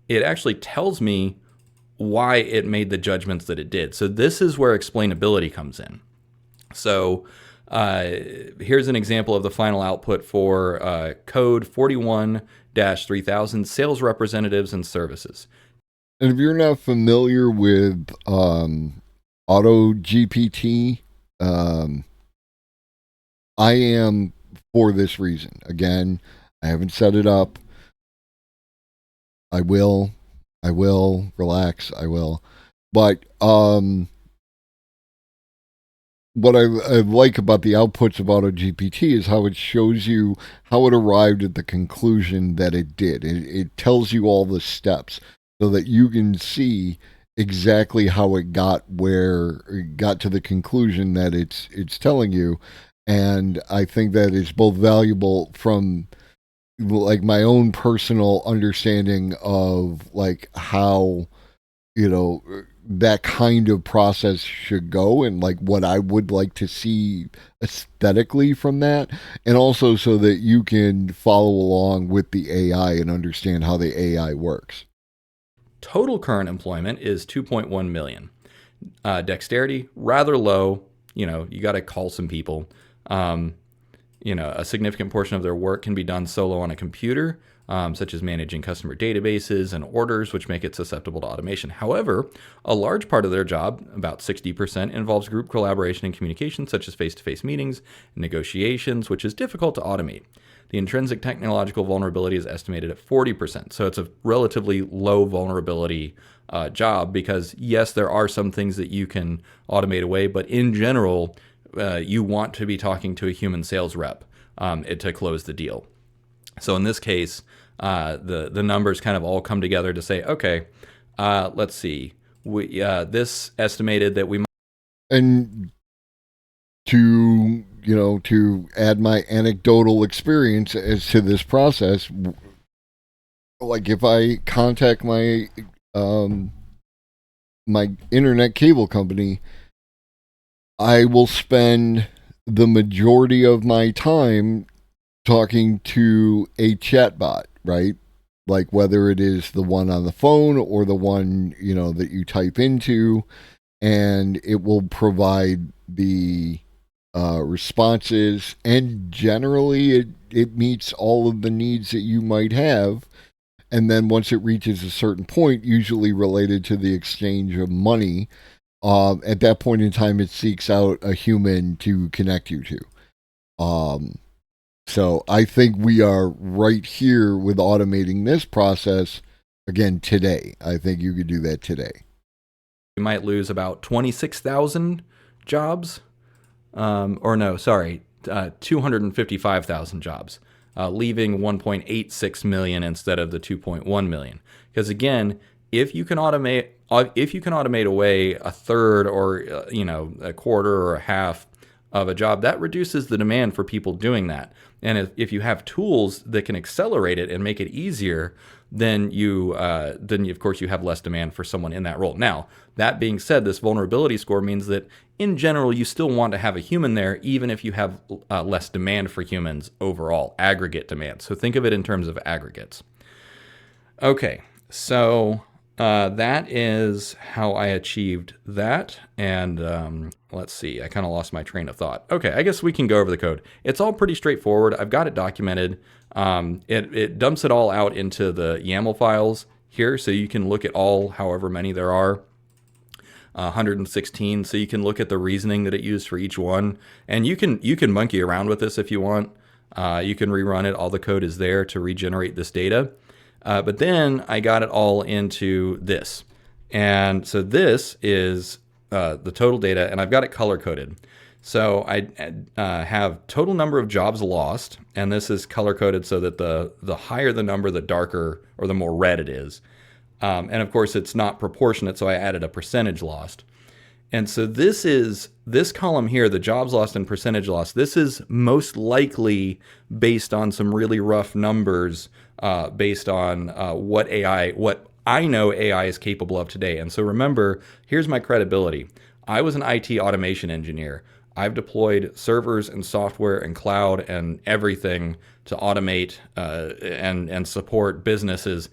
it actually tells me why it made the judgments that it did. So this is where explainability comes in. So here's an example of the final output for code 41-3000, sales representatives and services. And if you're not familiar with AutoGPT, I am for this reason. Again, I haven't set it up. I will, relax, I will. But what I like about the outputs of AutoGPT is how it shows you how it arrived at the conclusion that it did. It tells you all the steps so that you can see exactly how it got to the conclusion that it's telling you. And I think that is both valuable from like my own personal understanding of like how, that kind of process should go, and like what I would like to see aesthetically from that, and also so that you can follow along with the AI and understand how the AI works. Total current employment is 2.1 million. Dexterity, rather low. You got to call some people. A significant portion of their work can be done solo on a computer, such as managing customer databases and orders, which make it susceptible to automation. However, a large part of their job, about 60%, involves group collaboration and communication, such as face-to-face meetings and negotiations, which is difficult to automate. The intrinsic technological vulnerability is estimated at 40%. So it's a relatively low vulnerability job because, yes, there are some things that you can automate away, but in general, you want to be talking to a human sales rep to close the deal. So in this case, the numbers kind of all come together to say, okay, let's see. This estimated that we might. And to add my anecdotal experience as to this process, like if I contact my my internet cable company, I will spend the majority of my time talking to a chatbot, right? Like whether it is the one on the phone or the one, that you type into, and it will provide the responses, and generally it meets all of the needs that you might have. And then once it reaches a certain point, usually related to the exchange of money, at that point in time, it seeks out a human to connect you to. So I think we are right here with automating this process again today. I think you could do that today. We might lose about 26,000 jobs. 255,000 jobs, leaving 1.86 million instead of the 2.1 million. Because again, if you can automate away a third or a quarter or a half of a job, that reduces the demand for people doing that. And if you have tools that can accelerate it and make it easier, then of course you have less demand for someone in that role. Now, that being said, this vulnerability score means that in general, you still want to have a human there, even if you have less demand for humans overall, aggregate demand. So think of it in terms of aggregates. Okay, so that is how I achieved that. And let's see, I kind of lost my train of thought. Okay, I guess we can go over the code. It's all pretty straightforward. I've got it documented. It dumps it all out into the YAML files here, so you can look at all, however many there are. 116, so you can look at the reasoning that it used for each one, and you can monkey around with this if you want. You can rerun it. All the code is there to regenerate this data. But then I got it all into this, and so this is the total data, and I've got it color coded. So I have total number of jobs lost, and this is color coded so that the higher the number, the darker or the more red it is. And of course, it's not proportionate, so I added a percentage lost. And so this column here, the jobs lost and percentage lost, this is most likely based on some really rough numbers based on what I know AI is capable of today. And so remember, here's my credibility. I was an IT automation engineer. I've deployed servers and software and cloud and everything to automate and support businesses.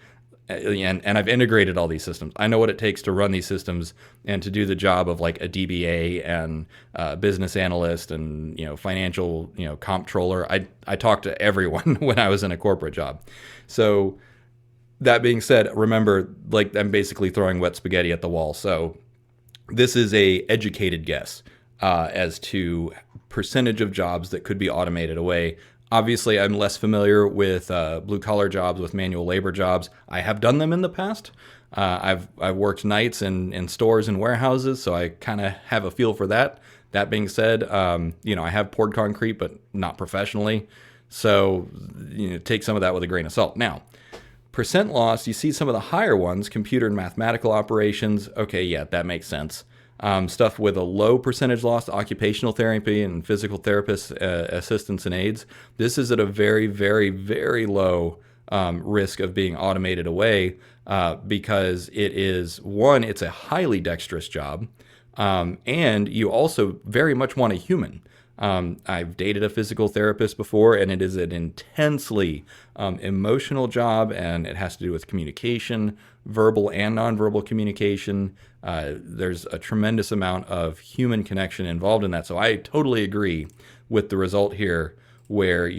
And I've integrated all these systems. I know what it takes to run these systems and to do the job of like a DBA and business analyst and financial comptroller. I talked to everyone when I was in a corporate job. So that being said, remember, like, I'm basically throwing wet spaghetti at the wall. So this is a educated guess as to percentage of jobs that could be automated away. Obviously, I'm less familiar with blue-collar jobs, with manual labor jobs. I have done them in the past. I've worked nights in stores and warehouses, so I kind of have a feel for that. That being said, I have poured concrete, but not professionally. So take some of that with a grain of salt. Now, percent loss, you see some of the higher ones, computer and mathematical operations. Okay, yeah, that makes sense. Stuff with a low percentage loss, occupational therapy and physical therapists, assistants and aides. This is at a very, very, very low risk of being automated away because it's a highly dexterous job. And you also very much want a human. I've dated a physical therapist before, and it is an intensely emotional job, and it has to do with communication, verbal and nonverbal communication. There's a tremendous amount of human connection involved in that. So I totally agree with the result here where,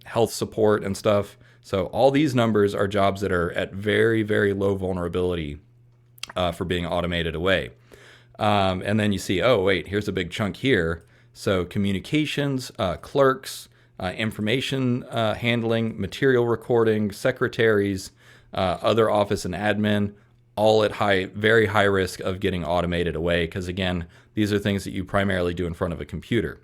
health support and stuff. So all these numbers are jobs that are at very, very low vulnerability for being automated away. And then you see, oh, wait, here's a big chunk here. So communications, clerks, information handling, material recording, secretaries, other office and admin, all at very high risk of getting automated away. Because again, these are things that you primarily do in front of a computer.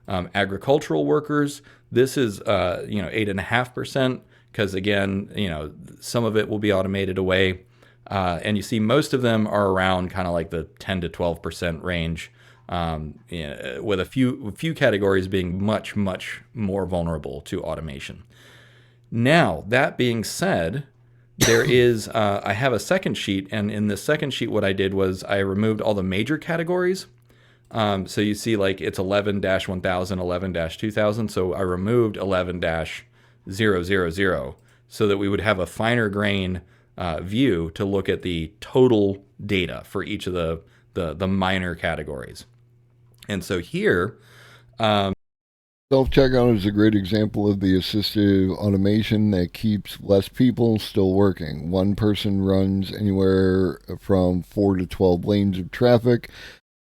Agricultural workers, this is 8.5%. Because again, some of it will be automated away. And you see most of them are around kind of like the 10 to 12% range. With a few categories being much, much more vulnerable to automation. Now, that being said, there is, I have a second sheet, and in the second sheet, what I did was I removed all the major categories. So you see, like, it's 11-1000, 11-2000. So I removed 11-000 so that we would have a finer grain view to look at the total data for each of the minor categories. And so here, self-checkout is a great example of the assistive automation that keeps less people still working. One person runs anywhere from 4 to 12 lanes of traffic,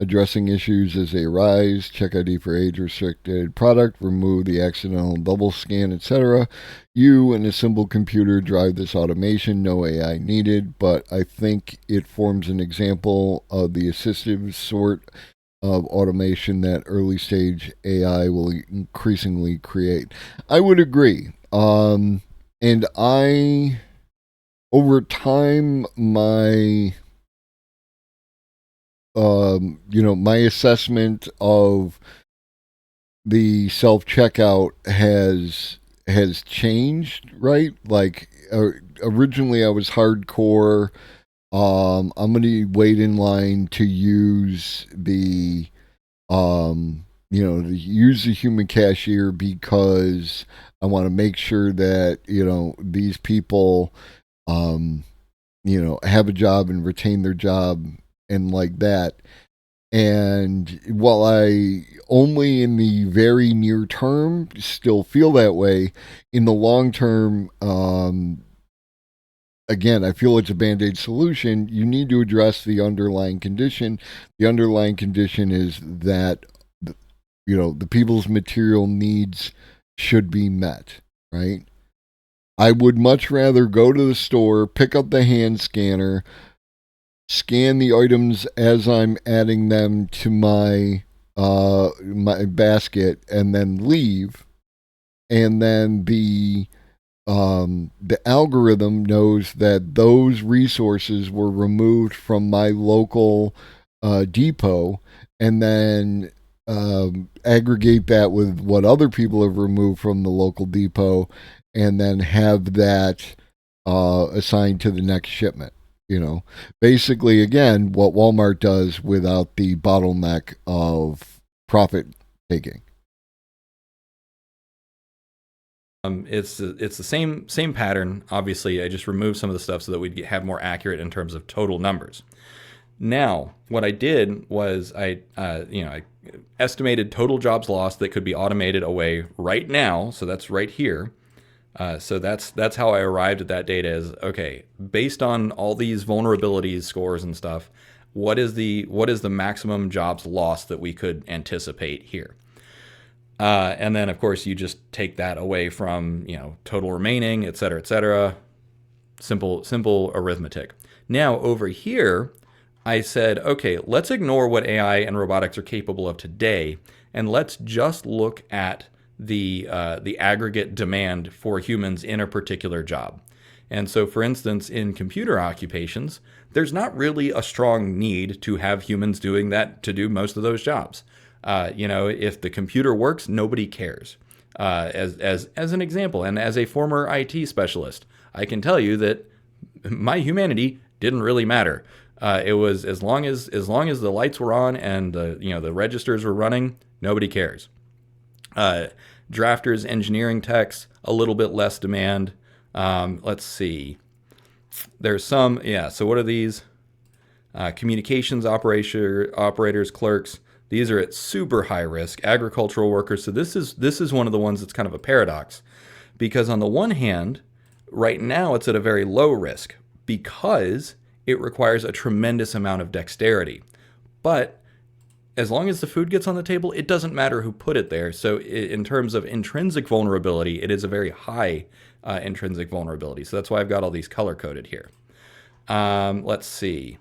addressing issues as they arise, check ID for age-restricted product, remove the accidental double scan, etc. You and a simple computer drive this automation, no AI needed, but I think it forms an example of the assistive sort of automation that early stage AI will increasingly create. I would agree. And over time, my my assessment of the self-checkout has changed, right? Like originally I was hardcore. I'm going to wait in line to use the use the human cashier because I want to make sure that, these people, have a job and retain their job and like that. And while I only in the very near term still feel that way, in the long term, again, I feel it's a Band-Aid solution. You need to address the underlying condition. The underlying condition is that, the people's material needs should be met, right? I would much rather go to the store, pick up the hand scanner, scan the items as I'm adding them to my basket, and then leave, and then the algorithm knows that those resources were removed from my local depot, and then aggregate that with what other people have removed from the local depot, and then have that assigned to the next shipment. Basically, again, what Walmart does without the bottleneck of profit taking. It's the same pattern. Obviously, I just removed some of the stuff so that we'd have more accurate in terms of total numbers. Now, what I did was I estimated total jobs lost that could be automated away right now. So that's right here. So that's how I arrived at that data. Is okay based on all these vulnerabilities scores and stuff. What is the maximum jobs lost that we could anticipate here? And then, of course, you just take that away from, total remaining, et cetera, et cetera. Simple arithmetic. Now, over here, I said, okay, let's ignore what AI and robotics are capable of today, and let's just look at the aggregate demand for humans in a particular job. And so, for instance, in computer occupations, there's not really a strong need to have humans doing that to do most of those jobs. If the computer works, nobody cares. As an example, and as a former IT specialist, I can tell you that my humanity didn't really matter. It was as long as the lights were on and the registers were running, nobody cares. Drafters, engineering techs, a little bit less demand. Let's see. There's some, so what are these? Communications operators, clerks. These are at super high risk. Agricultural workers. So this is one of the ones that's kind of a paradox, because on the one hand, right now it's at a very low risk because it requires a tremendous amount of dexterity. But as long as the food gets on the table, it doesn't matter who put it there. So in terms of intrinsic vulnerability, it is a very high intrinsic vulnerability. So that's why I've got all these color coded here. Let's see.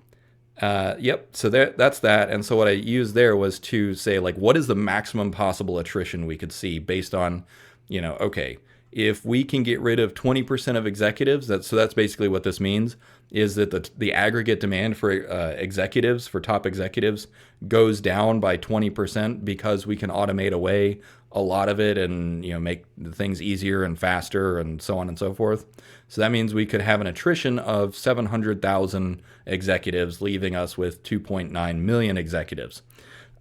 Yep. So that's that. And so what I used there was to say, like, what is the maximum possible attrition we could see based on, okay, if we can get rid of 20% of executives, that's basically what this means, is that the aggregate demand for executives, for top executives, goes down by 20% because we can automate away a lot of it and make things easier and faster and so on and so forth. So that means we could have an attrition of 700,000 executives, leaving us with 2.9 million executives.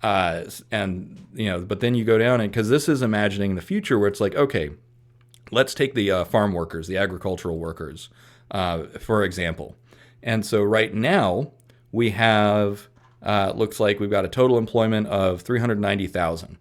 But then you go down, and because this is imagining the future where it's like, okay, let's take the farm workers, the agricultural workers, for example. And so right now we have, looks like we've got a total employment of 390,000.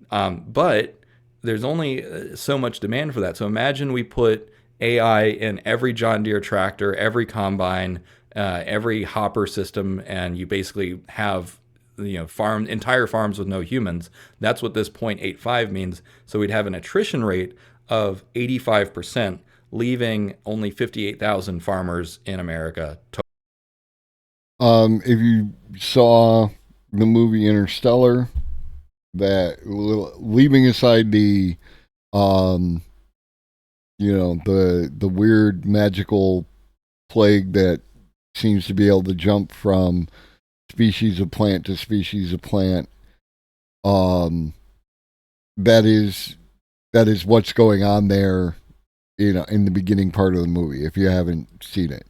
But there's only so much demand for that. So imagine we put AI in every John Deere tractor, every combine, every hopper system, and you basically have entire farms with no humans. That's what this 0.85 means. So we'd have an attrition rate of 85%, leaving only 58,000 farmers in America. If you saw the movie Interstellar, that leaving aside the the weird magical plague that seems to be able to jump from species of plant to species of plant, that is what's going on there, in the beginning part of the movie, if you haven't seen it.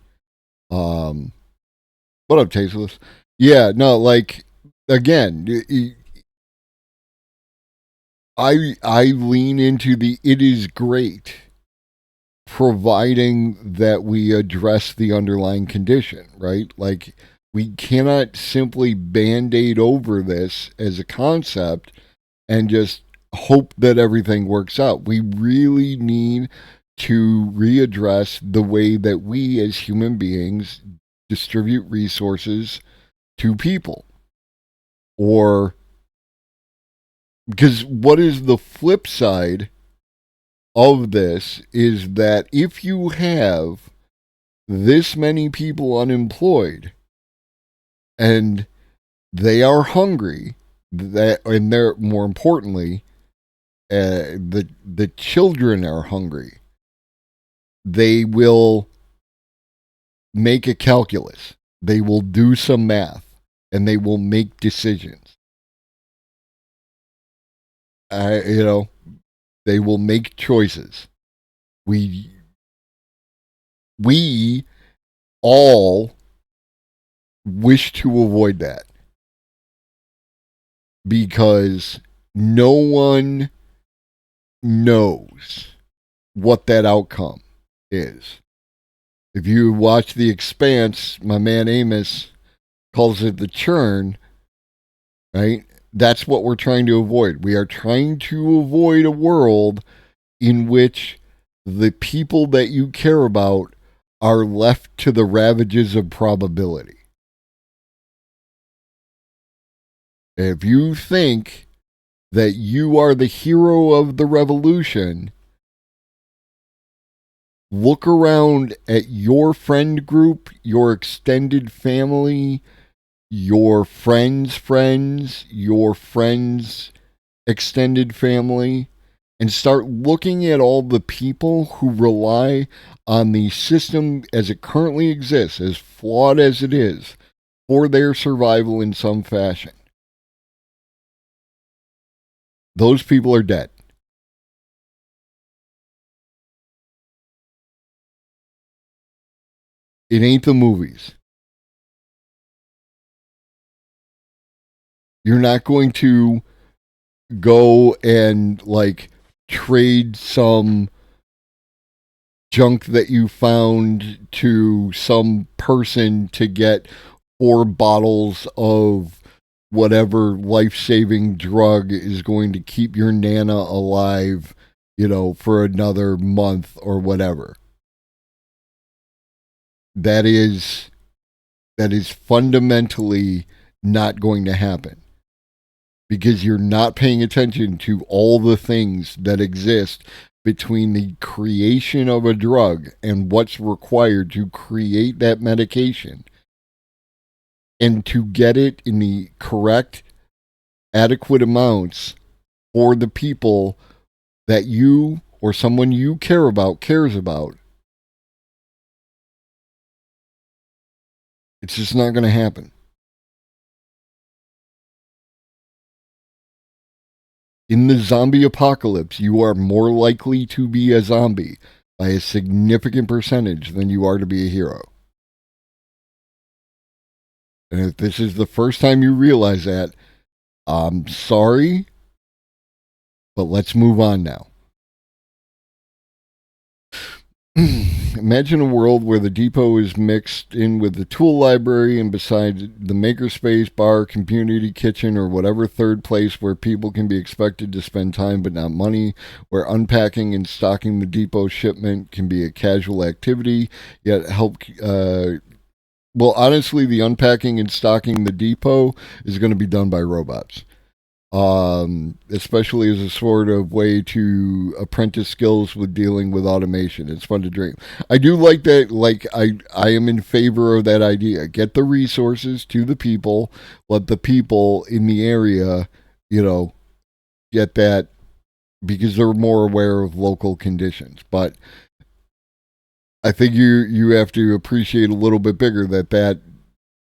What up, Tasteless? Yeah, no, like, again, I lean into it is great, providing that we address the underlying condition, right? Like, we cannot simply band-aid over this as a concept and just hope that everything works out. We really need to readdress the way that we as human beings distribute resources to people. Or, because what is the flip side of this is that if you have this many people unemployed and they are hungry, and they're, more importantly, the children are hungry, they will make a calculus, they will do some math, and they will make decisions. They will make choices. We all wish to avoid that because no one knows what that outcome is. If you watch The Expanse, my man Amos calls it the churn, right? That's what we're trying to avoid. We are trying to avoid a world in which the people that you care about are left to the ravages of probability. If you think that you are the hero of the revolution, look around at your friend group, your extended family, your friends, your friends' extended family, and start looking at all the people who rely on the system as it currently exists, as flawed as it is, for their survival in some fashion. Those people are dead. It ain't the movies. You're not going to go and like trade some junk that you found to some person to get 4 bottles of whatever life-saving drug is going to keep your nana alive, for another month or whatever. That is fundamentally not going to happen because you're not paying attention to all the things that exist between the creation of a drug and what's required to create that medication and to get it in the correct, adequate amounts for the people that you or someone you care about cares about. It's just not going to happen. In the zombie apocalypse, you are more likely to be a zombie by a significant percentage than you are to be a hero. And if this is the first time you realize that, I'm sorry, but let's move on now. Imagine a world where the depot is mixed in with the tool library and beside the makerspace, bar, community kitchen, or whatever third place where people can be expected to spend time but not money, where unpacking and stocking the depot shipment can be a casual activity, yet well, honestly, the unpacking and stocking the depot is going to be done by robots. Especially as a sort of way to apprentice skills with dealing with automation. It's fun to dream. I do like that. Like I am in favor of that idea. Get the resources to the people. Let the people in the area, get that because they're more aware of local conditions. But I think you have to appreciate a little bit bigger that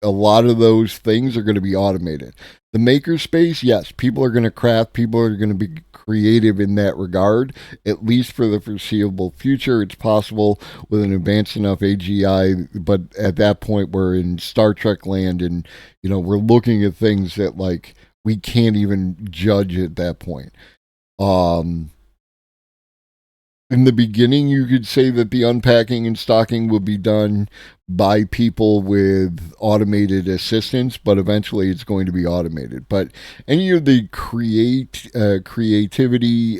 a lot of those things are going to be automated. The makerspace, yes, people are going to craft, people are going to be creative in that regard, at least for the foreseeable future. It's possible with an advanced enough AGI, but at that point we're in Star Trek land and, we're looking at things that like we can't even judge at that point. In the beginning, you could say that the unpacking and stocking would be done by people with automated assistance, but eventually it's going to be automated. But any of the creativity,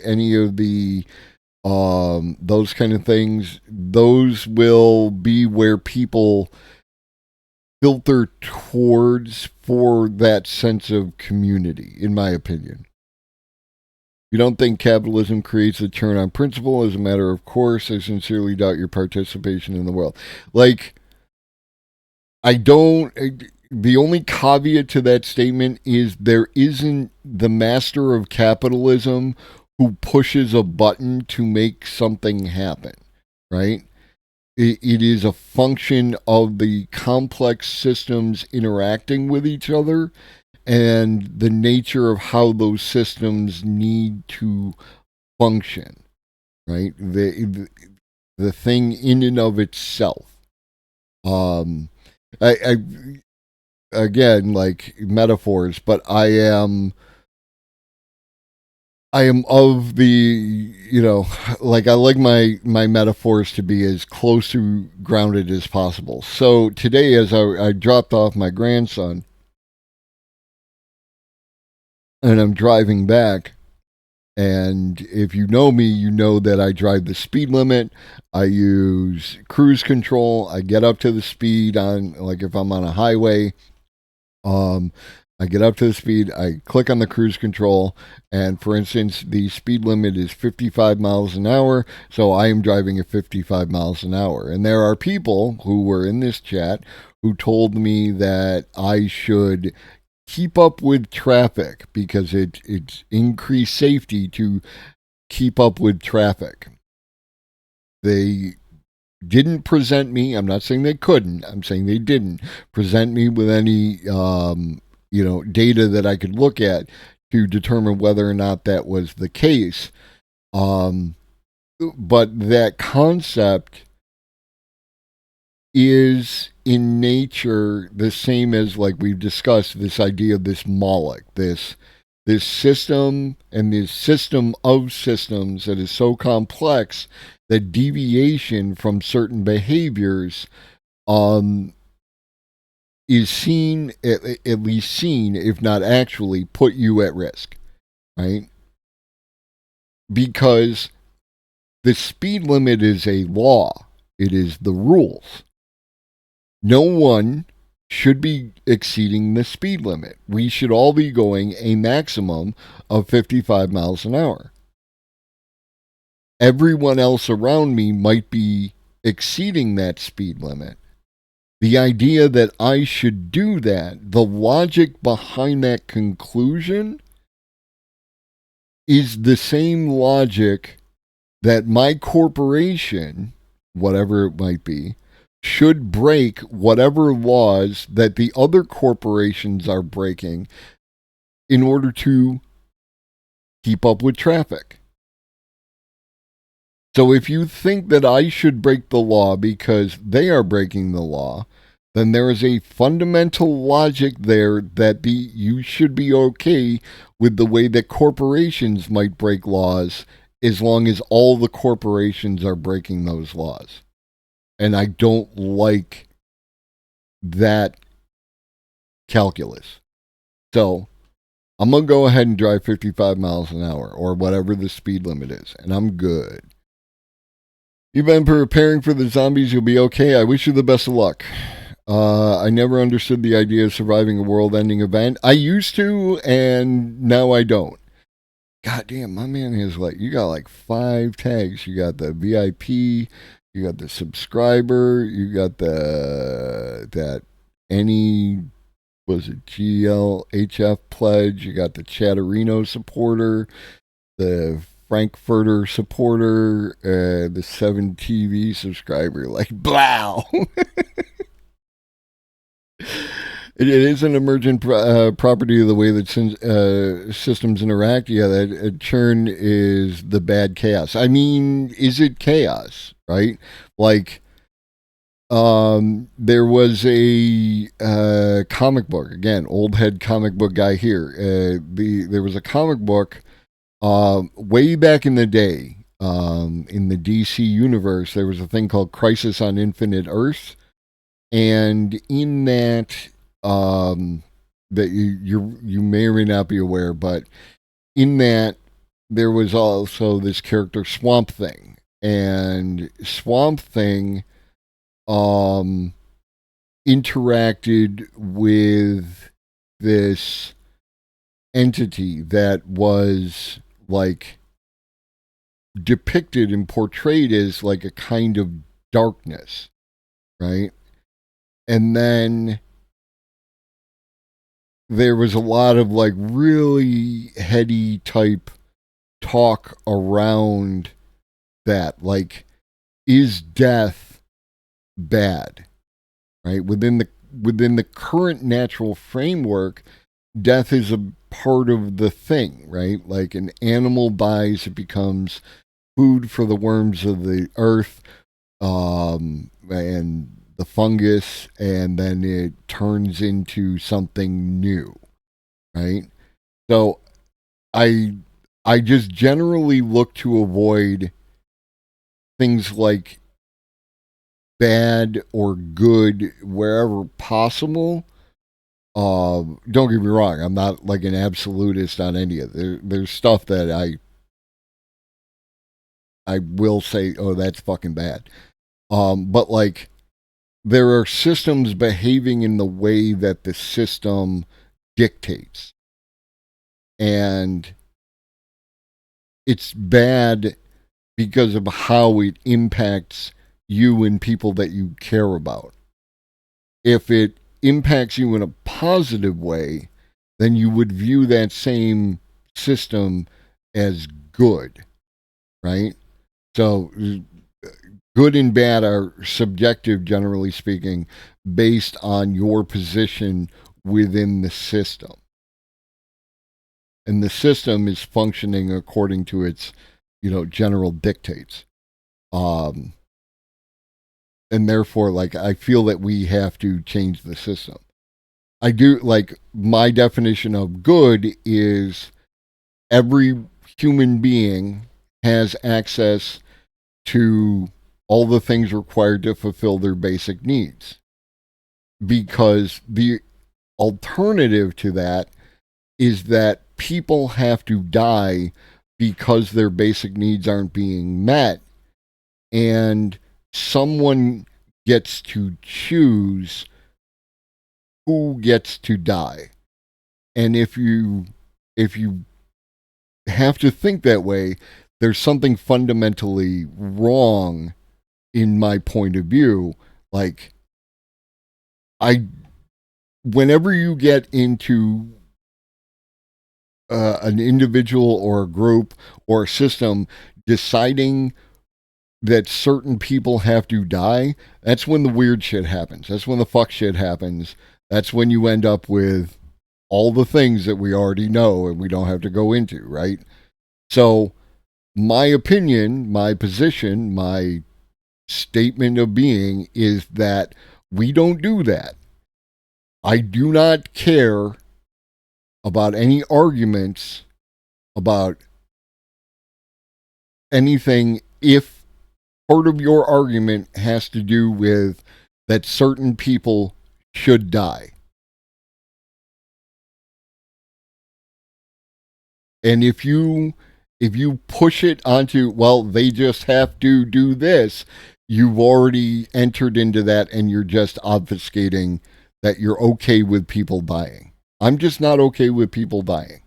any of the those kind of things, those will be where people filter towards for that sense of community, in my opinion. You don't think capitalism creates a churn on principle? As a matter of course, I sincerely doubt your participation in the world. Like, the only caveat to that statement is there isn't the master of capitalism who pushes a button to make something happen, right? It is a function of the complex systems interacting with each other and the nature of how those systems need to function, right? the thing in and of itself. I again, like metaphors, but I am of the, like I like my metaphors to be as close to grounded as possible. So today, as I dropped off my grandson and I'm driving back, and if you know me, you know that I drive the speed limit. I use cruise control. I get up to the speed on, like if I'm on a highway, I get up to the speed, I click on the cruise control, and for instance, the speed limit is 55 miles an hour, so I am driving at 55 miles an hour. And there are people who were in this chat who told me that I should keep up with traffic because it's increased safety to keep up with traffic. They didn't present me, I'm not saying they couldn't, I'm saying they didn't present me with any data that I could look at to determine whether or not that was the case. But that concept is in nature the same as, like we've discussed, this idea of this Moloch, this system and this system of systems that is so complex that deviation from certain behaviors is seen, at least seen, if not actually, put you at risk, right? Because the speed limit is a law. It is the rules. No one should be exceeding the speed limit. We should all be going a maximum of 55 miles an hour. Everyone else around me might be exceeding that speed limit. The idea that I should do that, the logic behind that conclusion is the same logic that my corporation, whatever it might be, should break whatever laws that the other corporations are breaking in order to keep up with traffic. So if you think that I should break the law because they are breaking the law, then there is a fundamental logic there that you should be okay with the way that corporations might break laws as long as all the corporations are breaking those laws. And I don't like that calculus. So I'm going to go ahead and drive 55 miles an hour or whatever the speed limit is, and I'm good. You've been preparing for the zombies. You'll be okay. I wish you the best of luck. I never understood the idea of surviving a world-ending event. I used to, and now I don't. God damn, my man is like, you got like 5 tags. You got the VIP, you got the subscriber, you got GLHF pledge, you got the Chatterino supporter, the Frankfurter supporter, the 7 TV subscriber, like, blow. It is an emergent property of the way that systems interact. Yeah, that churn is the bad chaos. I mean, is it chaos, right? Like, there was a comic book, again, old head comic book guy here. There was a comic book way back in the day, in the DC universe. There was a thing called Crisis on Infinite Earths. And in that, that you may or may not be aware, but in that there was also this character Swamp Thing, and Swamp Thing interacted with this entity that was like depicted and portrayed as like a kind of darkness, right? And then there was a lot of like really heady type talk around that. Like, is death bad? Right? Within the current natural framework, death is a part of the thing, right? Like an animal dies, it becomes food for the worms of the earth. and the fungus, and then it turns into something new, right? So I just generally look to avoid things like bad or good wherever possible. Don't get me wrong, I'm not like an absolutist on any of it. There's stuff that I will say, oh, that's fucking bad. But like, there are systems behaving in the way that the system dictates. And it's bad because of how it impacts you and people that you care about. If it impacts you in a positive way, then you would view that same system as good, right? So good and bad are subjective, generally speaking, based on your position within the system. And the system is functioning according to its, general dictates. And therefore, like, I feel that we have to change the system. I do, like, my definition of good is every human being has access to all the things required to fulfill their basic needs. Because the alternative to that is that people have to die because their basic needs aren't being met, and someone gets to choose who gets to die. And if you have to think that way, there's something fundamentally wrong in my point of view. Like, whenever you get into an individual or a group or a system deciding that certain people have to die, that's when the weird shit happens. That's when the fuck shit happens. That's when you end up with all the things that we already know and we don't have to go into, right? So my opinion, my position, my statement of being is that we don't do that. I do not care about any arguments about anything if part of your argument has to do with that certain people should die. And if you push it onto, well, they just have to do this, you've already entered into that, and you're just obfuscating that you're okay with people dying. I'm just not okay with people dying.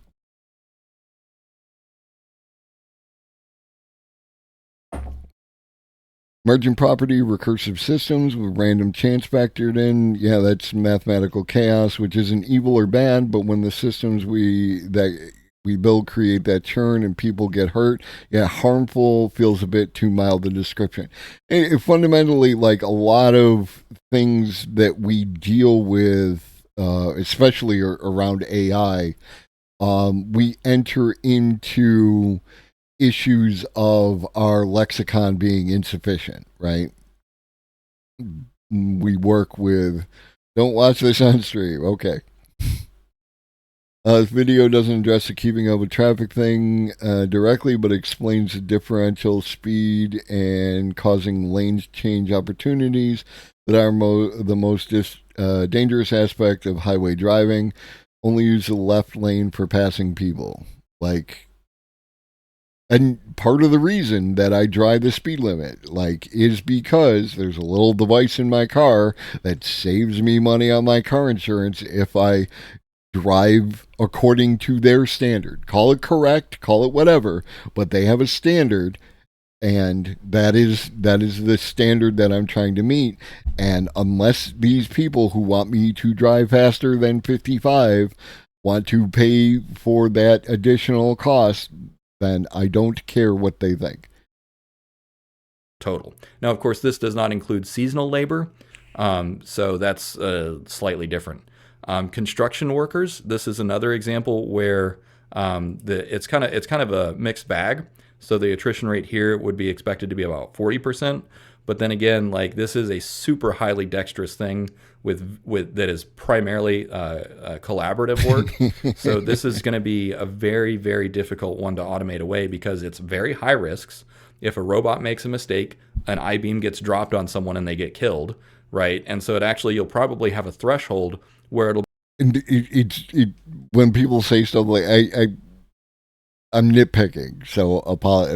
Emergent property, recursive systems with random chance factored in. Yeah, that's mathematical chaos, which isn't evil or bad, but when the systems we build create that churn and people get hurt, yeah, harmful feels a bit too mild a description. It fundamentally, like a lot of things that we deal with, especially around AI, we enter into issues of our lexicon being insufficient, right? We work with, don't watch this on stream, okay. This video doesn't address the keeping up with traffic thing directly, but explains the differential speed and causing lane change opportunities that are the most dangerous aspect of highway driving. Only use the left lane for passing people. Like, and part of the reason that I drive the speed limit, like, is because there's a little device in my car that saves me money on my car insurance if I drive according to their standard. Call it correct, call it whatever, but they have a standard, and that is the standard that I'm trying to meet. And unless these people who want me to drive faster than 55 want to pay for that additional cost, then I don't care what they think. Total. Now, of course, this does not include seasonal labor, so that's slightly different. Construction workers, this is another example where it's kind of a mixed bag. So the attrition rate here would be expected to be about 40%, But then again, like this is a super highly dexterous thing with that is primarily collaborative work. So this is going to be a very, very difficult one to automate away because it's very high risks. If a robot makes a mistake, an I-beam gets dropped on someone and they get killed, right? And so you'll probably have a threshold where it'll. And when people say stuff like I'm nitpicking, so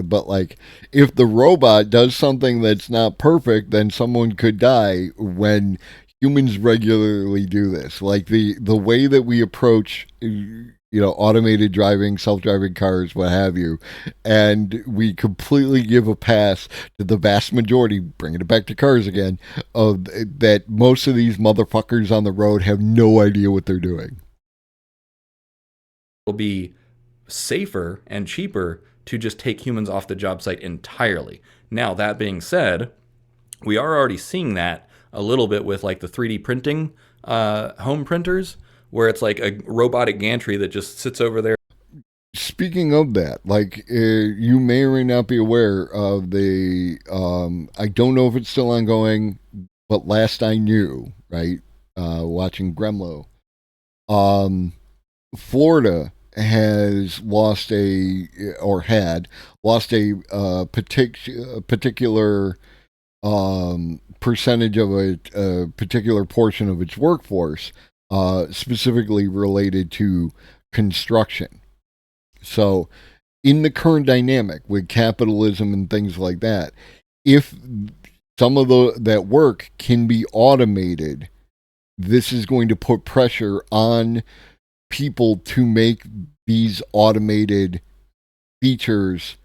but like if the robot does something that's not perfect, then someone could die when humans regularly do this. Like the way that we approach, automated driving, self-driving cars, what have you, and we completely give a pass to the vast majority, bringing it back to cars again, of that most of these motherfuckers on the road have no idea what they're doing. It'll be safer and cheaper to just take humans off the job site entirely. Now, that being said, we are already seeing that a little bit with like the 3D printing home printers, where it's like a robotic gantry that just sits over there. Speaking of that, like you may or may not be aware of the, I don't know if it's still ongoing, but last I knew, right, watching Gremlo, Florida has lost had lost a particular percentage of a particular portion of its workforce, specifically related to construction. So in the current dynamic with capitalism and things like that, if some of that work can be automated, this is going to put pressure on people to make these automated features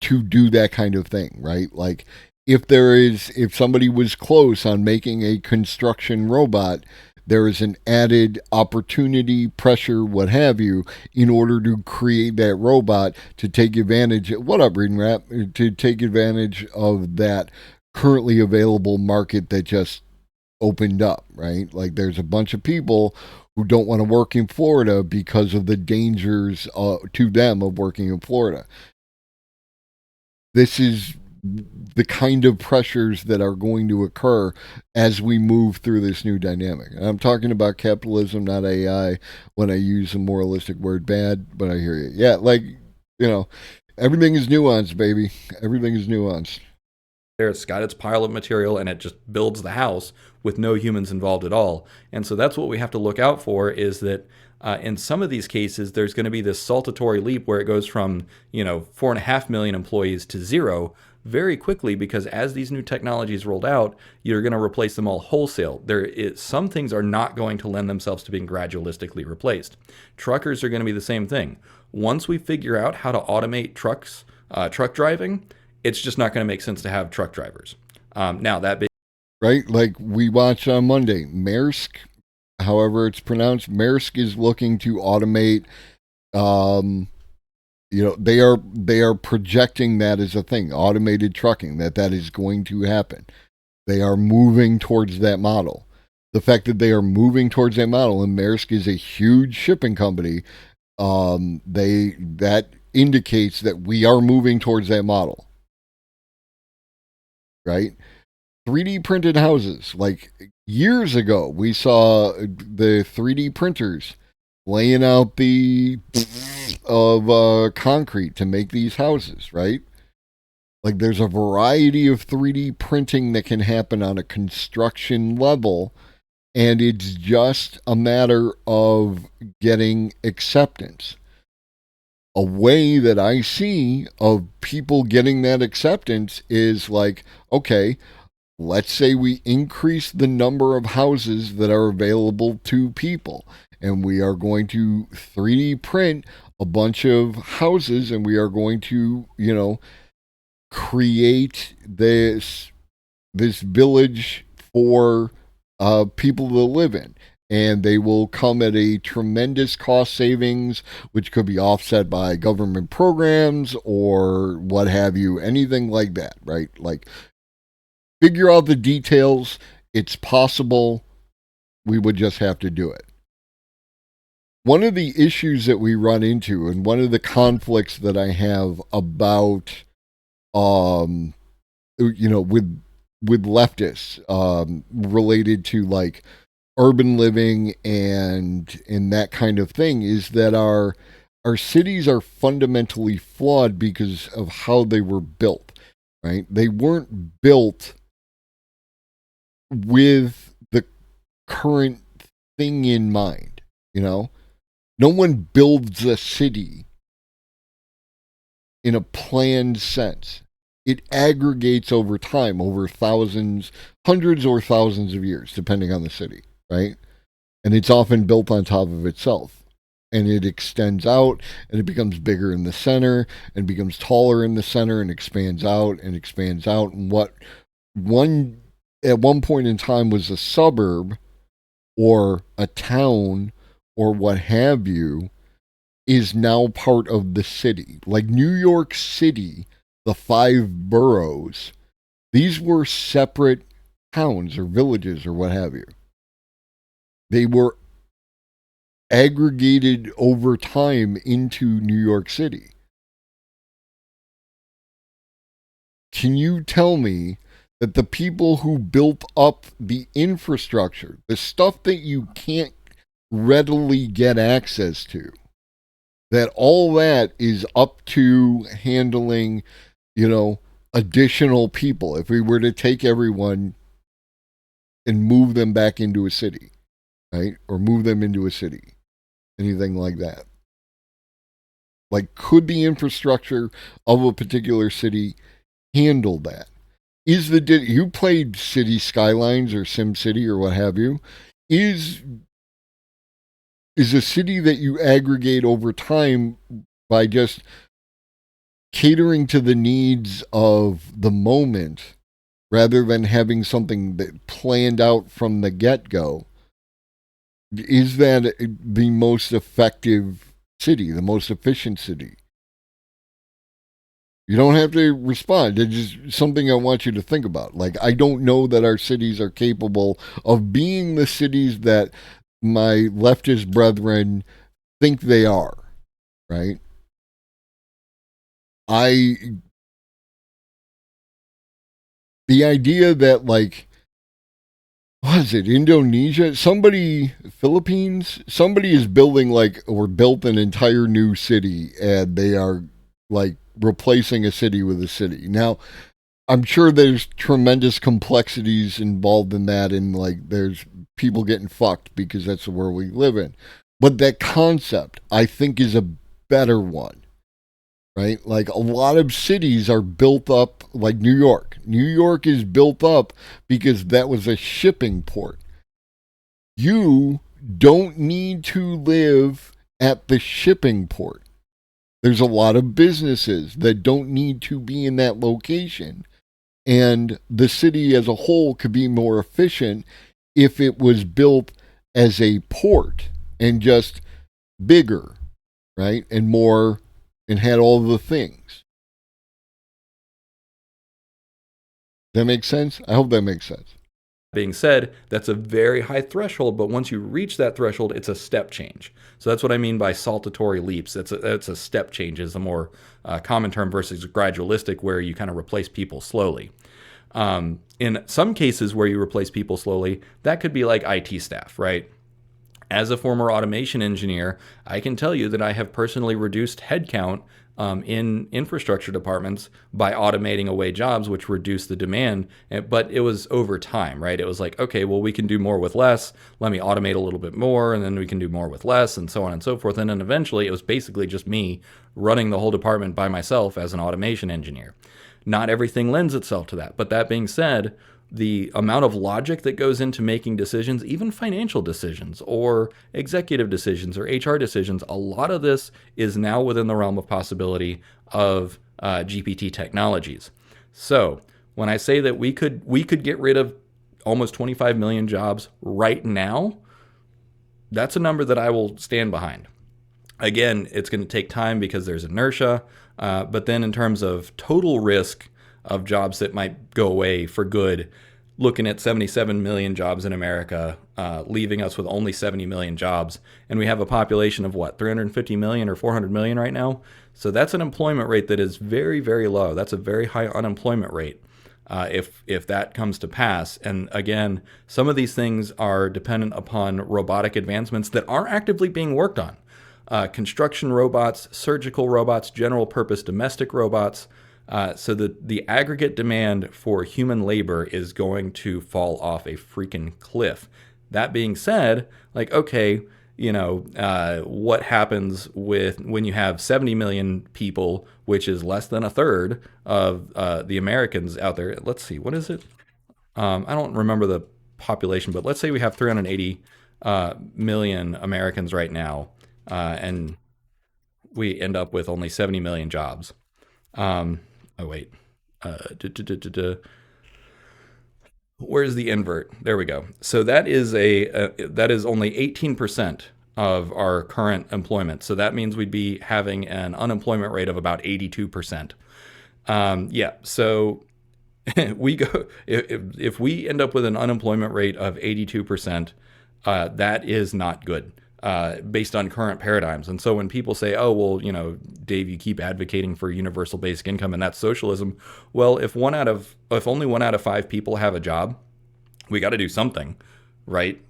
to do that kind of thing, right? Like if somebody was close on making a construction robot, there is an added opportunity, pressure, what have you, in order to create that robot to take advantage to take advantage of that currently available market that just opened up, right? Like there's a bunch of people who don't want to work in Florida because of the dangers to them of working in Florida. This is the kind of pressures that are going to occur as we move through this new dynamic. And I'm talking about capitalism, not AI, when I use a moralistic word bad, but I hear you. Yeah, like, everything is nuanced, baby. Everything is nuanced. It's got its pile of material and it just builds the house with no humans involved at all. And so that's what we have to look out for, is that in some of these cases, there's going to be this saltatory leap where it goes from, 4.5 million employees to 0 very quickly, because as these new technologies rolled out, you're going to replace them all wholesale. Some things are not going to lend themselves to being gradualistically replaced. Truckers are going to be the same thing. Once we figure out how to automate truck driving, it's just not going to make sense to have truck drivers. Right? Like we watched on Monday, Maersk, however it's pronounced, Maersk is looking to automate, they are projecting that as a thing, automated trucking, that is going to happen. They are moving towards that model. The fact that they are moving towards that model, and Maersk is a huge shipping company, that indicates that we are moving towards that model. Right? 3D printed houses. Like years ago, we saw the 3D printers laying out of concrete to make these houses, right? Like there's a variety of 3D printing that can happen on a construction level, and it's just a matter of getting acceptance. A way that I see of people getting that acceptance is like, okay, let's say we increase the number of houses that are available to people, and we are going to 3D print a bunch of houses, and we are going to, create this village for people to live in. And they will come at a tremendous cost savings, which could be offset by government programs or what have you, anything like that, right? Like, figure out the details. It's possible. We would just have to do it. One of the issues that we run into, and one of the conflicts that I have about, with with leftists related to like urban living and that kind of thing is that our cities are fundamentally flawed because of how they were built, right? They weren't built with the current thing in mind, you know? No one builds a city in a planned sense. It aggregates over time, over thousands, hundreds or thousands of years, depending on the city, right? And it's often built on top of itself. And it extends out, and it becomes bigger in the center, and becomes taller in the center, and expands out, and expands out. And what at one point in time was a suburb, or a town, or what have you, is now part of the city. Like New York City, the 5 boroughs, these were separate towns or villages or what have you. They were aggregated over time into New York City. Can you tell me that the people who built up the infrastructure, the stuff that you can't readily get access to, that all that is up to handling, additional people? If we were to take everyone and move them back into a city, right? Or move them into a city, anything like that. Like, could the infrastructure of a particular city handle that? You played City Skylines or Sim City or what have you? Is a city that you aggregate over time by just catering to the needs of the moment rather than having something that planned out from the get-go, is that the most effective city, the most efficient city? You don't have to respond. It's just something I want you to think about. Like, I don't know that our cities are capable of being the cities that my leftist brethren think they are, right? The idea that, like, what is it, Indonesia? Philippines? Somebody is building, or built an entire new city, and they are, replacing a city with a city. Now, I'm sure there's tremendous complexities involved in that, and, there's people getting fucked because that's the world we live in. But that concept, I think, is a better one, right? Like, a lot of cities are built up, like New York. New York is built up because that was a shipping port. You don't need to live at the shipping port. There's a lot of businesses that don't need to be in that location. And the city as a whole could be more efficient if it was built as a port and just bigger, right? And more, and had all the things. That makes sense? I hope that makes sense. Being said, that's a very high threshold, but once you reach that threshold, it's a step change. So that's what I mean by saltatory leaps. That's a step change is a more common term versus gradualistic, where you kind of replace people slowly. In some cases where you replace people slowly, that could be like IT staff, right? As a former automation engineer, I can tell you that I have personally reduced headcount in infrastructure departments by automating away jobs, which reduced the demand. But it was over time, right? It was like, okay, well, we can do more with less. Let me automate a little bit more, and then we can do more with less, and so on and so forth. And then eventually, it was basically just me running the whole department by myself as an automation engineer. Not everything lends itself to that. But that being said, the amount of logic that goes into making decisions, even financial decisions or executive decisions or HR decisions, a lot of this is now within the realm of possibility of GPT technologies. So when I say that we could get rid of almost 25 million jobs right now, that's a number that I will stand behind. Again, it's going to take time because there's inertia, but then in terms of total risk of jobs that might go away for good, looking at 77 million jobs in America, leaving us with only 70 million jobs. And we have a population of 350 million or 400 million right now? So that's an employment rate that is very, very low. That's a very high unemployment rate. if that comes to pass. And again, some of these things are dependent upon robotic advancements that are actively being worked on. Construction robots, surgical robots, general purpose domestic robots. So the aggregate demand for human labor is going to fall off a freaking cliff. That being said, like, okay, what happens when you have 70 million people, which is less than a third of the Americans out there? Let's see, what is it? I don't remember the population, but let's say we have 380 million Americans right now, and we end up with only 70 million jobs. Oh wait, where's the invert? There we go. So that is that is only 18% of our current employment. So that means we'd be having an unemployment rate of about 82%. Yeah. So we go if we end up with an unemployment rate of 82%, that is not good. Based on current paradigms. And so when people say, oh, well, Dave, you keep advocating for universal basic income and that's socialism. Well, if only 1 out of 5 people have a job, we got to do something, right?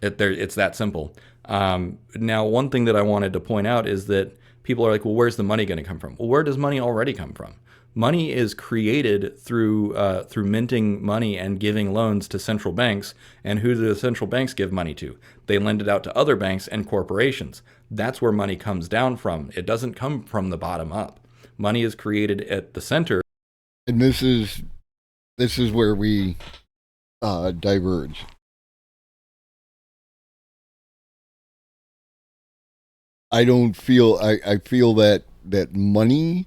It's that simple. Now, one thing that I wanted to point out is that people are like, well, where's the money going to come from? Well, where does money already come from? Money is created through minting money and giving loans to central banks. And who do the central banks give money to? They lend it out to other banks and corporations. That's where money comes down from. It doesn't come from the bottom up. Money is created at the center. And this is where we diverge. I feel that money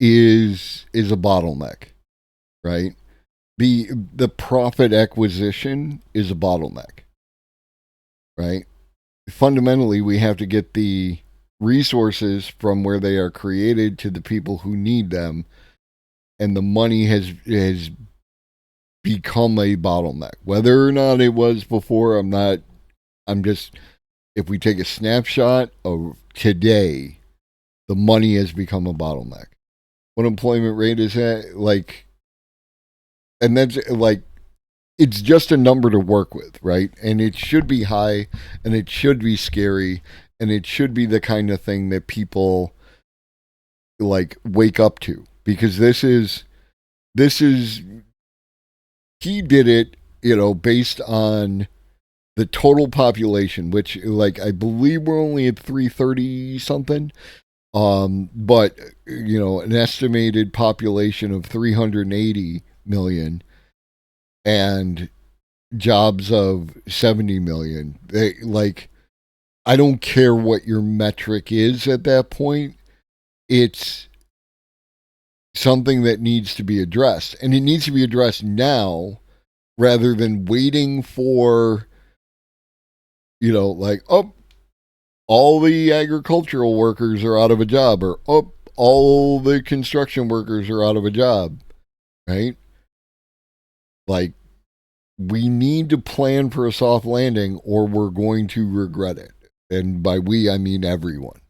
is a bottleneck, right? The profit acquisition is a bottleneck, right? Fundamentally, we have to get the resources from where they are created to the people who need them, and the money has become a bottleneck. Whether or not it was before, if we take a snapshot of today, the money has become a bottleneck. Unemployment rate is at and that's it's just a number to work with, right? And it should be high, and it should be scary, and it should be the kind of thing that people wake up to, because this is he did it, based on the total population, which I believe we're only at 330 something. But an estimated population of 380 million and jobs of 70 million. I don't care what your metric is at that point. It's something that needs to be addressed, and it needs to be addressed now rather than waiting for, all the agricultural workers are out of a job, or all the construction workers are out of a job, right? We need to plan for a soft landing, or we're going to regret it. And by we, I mean everyone.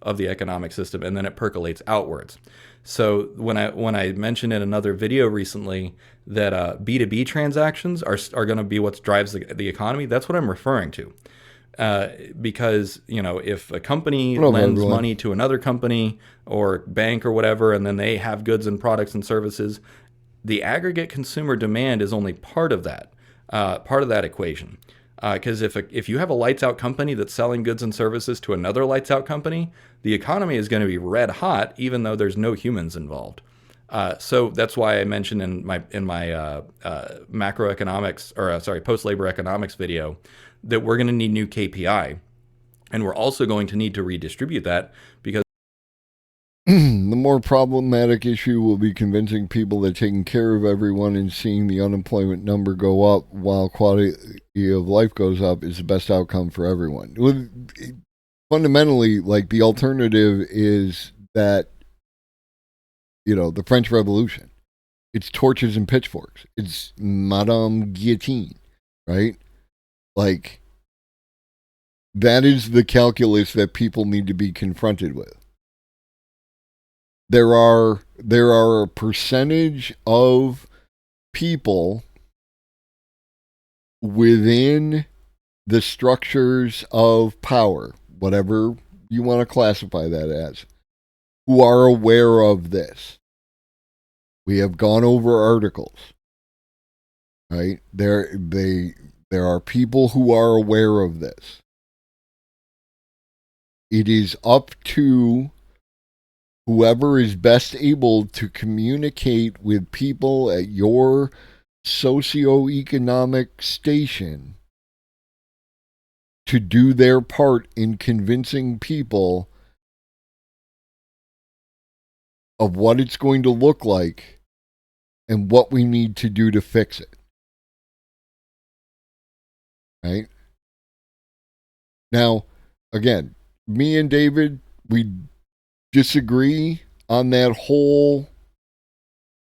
Of the economic system, and then it percolates outwards. So when I mentioned in another video recently that B2B transactions are going to be what drives the economy, that's what I'm referring to. Because if a company lends money to another company or bank or whatever, and then they have goods and products and services, the aggregate consumer demand is only part of that equation. Because if you have a lights out company that's selling goods and services to another lights out company, the economy is going to be red hot, even though there's no humans involved. So that's why I mentioned in my post-labor economics video that we're going to need new KPI, and we're also going to need to redistribute that, because the more problematic issue will be convincing people that taking care of everyone and seeing the unemployment number go up while quality of life goes up is the best outcome for everyone. Fundamentally, the alternative is that, the French Revolution. It's torches and pitchforks. It's Madame Guillotine, right? That is the calculus that people need to be confronted with. There are there are a percentage of people within the structures of power, whatever you want to classify that as, who are aware of this. We have gone over articles, right? There are people who are aware of this. It is up to whoever is best able to communicate with people at your socioeconomic station to do their part in convincing people of what it's going to look like and what we need to do to fix it. Right? Now, again, me and David, we disagree on that whole,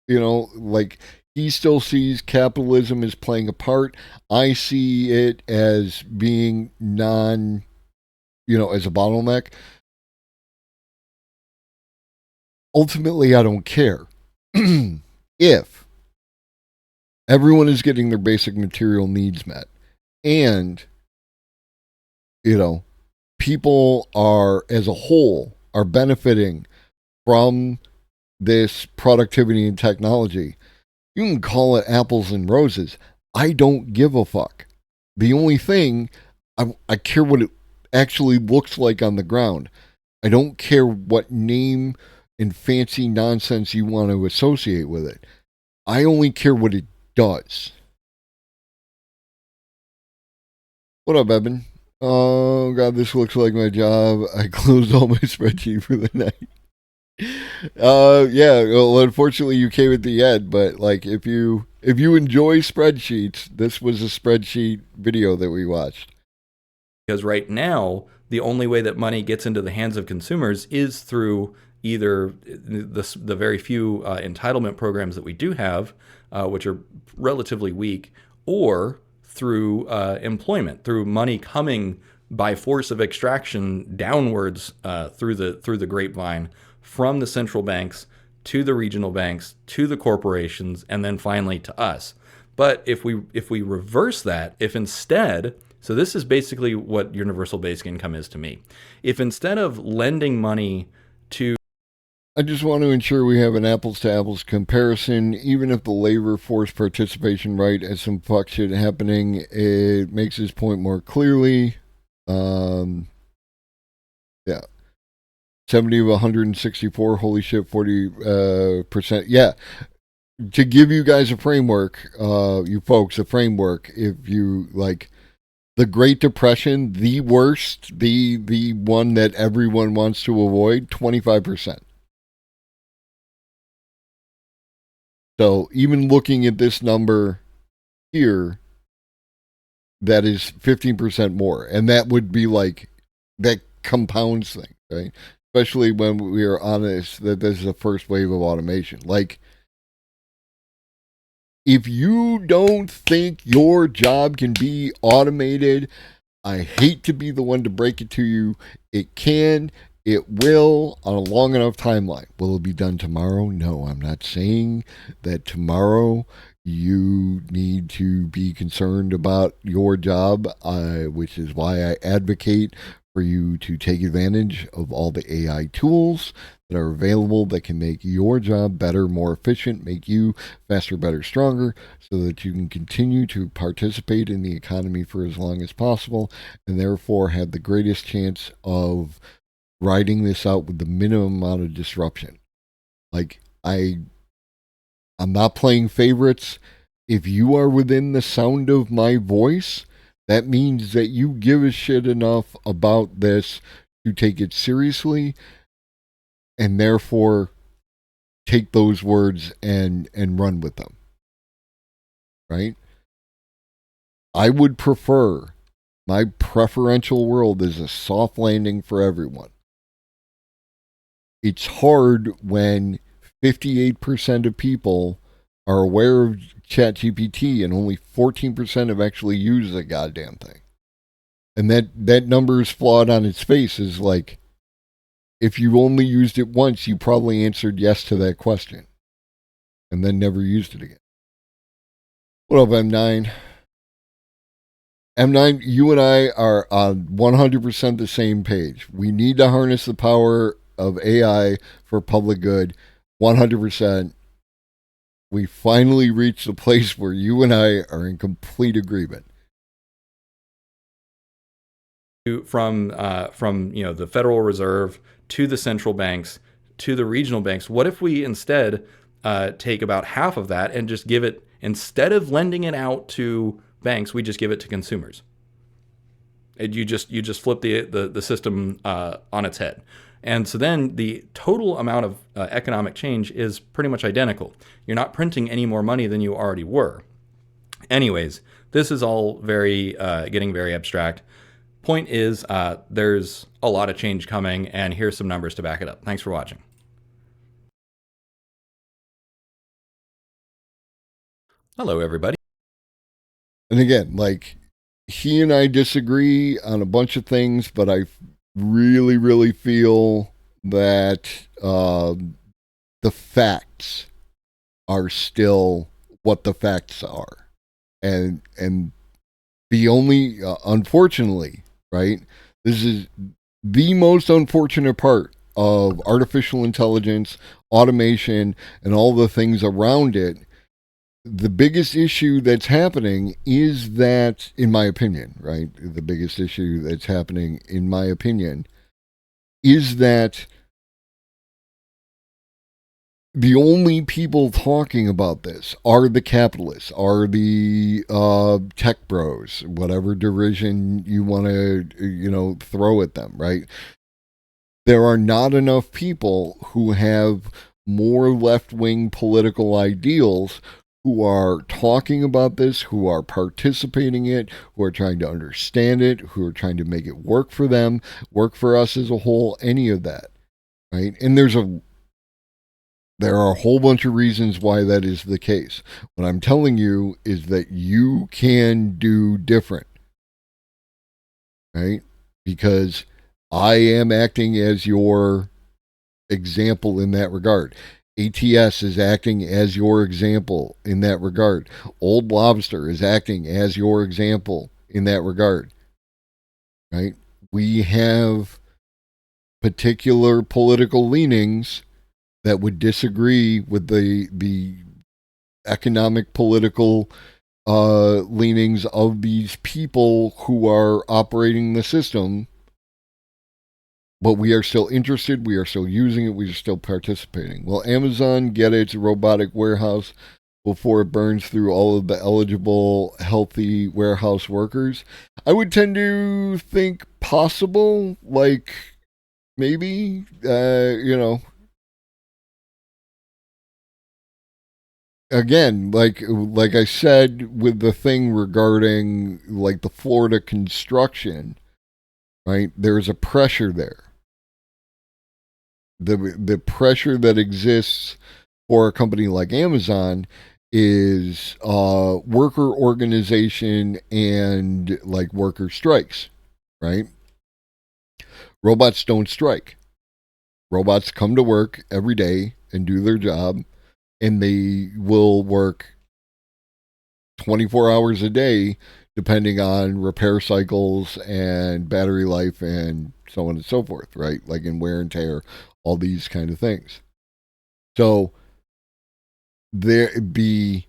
like, he still sees capitalism as playing a part. I see it as being as a bottleneck. Ultimately, I don't care. If everyone is getting their basic material needs met and, people are, as a whole, are benefiting from this productivity and technology, you can call it apples and roses. I don't give a fuck. The only thing, I care what it actually looks like on the ground. I don't care what name and fancy nonsense you want to associate with it. I only care what it does. What up, Evan? Oh, God, this looks like my job. I closed all my spreadsheet for the night. Yeah, well, unfortunately you came at the end, but like if you enjoy spreadsheets, this was a spreadsheet video that we watched. Because right now, the only way that money gets into the hands of consumers is through either the very few entitlement programs that we do have, which are relatively weak, or through employment, through money coming by force of extraction downwards through the grapevine from the central banks to the regional banks to the corporations and then finally to us. But if we reverse that, if instead, so this is basically what universal basic income is to me. If instead of lending money to, I just want to ensure we have an apples to apples comparison. Even if the labor force participation right has some fuck shit happening, it makes his point more clearly. Yeah. 70 of 164, holy shit, 40%. Yeah. To give you guys a framework, you folks, a framework, if you like the Great Depression, the worst, the one that everyone wants to avoid, 25%. So even looking at this number here, that is 15% more. And that would be like, that compounds things, right? Especially when we are honest that this is the first wave of automation. Like, if you don't think your job can be automated, I hate to be the one to break it to you. It can, it will, on a long enough timeline. Will it be done tomorrow? No, I'm not saying that tomorrow you need to be concerned about your job, which is why I advocate for you to take advantage of all the AI tools that are available that can make your job better, more efficient, make you faster, better, stronger, so that you can continue to participate in the economy for as long as possible, and therefore have the greatest chance of riding this out with the minimum amount of disruption. Like, I'm not playing favorites. If you are within the sound of my voice, that means that you give a shit enough about this to take it seriously, and therefore take those words and run with them. Right? I would prefer, my preferential world is a soft landing for everyone. It's hard when 58% of people are aware of ChatGPT and only 14% have actually used the goddamn thing. And that number is flawed on its face. Is like, if you only used it once, you probably answered yes to that question and then never used it again. What up, M9? M9, you and I are on 100% the same page. We need to harness the power of AI for public good. 100%. We finally reached the place where you and I are in complete agreement. From the Federal Reserve to the central banks to the regional banks. What if we instead take about half of that and just give it, instead of lending it out to banks, we just give it to consumers? And you just flip the system on its head. And so then the total amount of economic change is pretty much identical. You're not printing any more money than you already were. Anyways, this is all very getting very abstract. Point is, there's a lot of change coming, and here's some numbers to back it up. Thanks for watching. Hello, everybody. And again, like, he and I disagree on a bunch of things, but I really, really feel that the facts are still what the facts are. And the only, unfortunately, right, this is the most unfortunate part of artificial intelligence, automation, and all the things around it. The biggest issue that's happening is that, in my opinion, right, the biggest issue that's happening, in my opinion, is that the only people talking about this are the capitalists, are the tech bros, whatever derision you want to, throw at them, right? There are not enough people who have more left-wing political ideals who are talking about this, who are participating in it, who are trying to understand it, who are trying to make it work for them, work for us as a whole, any of that, right? And there are a whole bunch of reasons why that is the case. What I'm telling you is that you can do different, right? Because I am acting as your example in that regard. ATS is acting as your example in that regard. Old Lobster is acting as your example in that regard, right? We have particular political leanings that would disagree with the economic political leanings of these people who are operating the system, but we are still interested, we are still using it, we are still participating. Will Amazon get its robotic warehouse before it burns through all of the eligible, healthy warehouse workers? I would tend to think possible, like maybe, again, like I said with the thing regarding like the Florida construction, right? There's a pressure there. The pressure that exists for a company like Amazon is worker organization and like worker strikes, right? Robots don't strike. Robots come to work every day and do their job, and they will work 24 hours a day depending on repair cycles and battery life and so on and so forth, right? Like in wear and tear, all these kind of things. So the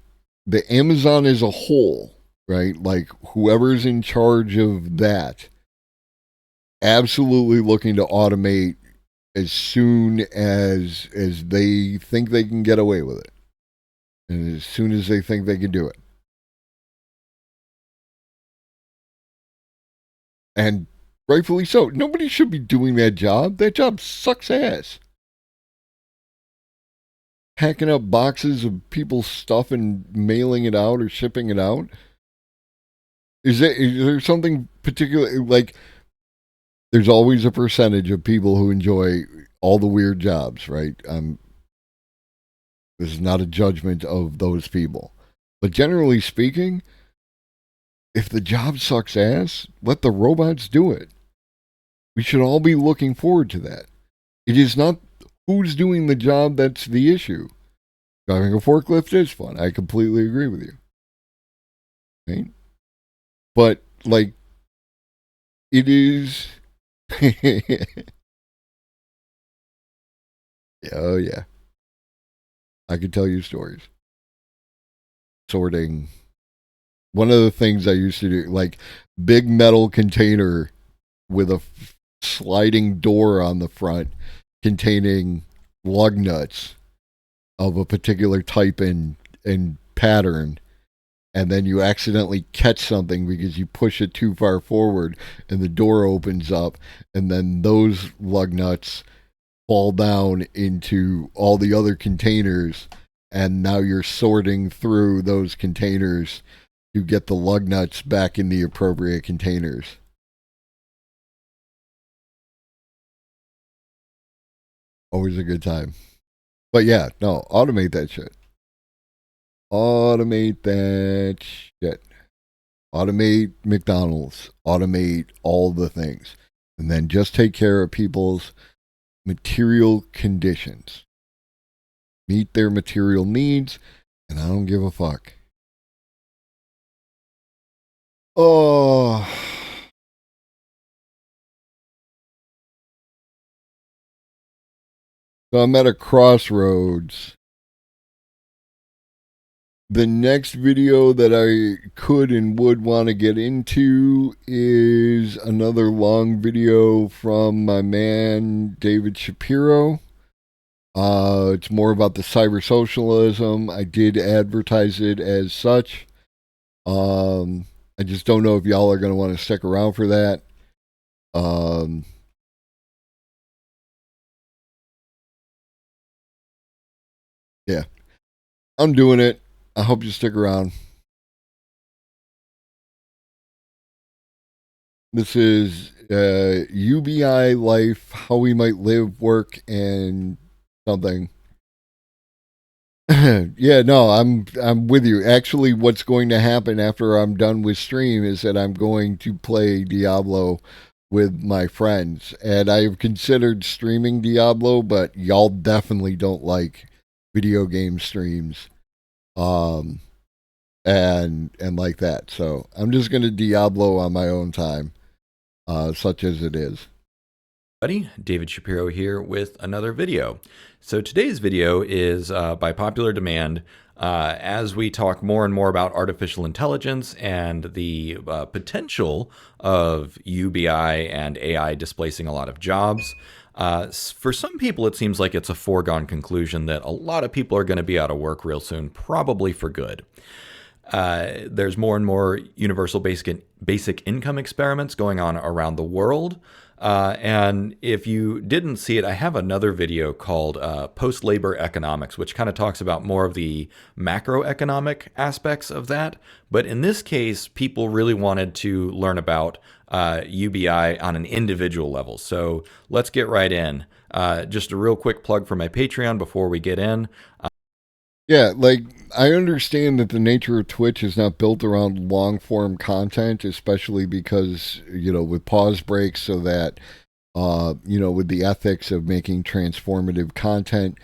Amazon as a whole, right? Like whoever's in charge of that, absolutely looking to automate as soon as they think they can get away with it. And as soon as they think they can do it. And rightfully so. Nobody should be doing that job. That job sucks ass. Packing up boxes of people's stuff and mailing it out or shipping it out. Is there something particular, like, there's always a percentage of people who enjoy all the weird jobs, right? This is not a judgment of those people. But generally speaking, if the job sucks ass, let the robots do it. We should all be looking forward to that. It is not who's doing the job that's the issue. Driving a forklift is fun. I completely agree with you. Right? But, like, it is. Oh, yeah. I could tell you stories. Sorting. One of the things I used to do, like, big metal container with a sliding door on the front containing lug nuts of a particular type and pattern, and then you accidentally catch something because you push it too far forward and the door opens up, and then those lug nuts fall down into all the other containers, and now you're sorting through those containers to get the lug nuts back in the appropriate containers. Always a good time. But yeah, no, automate that shit. Automate that shit. Automate McDonald's. Automate all the things. And then just take care of people's material conditions. Meet their material needs, and I don't give a fuck. Oh. So I'm at a crossroads. The next video that I could and would want to get into is another long video from my man David Shapiro. It's more about the cyber socialism. I did advertise it as such. I just don't know if y'all are going to want to stick around for that. Yeah, I'm doing it. I hope you stick around. This is UBI life, how we might live, work, and something. Yeah, no, I'm with you. Actually, what's going to happen after I'm done with stream is that I'm going to play Diablo with my friends, and I've considered streaming Diablo, but y'all definitely don't like video game streams, and like that. So I'm just gonna Diablo on my own time, such as it is. Buddy, David Shapiro here with another video. So today's video is by popular demand as we talk more and more about artificial intelligence and the potential of UBI and AI displacing a lot of jobs. For some people, it seems like it's a foregone conclusion that a lot of people are going to be out of work real soon, probably for good. There's more and more universal basic income experiments going on around the world. And if you didn't see it, I have another video called Post-Labor Economics, which kind of talks about more of the macroeconomic aspects of that. But in this case, people really wanted to learn about UBI on an individual level. So let's get right in. Just a real quick plug for my Patreon before we get in. Yeah, like, I understand that the nature of Twitch is not built around long form content, especially because, with pause breaks, so that, with the ethics of making transformative content.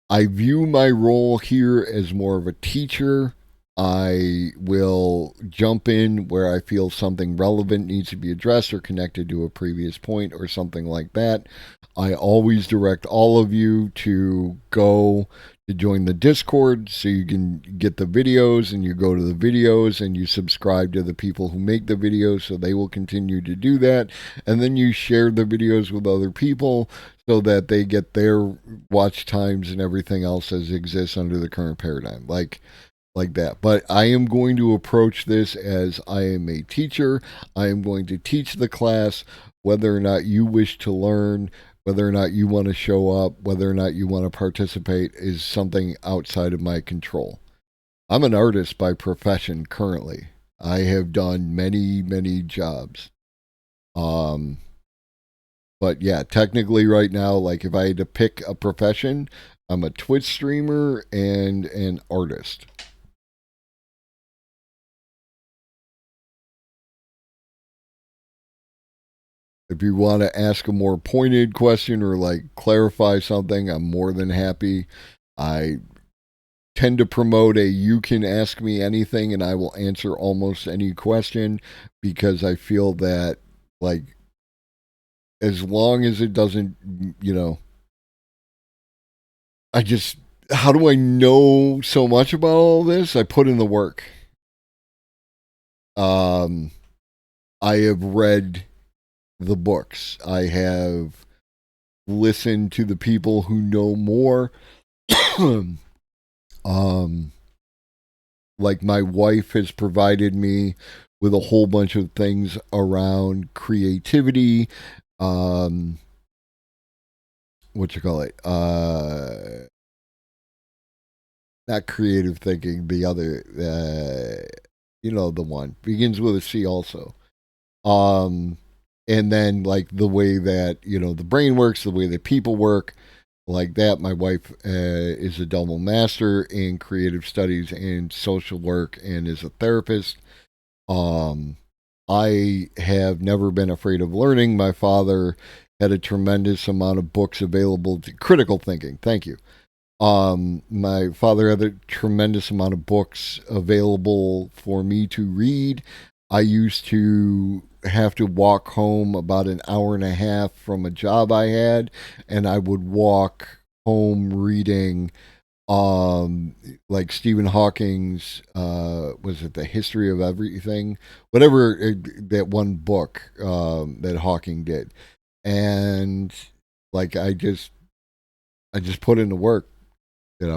I view my role here as more of a teacher. I will jump in where I feel something relevant needs to be addressed or connected to a previous point or something like that. I always direct all of you to go to join the Discord so you can get the videos, and you go to the videos and you subscribe to the people who make the videos so they will continue to do that, and then you share the videos with other people so that they get their watch times and everything else as exists under the current paradigm, like that. But I am going to approach this as I am a teacher. I am going to teach the class. Whether or not you wish to learn, whether or not you want to show up, whether or not you want to participate is something outside of my control. I'm an artist by profession currently. I have done many, many jobs. But yeah, technically right now, like, if I had to pick a profession, I'm a Twitch streamer and an artist. If you want to ask a more pointed question or like clarify something, I'm more than happy. I tend to promote a you can ask me anything and I will answer almost any question, because I feel that, like, as long as it doesn't, I just, how do I know so much about all this? I put in the work. I have read the books. I have listened to the people who know more. Like, my wife has provided me with a whole bunch of things around creativity. What you call it? Not creative thinking. The other, the one begins with a C also. And then, like, the way that, the brain works, the way that people work, like that. My wife is a double master in creative studies and social work and is a therapist. I have never been afraid of learning. My father had a tremendous amount of books available to critical thinking. Thank you. My father had a tremendous amount of books available for me to read. I used to have to walk home about an hour and a half from a job I had, and I would walk home reading like Stephen Hawking's was it The History of Everything, whatever, that one book that Hawking did. And like, I just put in the work, put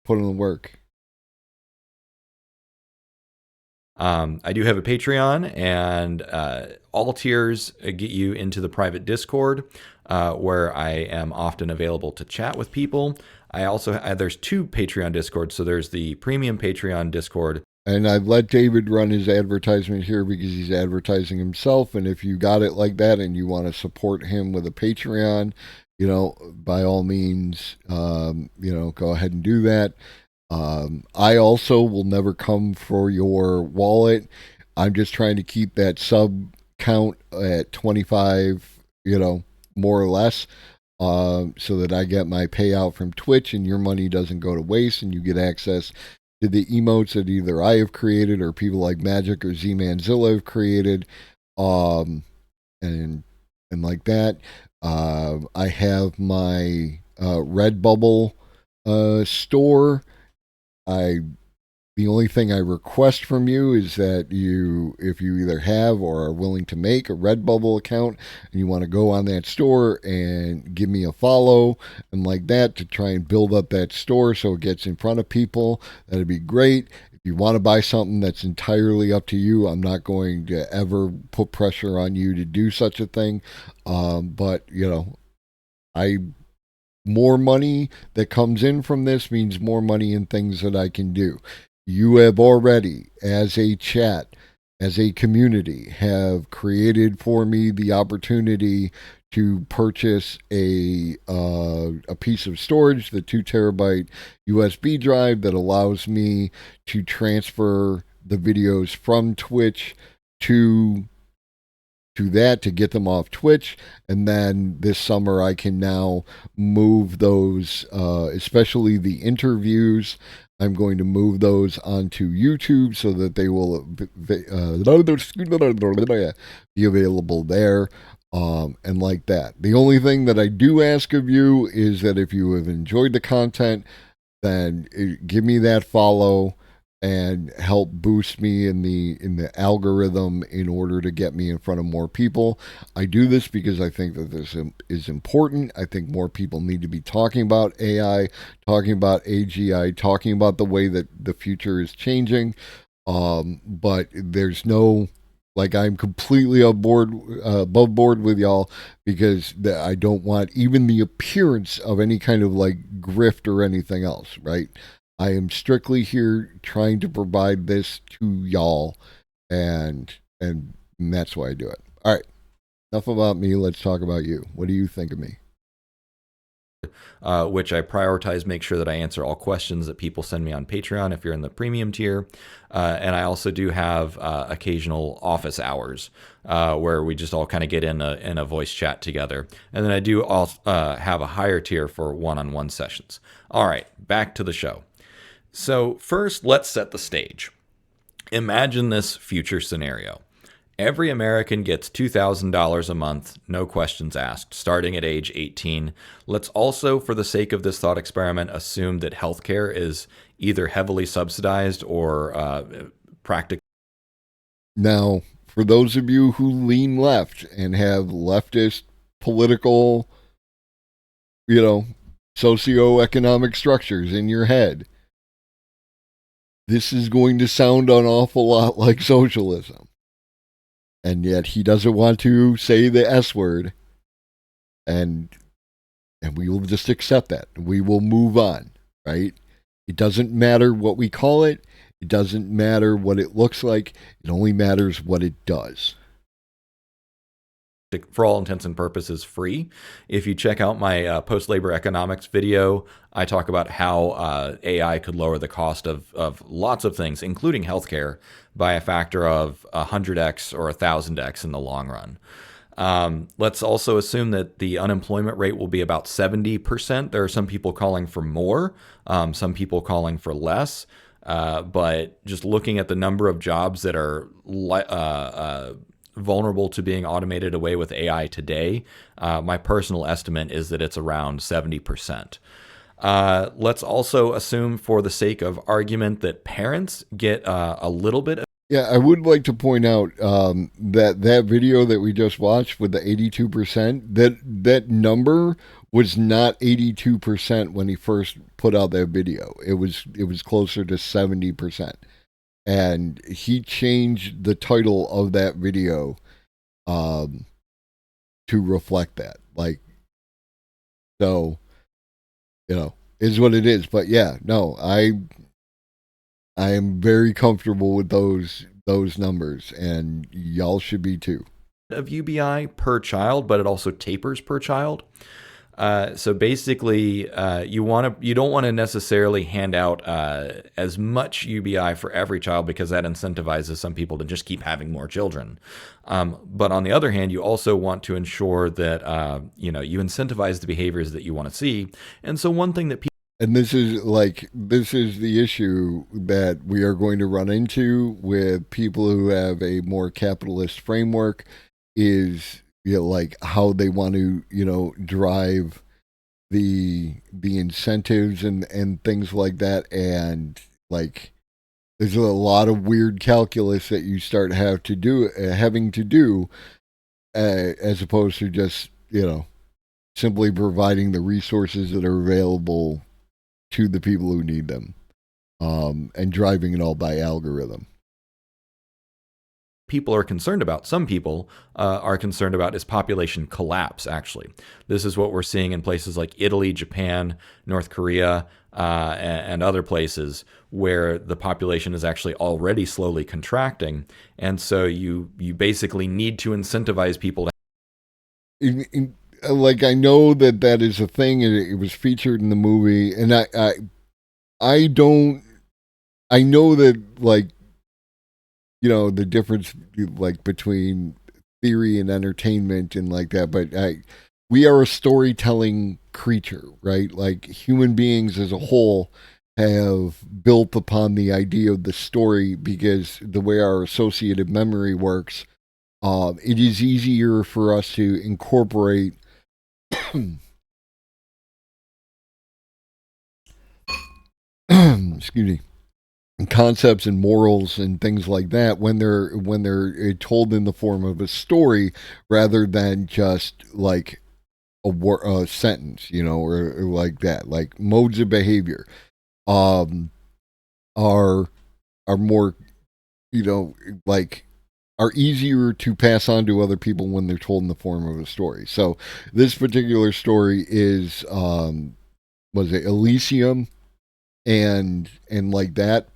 in the work. I do have a Patreon, and all tiers get you into the private Discord, where I am often available to chat with people. I also there's two Patreon Discords, so there's the premium Patreon Discord. And I've let David run his advertisement here because he's advertising himself. And if you got it like that and you want to support him with a Patreon, by all means, go ahead and do that. I also will never come for your wallet. I'm just trying to keep that sub count at 25, more or less, so that I get my payout from Twitch and your money doesn't go to waste and you get access to the emotes that either I have created or people like Magic or Z-Manzilla have created, and like that. I have my Redbubble store. The only thing I request from you is that if you either have or are willing to make a Redbubble account and you want to go on that store and give me a follow and like that to try and build up that store so it gets in front of people, that'd be great. If you want to buy something, that's entirely up to you. I'm not going to ever put pressure on you to do such a thing. But more money that comes in from this means more money in things that I can do. You have already, as a chat, as a community, have created for me the opportunity to purchase a piece of storage, the 2 terabyte USB drive that allows me to transfer the videos from Twitch to that, to get them off Twitch. And then this summer I can now move those, especially the interviews, I'm going to move those onto YouTube so that they will be available there, and like that. The only thing that I do ask of you is that if you have enjoyed the content, then give me that follow and help boost me in the algorithm in order to get me in front of more people. I do this because I think that this is important. I think more people need to be talking about AI, talking about AGI, talking about the way that the future is changing. But there's no, like, I'm completely above board with y'all, because I don't want even the appearance of any kind of like grift or anything else, right? I am strictly here trying to provide this to y'all, and that's why I do it. All right, enough about me. Let's talk about you. What do you think of me? which I prioritize, make sure that I answer all questions that people send me on Patreon if you're in the premium tier. And I also do have occasional office hours where we just all kind of get in a voice chat together. And then I do also have a higher tier for one-on-one sessions. All right, back to the show. So first, let's set the stage. Imagine this future scenario. Every American gets $2,000 a month, no questions asked, starting at age 18. Let's also, for the sake of this thought experiment, assume that healthcare is either heavily subsidized or practically. Now, for those of you who lean left and have leftist political, socioeconomic structures in your head, this is going to sound an awful lot like socialism. And yet he doesn't want to say the S word. And we will just accept that. We will move on, right? It doesn't matter what we call it. It doesn't matter what it looks like. It only matters what it does. For all intents and purposes, free. If you check out my post-labor economics video, I talk about how AI could lower the cost of lots of things, including healthcare, by a factor of 100x or 1,000x in the long run. Let's also assume that the unemployment rate will be about 70%. There are some people calling for more, some people calling for less. But just looking at the number of jobs that are vulnerable to being automated away with AI today, my personal estimate is that it's around 70%. Let's also assume, for the sake of argument, that parents get a little bit of. Yeah, I would like to point out that video that we just watched with the 82%, that number was not 82% when he first put out that video. It was closer to 70%. And he changed the title of that video to reflect that. Is what it is. But yeah, no, I am very comfortable with those numbers, and y'all should be too. Of UBI per child, but it also tapers per child. So basically, you don't want to necessarily hand out as much UBI for every child, because that incentivizes some people to just keep having more children. But on the other hand, you also want to ensure that you incentivize the behaviors that you want to see. And so one thing that people. And this is the issue that we are going to run into with people who have a more capitalist framework, is how they want to drive the incentives and things like that. And there's a lot of weird calculus that you start having to do as opposed to just simply providing the resources that are available to the people who need them, and driving it all by algorithm. People are concerned about, some people are concerned about, is population collapse, actually. This is what we're seeing in places like Italy, Japan, North Korea, and other places where the population is actually already slowly contracting. And so you basically need to incentivize people to. I know that is a thing, and it was featured in the movie, and I know that the difference between theory and entertainment and that, but we are a storytelling creature, right? Human beings as a whole have built upon the idea of the story, because the way our associative memory works, it is easier for us to incorporate excuse me, concepts and morals and things like that when they're told in the form of a story, rather than just a sentence, or like that. Modes of behavior are more, are easier to pass on to other people when they're told in the form of a story. So this particular story is was it Elysium, and like that.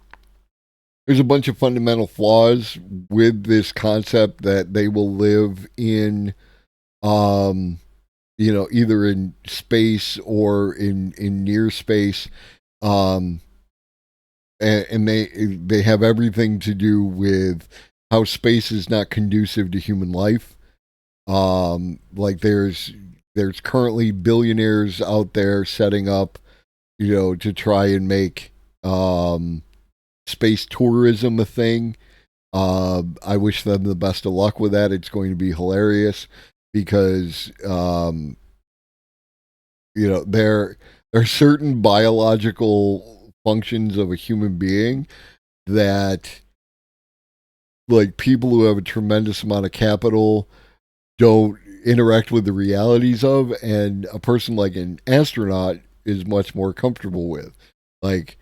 There's a bunch of fundamental flaws with this concept that they will live in either in space or in near space. And they have everything to do with how space is not conducive to human life. Like there's currently billionaires out there setting up, to try and make space tourism a thing. I wish them the best of luck with that. It's going to be hilarious because there are certain biological functions of a human being that, like, people who have a tremendous amount of capital don't interact with the realities of, and a person like an astronaut is much more comfortable with. Like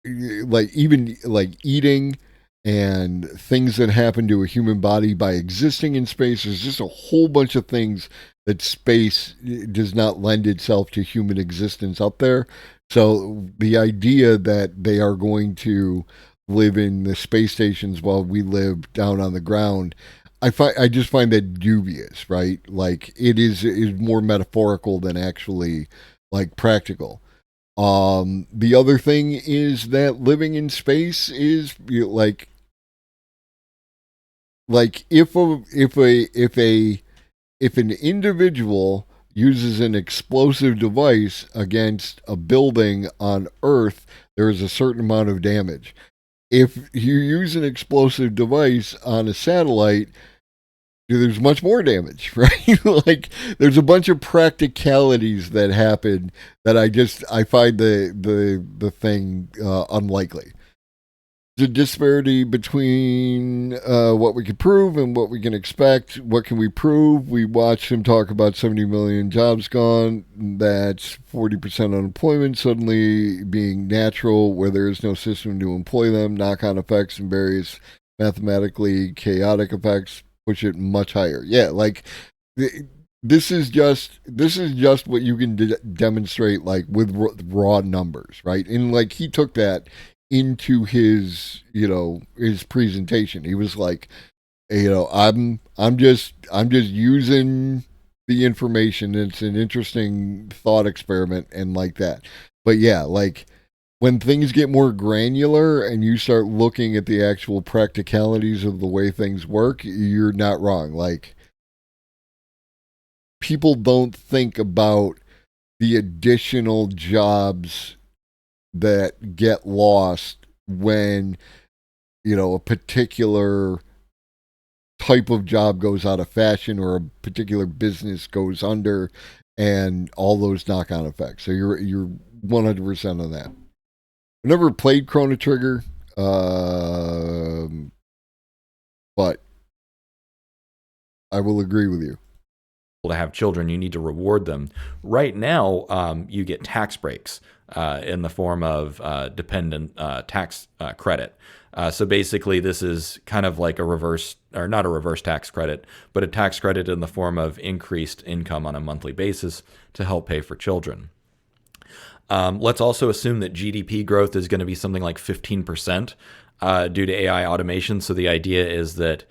even like eating and things that happen to a human body by existing in space. There's just a whole bunch of things that space does not lend itself to human existence up there. So the idea that they are going to live in the space stations while we live down on the ground, I just find that dubious, right? Like it is more metaphorical than actually like practical. The other thing is that living in space is like if an individual uses an explosive device against a building on Earth, there is a certain amount of damage. If you use an explosive device on a satellite, there's much more damage, right? Like there's a bunch of practicalities that happen that I find the thing unlikely. The disparity between what we can prove and what we can expect. What can we prove? We watched him talk about 70 million jobs gone. That's 40% unemployment suddenly being natural, where there is no system to employ them. Knock-on effects and various mathematically chaotic effects push it much higher. Yeah, like this is just what you can demonstrate like with raw numbers, right? And like he took that into his his presentation. He was like, I'm just using the information. It's an interesting thought experiment and like that. But yeah, like when things get more granular and you start looking at the actual practicalities of the way things work, you're not wrong. Like people don't think about the additional jobs that get lost when a particular type of job goes out of fashion or a particular business goes under, and all those knock-on effects. So you're 100% on that. I never played Chrono Trigger, but I will agree with you. To have children, you need to reward them. Right now, you get tax breaks in the form of dependent tax credit. So basically, this is kind of like a reverse, or not a reverse tax credit, but a tax credit in the form of increased income on a monthly basis to help pay for children. Let's also assume that GDP growth is going to be something like 15% due to AI automation. So the idea is that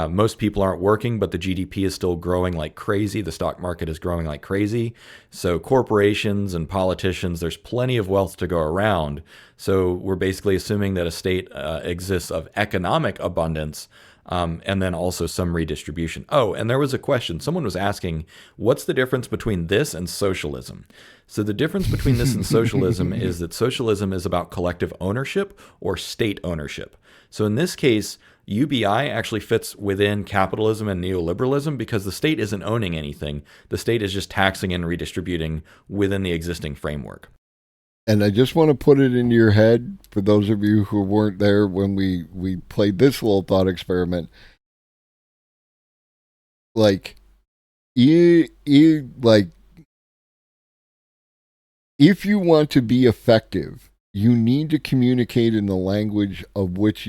most people aren't working, but the GDP is still growing like crazy. The stock market is growing like crazy. So corporations and politicians, there's plenty of wealth to go around. So we're basically assuming that a state exists of economic abundance. And then also some redistribution. Oh, and there was a question. Someone was asking, what's the difference between this and socialism? So the difference between this and socialism is that socialism is about collective ownership or state ownership. So in this case, UBI actually fits within capitalism and neoliberalism because the state isn't owning anything. The state is just taxing and redistributing within the existing framework. And I just want to put it into your head, for those of you who weren't there when we played this little thought experiment. Like, like, if you want to be effective, you need to communicate in the language of which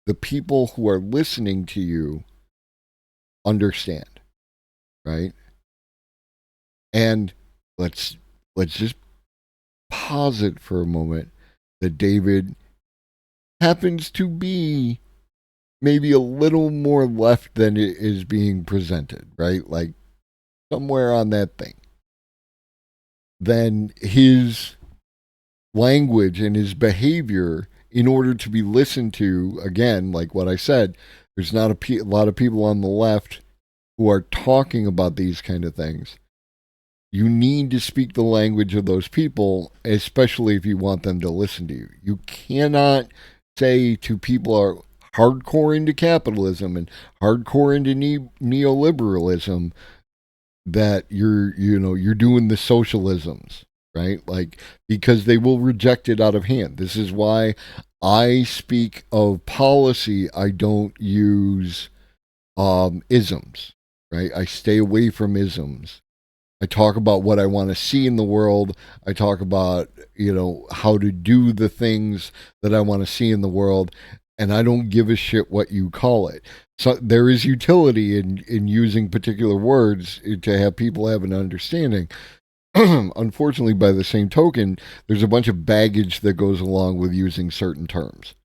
the people who are listening to you understand, right? And let's just posit for a moment that David happens to be maybe a little more left than it is being presented, right? Like somewhere on that thing, then his language and his behavior, in order to be listened to, again, like what I said, there's not a lot of people on the left who are talking about these kind of things. You need to speak the language of those people, especially if you want them to listen to you. You cannot say to people who are hardcore into capitalism and hardcore into neoliberalism that you're doing the socialisms, right? Like, because they will reject it out of hand. This is why I speak of policy. I don't use isms, right? I stay away from isms. I talk about what I want to see in the world. I talk about, how to do the things that I want to see in the world. And I don't give a shit what you call it. So there is utility in using particular words to have people have an understanding. Unfortunately, by the same token, there's a bunch of baggage that goes along with using certain terms,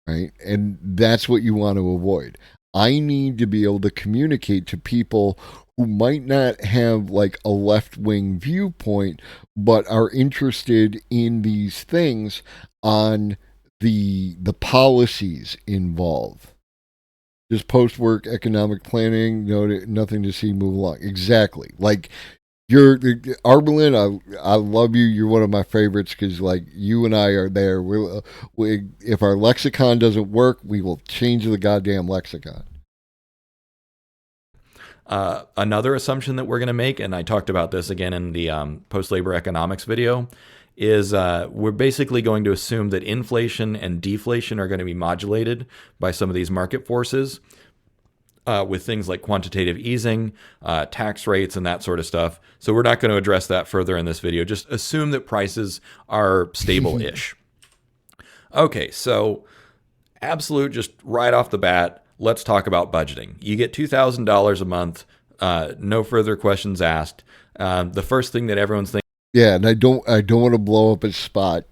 right? And that's what you want to avoid. I need to be able to communicate to people who might not have like a left-wing viewpoint, but are interested in these things on the policies involved. Just post-work economic planning, nothing to see, move along. Exactly. Like, you're Arbalin, I love you. You're one of my favorites because, like, you and I are there. If our lexicon doesn't work, we will change the goddamn lexicon. Another assumption that we're going to make, and I talked about this again in the post-labor economics video, is we're basically going to assume that inflation and deflation are going to be modulated by some of these market forces with things like quantitative easing, tax rates, and that sort of stuff. So we're not going to address that further in this video. Just assume that prices are stable-ish. Okay, so absolute, just right off the bat, let's talk about budgeting. You get $2,000 a month, no further questions asked. The first thing that everyone's thinking. Yeah, and I don't want to blow up his spot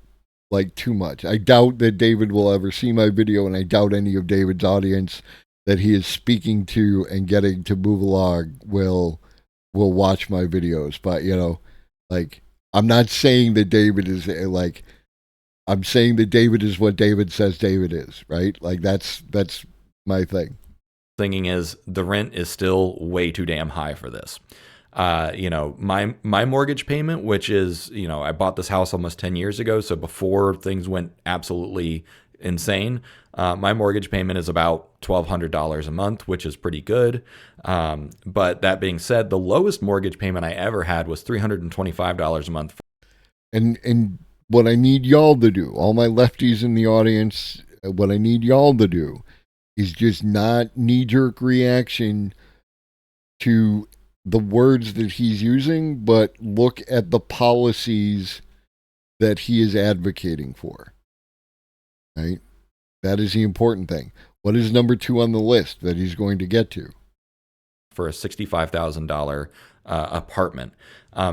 like too much. I doubt that David will ever see my video, and I doubt any of David's audience that he is speaking to and getting to move along will watch my videos. But like, I'm not saying that David is like, I'm saying that David is what David says David is, right? Like that's my thing. Thinking is the rent is still way too damn high for this. My mortgage payment, which is, I bought this house almost 10 years ago. So before things went absolutely insane, my mortgage payment is about $1,200 a month, which is pretty good. But that being said, the lowest mortgage payment I ever had was $325 a month. And what I need y'all to do, all my lefties in the audience, what I need y'all to do is just not knee-jerk reaction to the words that he's using, but look at the policies that he is advocating for. Right? That is the important thing. What is number 2 on the list that he's going to get to? For a $65,000 apartment.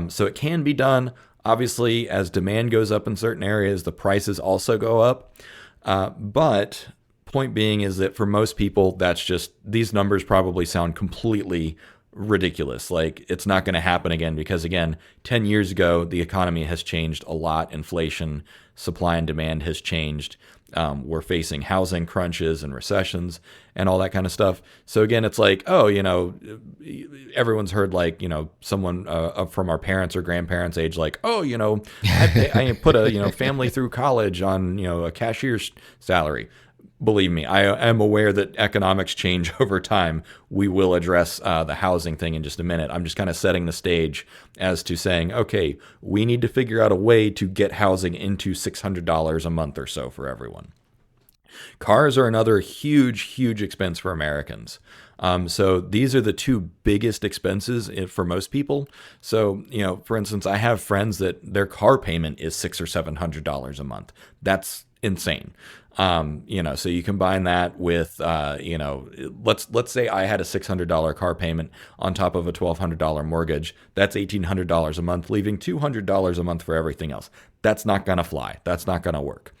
So it can be done. Obviously, as demand goes up in certain areas, the prices also go up. But point being is that for most people, that's just, these numbers probably sound completely ridiculous. Like, it's not going to happen again because, again, 10 years ago, the economy has changed a lot. Inflation, supply and demand has changed. We're facing housing crunches and recessions and all that kind of stuff. So again, it's like, everyone's heard like, someone from our parents or grandparents' age, like, I put a, family through college on, a cashier's salary. Believe me, I am aware that economics change over time. We will address the housing thing in just a minute. I'm just kind of setting the stage as to saying, okay, we need to figure out a way to get housing into $600 a month or so for everyone. Cars are another huge, huge expense for Americans. So these are the 2 biggest expenses for most people. So, for instance, I have friends that their car payment is $600 or $700 a month. That's insane. So you combine that with, let's say I had a $600 car payment on top of a $1,200 mortgage. That's $1,800 a month, leaving $200 a month for everything else. That's not going to fly. That's not going to work.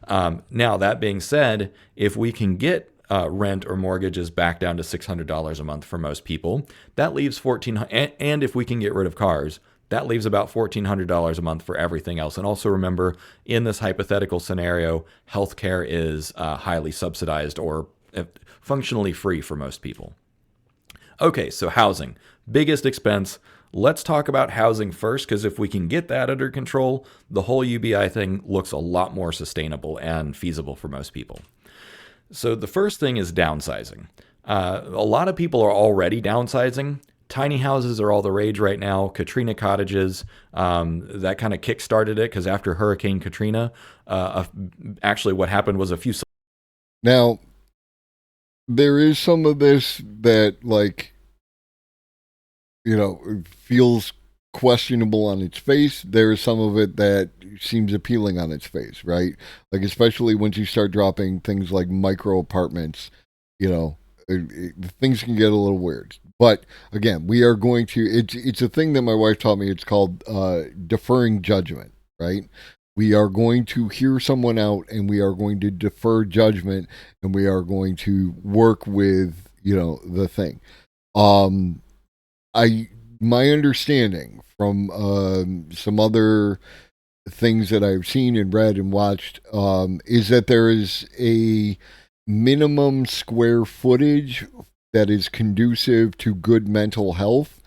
Now, that being said, if we can get rent or mortgage is back down to $600 a month for most people. That leaves $1,400, and if we can get rid of cars, that leaves about $1,400 a month for everything else. And also remember, in this hypothetical scenario, healthcare is highly subsidized or functionally free for most people. Okay, so housing, biggest expense. Let's talk about housing first, because if we can get that under control, the whole UBI thing looks a lot more sustainable and feasible for most people. So the first thing is downsizing. A lot of people are already downsizing. Tiny houses are all the rage right now. Katrina cottages, that kind of kickstarted it, because after Hurricane Katrina, actually what happened was a few... Now, there is some of this that, like, you know, feels questionable on its face. There is some of it that seems appealing on its face, right? Like, especially once you start dropping things like micro apartments, you know, things can get a little weird. But again, we are going to, it's a thing that my wife taught me. It's called deferring judgment, right? We are going to hear someone out, and we are going to defer judgment, and we are going to work with, you know, the thing. My understanding from some other things that I've seen and read and watched is that there is a minimum square footage that is conducive to good mental health.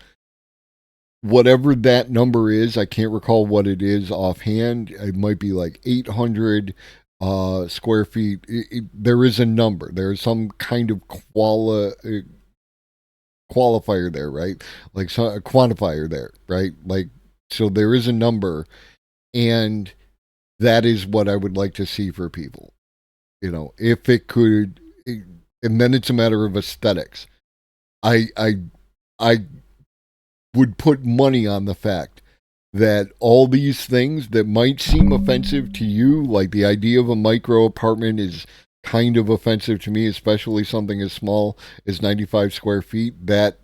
Whatever that number is, I can't recall what it is offhand. It might be like 800 square feet. There is a number. There is some kind of qualifier there, right? Like a quantifier there, right? Like, so there is a number, and that is what I would like to see for people. You know, if it could, and then it's a matter of aesthetics. I would put money on the fact that all these things that might seem offensive to you, like the idea of a micro apartment is kind of offensive to me, especially something as small as 95 square feet. That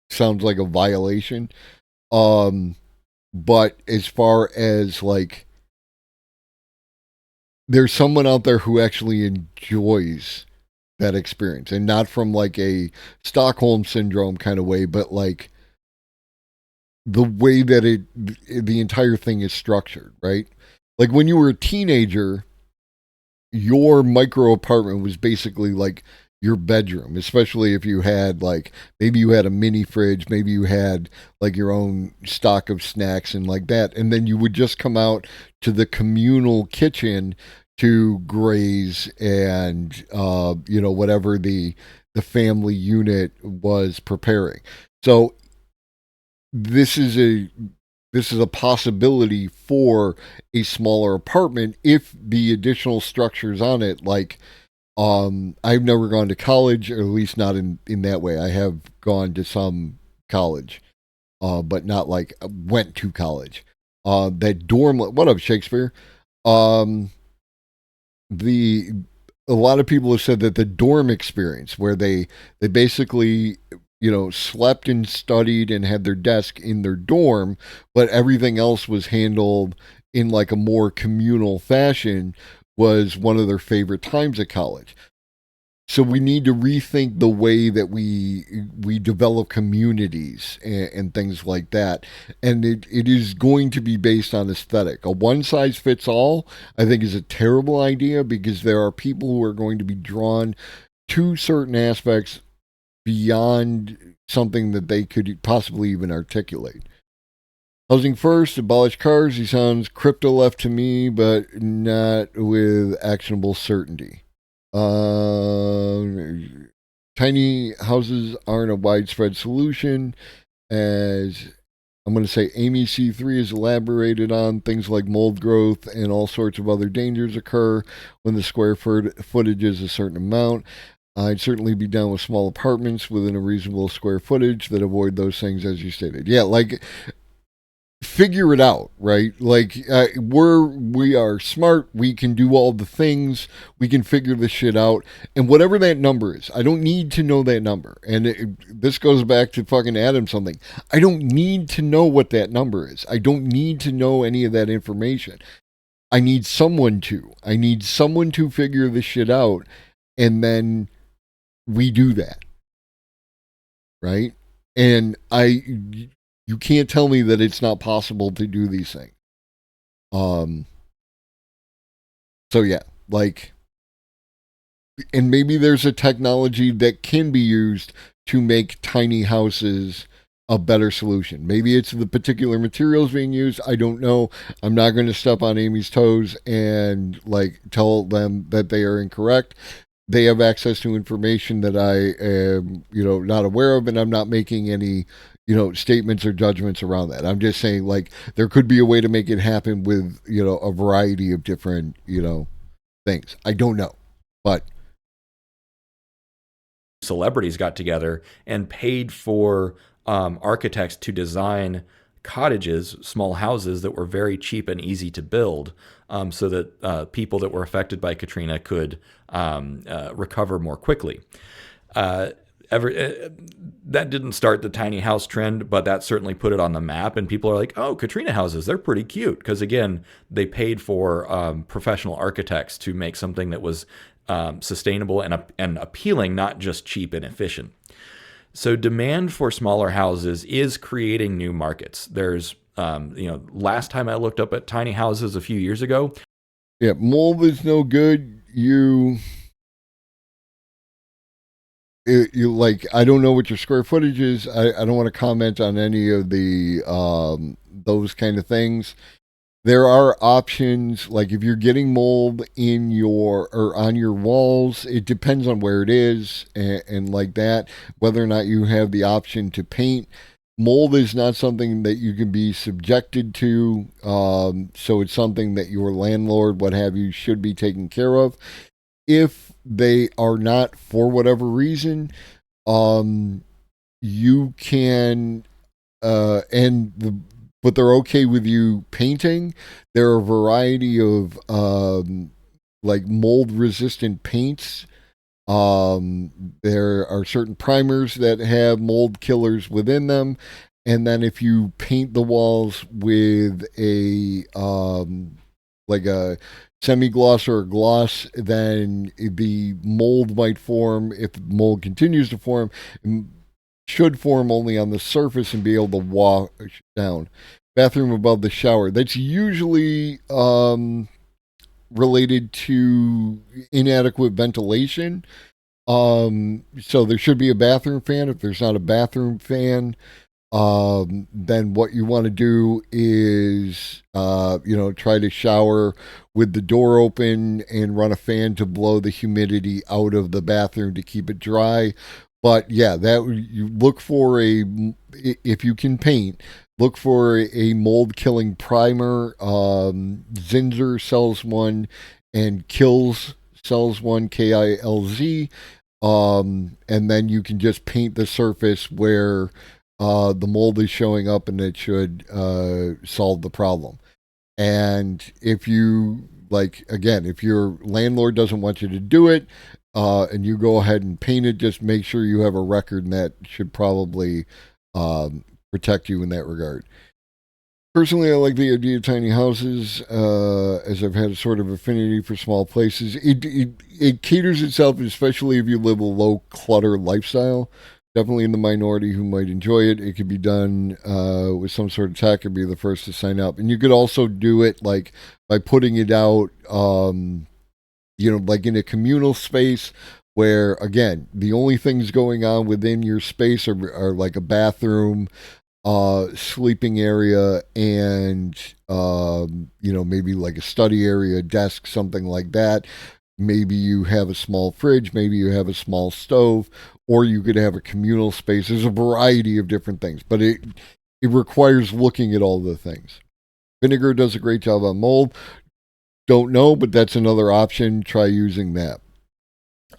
sounds like a violation. But as far as, like, there's someone out there who actually enjoys that experience, and not from like a Stockholm syndrome kind of way, but like the way that the entire thing is structured, right? Like when you were a teenager, your micro apartment was basically like your bedroom, especially if you had, like, maybe you had a mini fridge, maybe you had like your own stock of snacks and like that, and then you would just come out to the communal kitchen to graze and you know, whatever the family unit was preparing. So this is a possibility for a smaller apartment if the additional structures on it, like, I've never gone to college, or at least not in that way. I have gone to some college, but not like went to college. That dorm, what up, Shakespeare? A lot of people have said that the dorm experience, where they basically, you know, slept and studied and had their desk in their dorm, but everything else was handled in like a more communal fashion, was one of their favorite times at college. So we need to rethink the way that we develop communities and things like that. And it is going to be based on aesthetic. A one-size-fits-all, I think, is a terrible idea, because there are people who are going to be drawn to certain aspects beyond something that they could possibly even articulate. Housing first, abolish cars. He sounds crypto left to me, but not with actionable certainty. Tiny houses aren't a widespread solution, as I'm going to say Amy C3 has elaborated on. Things like mold growth and all sorts of other dangers occur when the square footage is a certain amount. I'd certainly be down with small apartments within a reasonable square footage that avoid those things, as you stated. Yeah, like, figure it out, right? Like, we are smart. We can do all the things. We can figure this shit out. And whatever that number is, I don't need to know that number. And this goes back to fucking Adam something. I don't need to know what that number is. I don't need to know any of that information. I need someone to. I need someone to figure this shit out. and then we do that, right? And you can't tell me that it's not possible to do these things. So yeah, like, and maybe there's a technology that can be used to make tiny houses a better solution. Maybe it's the particular materials being used. I don't know. I'm not going to step on Amy's toes and like tell them that they are incorrect. They have access to information that I am, not aware of, and I'm not making any, statements or judgments around that. I'm just saying, like, there could be a way to make it happen with, a variety of different, things. I don't know, but celebrities got together and paid for architects to design cottages, small houses that were very cheap and easy to build, so that people that were affected by Katrina could recover more quickly. That didn't start the tiny house trend, but that certainly put it on the map. And people are like, oh, Katrina houses, they're pretty cute. Because again, they paid for professional architects to make something that was sustainable and appealing, not just cheap and efficient. So demand for smaller houses is creating new markets. There's, last time I looked up at tiny houses a few years ago. Yeah, mold is no good. You like, I don't know what your square footage is. I don't want to comment on any of the those kind of things. There are options, like if you're getting mold in your or on your walls, it depends on where it is and like that, whether or not you have the option to paint. Mold is not something that you can be subjected to, so it's something that your landlord, what have you, should be taking care of. If they are not, for whatever reason, you can, but they're okay with you painting. There are a variety of like mold resistant paints. There are certain primers that have mold killers within them. And then if you paint the walls with a like a semi-gloss or a gloss, then the mold might form. If the mold continues to form, should form only on the surface and be able to wash down. Bathroom above the shower. That's usually related to inadequate ventilation. So there should be a bathroom fan. If there's not a bathroom fan, then what you want to do is, try to shower with the door open and run a fan to blow the humidity out of the bathroom to keep it dry. But yeah, that you look for if you can paint, look for a mold killing primer. Zinsser sells one, and Kilz sells one, Kilz. And then you can just paint the surface where the mold is showing up, and it should solve the problem. And if you, like, again, if your landlord doesn't want you to do it, and you go ahead and paint it, just make sure you have a record, and that should probably protect you in that regard. Personally, I like the idea of tiny houses, as I've had a sort of affinity for small places. It caters itself, especially if you live a low clutter lifestyle. Definitely in the minority who might enjoy it. It could be done with some sort of tech. I'd be the first to sign up. And you could also do it like by putting it out, like in a communal space where, again, the only things going on within your space are like a bathroom, sleeping area, and maybe like a study area, desk, something like that. Maybe you have a small fridge, maybe you have a small stove, or you could have a communal space. There's a variety of different things, but it requires looking at all the things. Vinegar does a great job on mold. Don't know, but that's another option. Try using that.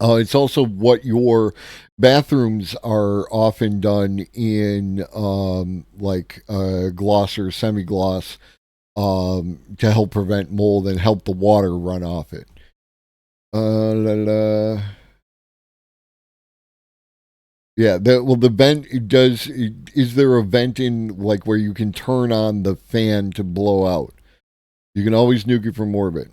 It's also what your bathrooms are often done in, like gloss or semi-gloss, to help prevent mold and help the water run off it. Yeah, the vent does. Is there a vent in, like, where you can turn on the fan to blow out? You can always nuke it from orbit.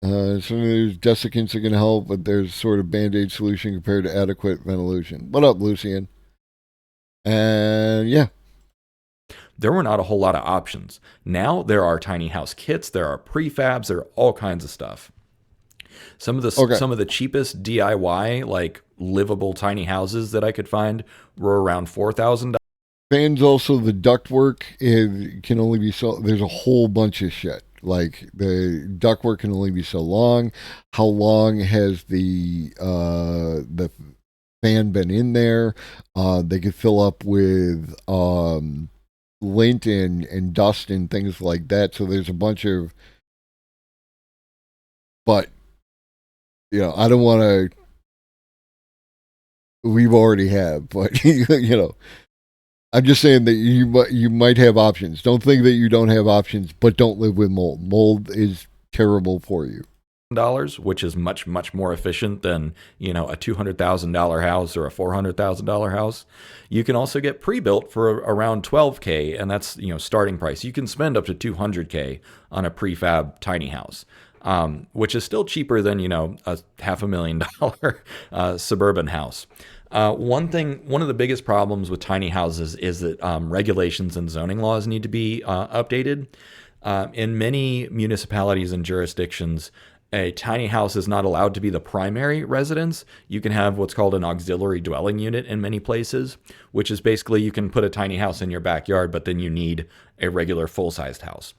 Some of these desiccants are going to help, but there's sort of band-aid solution compared to adequate ventilation. What up, Lucian? And yeah. There were not a whole lot of options. Now there are tiny house kits, there are prefabs, there are all kinds of stuff. Some of the cheapest DIY, like livable tiny houses that I could find, were around $4,000. Fans also the ductwork it can only be so. There's a whole bunch of shit. Like the ductwork can only be so long. How long has the fan been in there? They could fill up with lint and dust and things like that. So there's a bunch of. But I don't want to. We've already have, but I'm just saying that you might have options. Don't think that you don't have options, but don't live with mold. Mold is terrible for you. Which is much, much more efficient than, a $200,000 house or a $400,000 house. You can also get pre-built for around $12K, and that's, starting price. You can spend up to $200K on a prefab tiny house, which is still cheaper than, a $500,000 suburban house. One of the biggest problems with tiny houses is that regulations and zoning laws need to be updated. In many municipalities and jurisdictions, a tiny house is not allowed to be the primary residence. You can have what's called an auxiliary dwelling unit in many places, which is basically you can put a tiny house in your backyard, but then you need a regular full-sized house.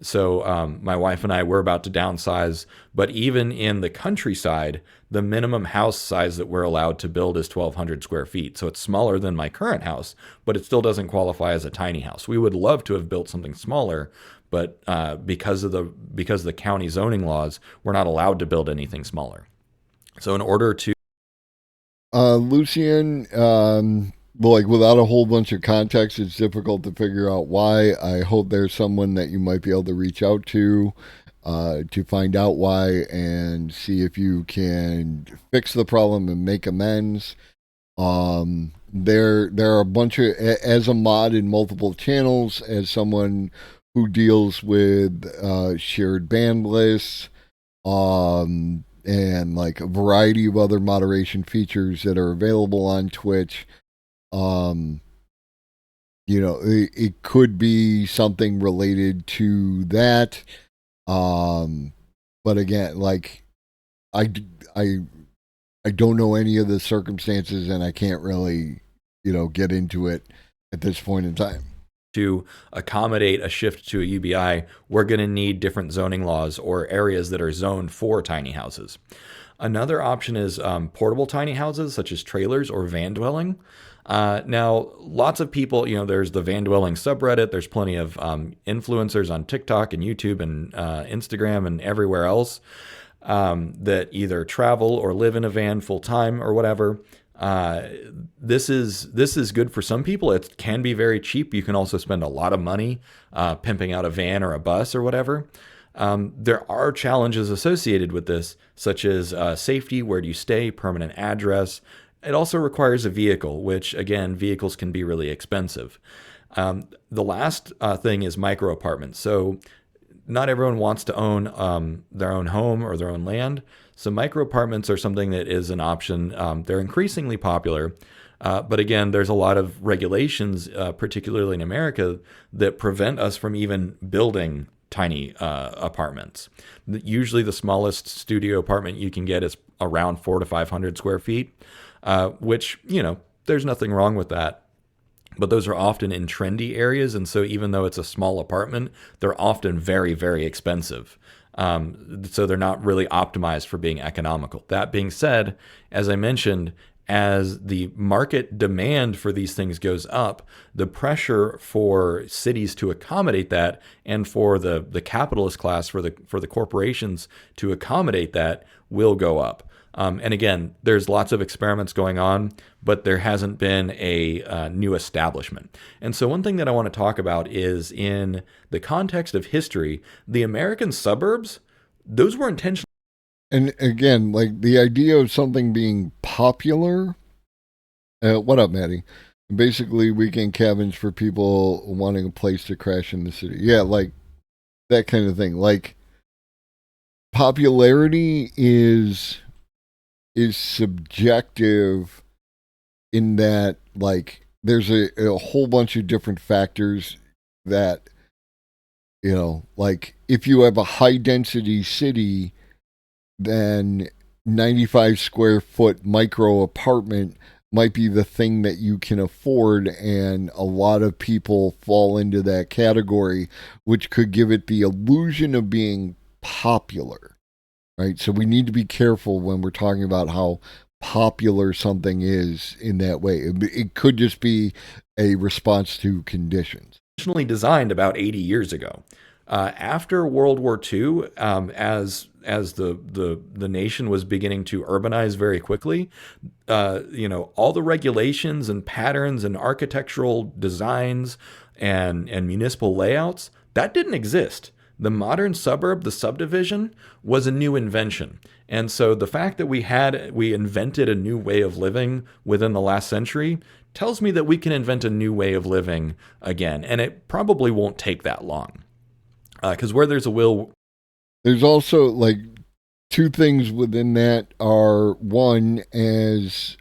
So my wife and I were about to downsize, but even in the countryside, the minimum house size that we're allowed to build is 1,200 square feet. So it's smaller than my current house, but it still doesn't qualify as a tiny house. We would love to have built something smaller, but because of the county zoning laws, we're not allowed to build anything smaller. So in order to Lucian, without a whole bunch of context, it's difficult to figure out why. I hope there's someone that you might be able to reach out to find out why and see if you can fix the problem and make amends. There are a bunch of, as a mod in multiple channels, as someone who deals with shared ban lists, and like a variety of other moderation features that are available on Twitch. It could be something related to that. But again, like I don't know any of the circumstances, and I can't really, get into it at this point in time. To accommodate a shift to a UBI, we're going to need different zoning laws or areas that are zoned for tiny houses. Another option is portable tiny houses, such as trailers or van dwelling. Now, lots of people, there's the van dwelling subreddit. There's plenty of influencers on TikTok and YouTube and Instagram and everywhere else that either travel or live in a van full time or whatever. This is good for some people. It can be very cheap. You can also spend a lot of money pimping out a van or a bus or whatever. There are challenges associated with this, such as safety, where do you stay, permanent address. It also requires a vehicle, which, again, vehicles can be really expensive. The last thing is micro apartments. So not everyone wants to own their own home or their own land. So micro apartments are something that is an option. They're increasingly popular. But again, there's a lot of regulations, particularly in America, that prevent us from even building tiny apartments. Usually the smallest studio apartment you can get is around 400 to 500 square feet, which, there's nothing wrong with that. But those are often in trendy areas. And so even though it's a small apartment, they're often very, very expensive. So they're not really optimized for being economical. That being said, as I mentioned, as the market demand for these things goes up, the pressure for cities to accommodate that and for the capitalist class, for the corporations to accommodate that will go up. And again, there's lots of experiments going on, but there hasn't been a new establishment. And so one thing that I want to talk about is in the context of history, the American suburbs, those were intentional. And again, like the idea of something being popular. What up, Maddie? Basically, weekend cabins for people wanting a place to crash in the city. Yeah, like that kind of thing. Like popularity is subjective in that, like, there's a whole bunch of different factors that, like, if you have a high density city, then 95 square foot micro apartment might be the thing that you can afford, and a lot of people fall into that category, which could give it the illusion of being popular, right? So we need to be careful when we're talking about how popular something is in that way. It could just be a response to conditions. Originally designed about 80 years ago. After World War II, as the nation was beginning to urbanize very quickly, all the regulations and patterns and architectural designs and municipal layouts, that didn't exist. The modern suburb, the subdivision, was a new invention. And so the fact that we invented a new way of living within the last century tells me that we can invent a new way of living again. And it probably won't take that long. Because where there's a will... There's also, like, two things within that are, one, as,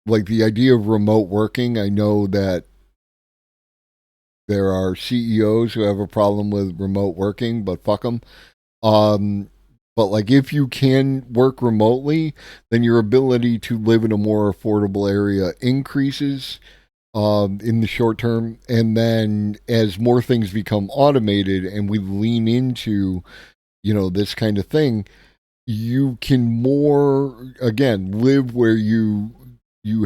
like, the idea of remote working. I know that there are CEOs who have a problem with remote working, but fuck them. But, like, if you can work remotely, then your ability to live in a more affordable area increases in the short term. And then as more things become automated and we lean into, this kind of thing, you can more, again, live where you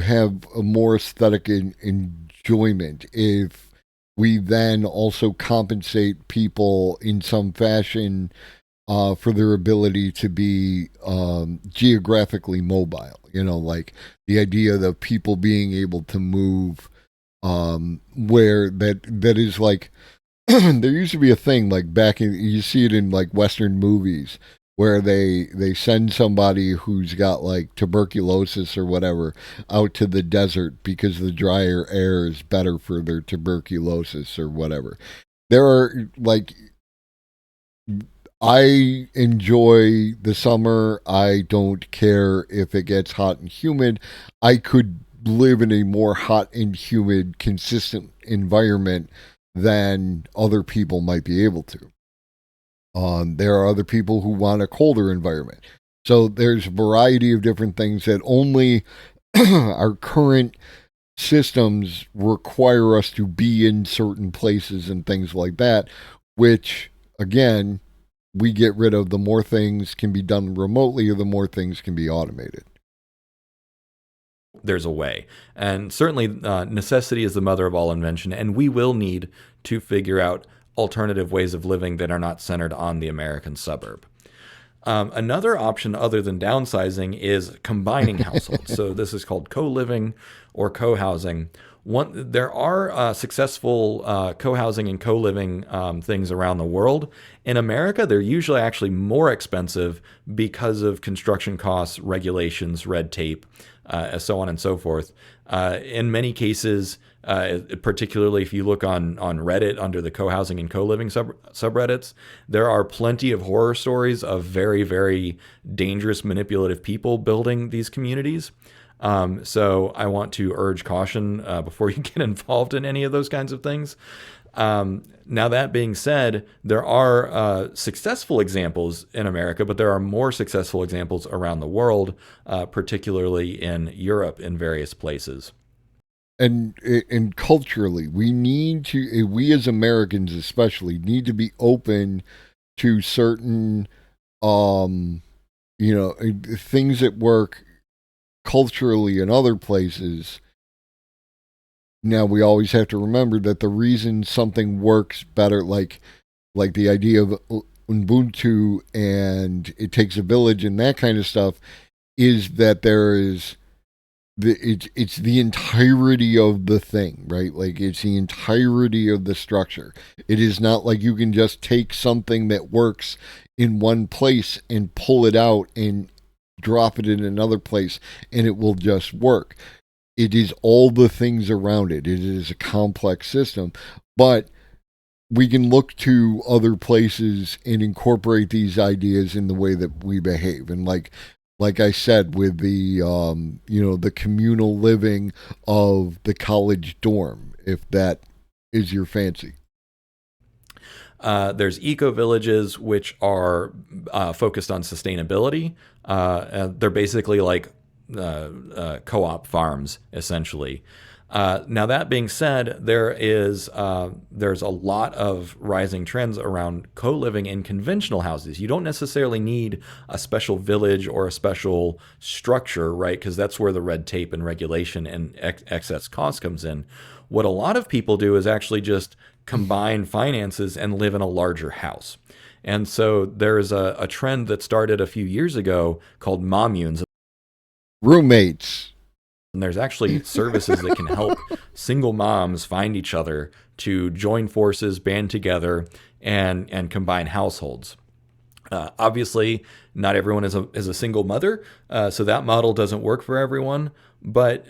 have a more aesthetic enjoyment. If we then also compensate people in some fashion for their ability to be geographically mobile, like the idea of people being able to move where that is, like, there used to be a thing, like, back in, you see it in, like, Western movies where they send somebody who's got, like, tuberculosis or whatever out to the desert because the drier air is better for their tuberculosis or whatever. There are, like, I enjoy the summer. I don't care if it gets hot and humid. I could live in a more hot and humid, consistent environment than other people might be able to. There are other people who want a colder environment. So there's a variety of different things that only our current systems require us to be in certain places and things like that, which, again, we get rid of the more things can be done remotely or the more things can be automated. There's a way. And certainly necessity is the mother of all invention, and we will need to figure out alternative ways of living that are not centered on the American suburb. Another option other than downsizing is combining households. So this is called co-living or co-housing. There are successful co-housing and co-living things around the world. In America, they're usually actually more expensive because of construction costs, regulations, red tape, so on and so forth. In many cases, particularly if you look on Reddit under the co-housing and co-living subreddits, there are plenty of horror stories of very, very dangerous, manipulative people building these communities. So I want to urge caution before you get involved in any of those kinds of things. Now, that being said, there are successful examples in America, but there are more successful examples around the world, particularly in Europe in various places. And culturally, we as Americans especially need to be open to certain, things that work culturally in other places. Now, we always have to remember that the reason something works better, like the idea of Ubuntu and it takes a village and that kind of stuff, is that there is it's the entirety of the thing, right? Like, it's the entirety of the structure. It is not like you can just take something that works in one place and pull it out and drop it in another place and it will just work. It is all the things around it. It is a complex system, but we can look to other places and incorporate these ideas in the way that we behave. And like I said, with the the communal living of the college dorm, if that is your fancy. There's eco villages, which are focused on sustainability. They're basically like co-op farms, essentially. Now, that being said, there's a lot of rising trends around co-living in conventional houses. You don't necessarily need a special village or a special structure, right? Because that's where the red tape and regulation and excess cost comes in. What a lot of people do is actually just combine finances and live in a larger house. And so there's a trend that started a few years ago called mommunes. Roommates. And there's actually services that can help single moms find each other to join forces, band together, and combine households. Obviously, not everyone is a single mother, so that model doesn't work for everyone. But,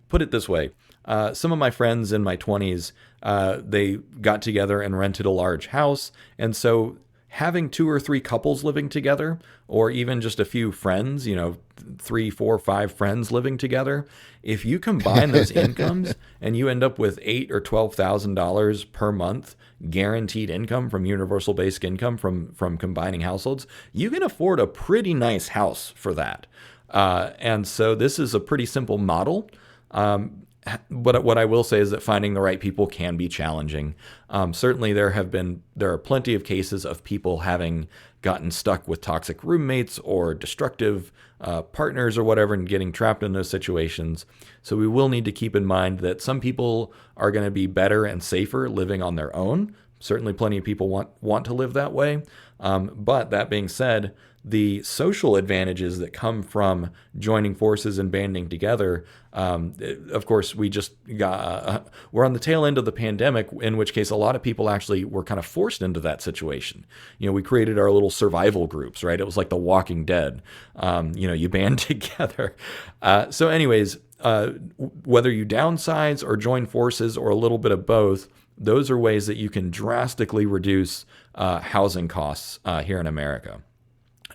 put it this way. Some of my friends in my 20s, they got together and rented a large house. And so having 2 or 3 couples living together, or even just a few friends, 3, 4, 5 friends living together, if you combine those incomes and you end up with $8,000 or $12,000 per month guaranteed income from universal basic income from combining households, you can afford a pretty nice house for that. And so this is a pretty simple model. But what I will say is that finding the right people can be challenging. Certainly, there are plenty of cases of people having gotten stuck with toxic roommates or destructive partners or whatever, and getting trapped in those situations. So we will need to keep in mind that some people are going to be better and safer living on their own. Certainly, plenty of people want to live that way. But that being said, the social advantages that come from joining forces and banding together, of course, we're on the tail end of the pandemic, in which case a lot of people actually were kind of forced into that situation. We created our little survival groups, right? It was like The Walking Dead. You band together. So anyways, whether you downsize or join forces or a little bit of both, those are ways that you can drastically reduce housing costs here in America.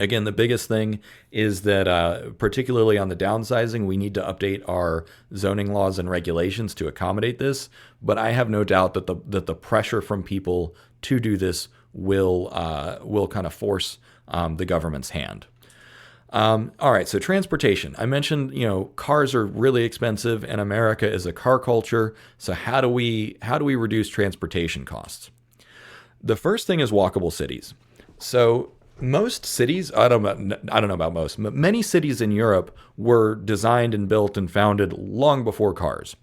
Again, the biggest thing is that, particularly on the downsizing, we need to update our zoning laws and regulations to accommodate this. But I have no doubt that the pressure from people to do this will kind of force the government's hand. All right, so transportation. I mentioned, cars are really expensive, and America is a car culture. So how do we reduce transportation costs? The first thing is walkable cities. So most cities, I don't know about most, but many cities in Europe were designed and built and founded long before cars.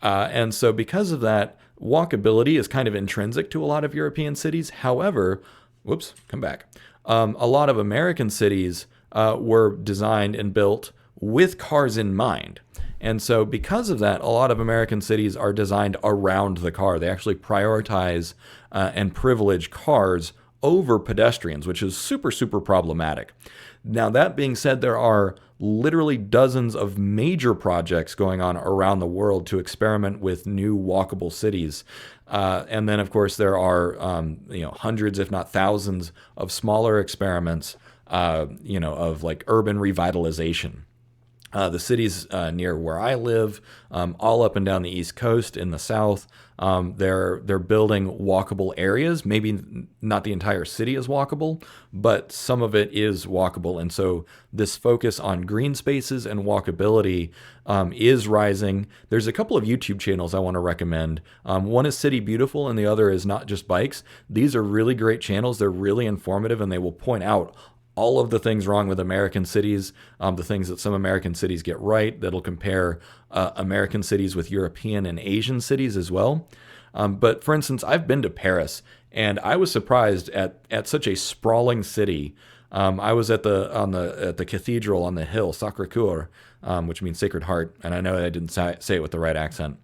And so because of that, walkability is kind of intrinsic to a lot of European cities. However, a lot of American cities were designed and built with cars in mind. And so because of that, a lot of American cities are designed around the car. They actually prioritize and privilege cars over pedestrians, which is super, super problematic. Now, that being said, there are literally dozens of major projects going on around the world to experiment with new walkable cities. And then, of course, there are hundreds, if not thousands, of smaller experiments, of like urban revitalization. The cities near where I live, all up and down the East Coast in the South, they're building walkable areas. Maybe not the entire city is walkable, but some of it is walkable. And so this focus on green spaces and walkability is rising. There's a couple of YouTube channels I want to recommend. One is City Beautiful, and the other is Not Just Bikes. These are really great channels. They're really informative, and they will point out all of the things wrong with American cities, the things that some American cities get right. That'll compare American cities with European and Asian cities as well. But for instance, I've been to Paris, and I was surprised at such a sprawling city. I was at the cathedral on the hill, Sacré-Cœur, which means Sacred Heart, and I know I didn't say it with the right accent.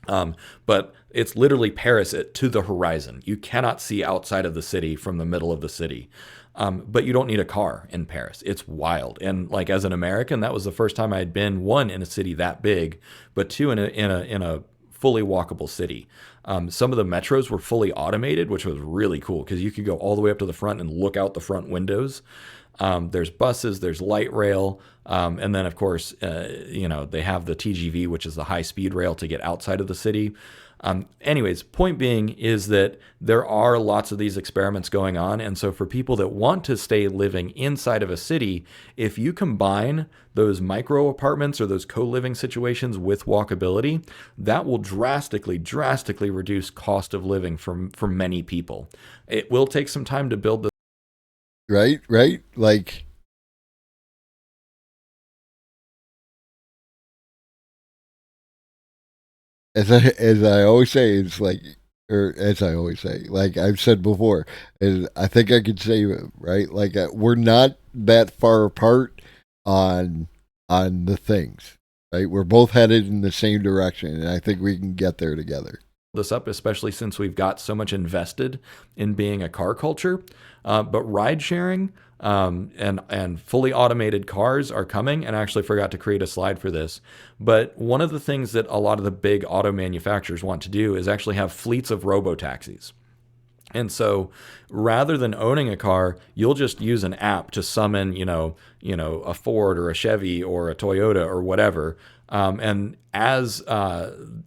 But it's literally Paris to the horizon. You cannot see outside of the city from the middle of the city. But you don't need a car in Paris. It's wild. And like as an American, that was the first time I had been, one, in a city that big, but two, in a fully walkable city. Some of the metros were fully automated, which was really cool because you could go all the way up to the front and look out the front windows. There's buses, there's light rail, and then of course, they have the TGV, which is the high speed rail to get outside of the city. Anyways, point being is that there are lots of these experiments going on. And so for people that want to stay living inside of a city, if you combine those micro apartments or those co-living situations with walkability, that will drastically reduce cost of living for many people. It will take some time to build this. Right. Like, as I always say, it's like, or as I always say, like I've said before, is I think I could save it, right? Like we're not that far apart on the things, right? We're both headed in the same direction, and I think we can get there together. This up, especially since we've got so much invested in being a car culture. But ride sharing and fully automated cars are coming, and I actually forgot to create a slide for this. But one of the things that a lot of the big auto manufacturers want to do is actually have fleets of robo-taxis. And so rather than owning a car, you'll just use an app to summon, a Ford or a Chevy or a Toyota or whatever. And as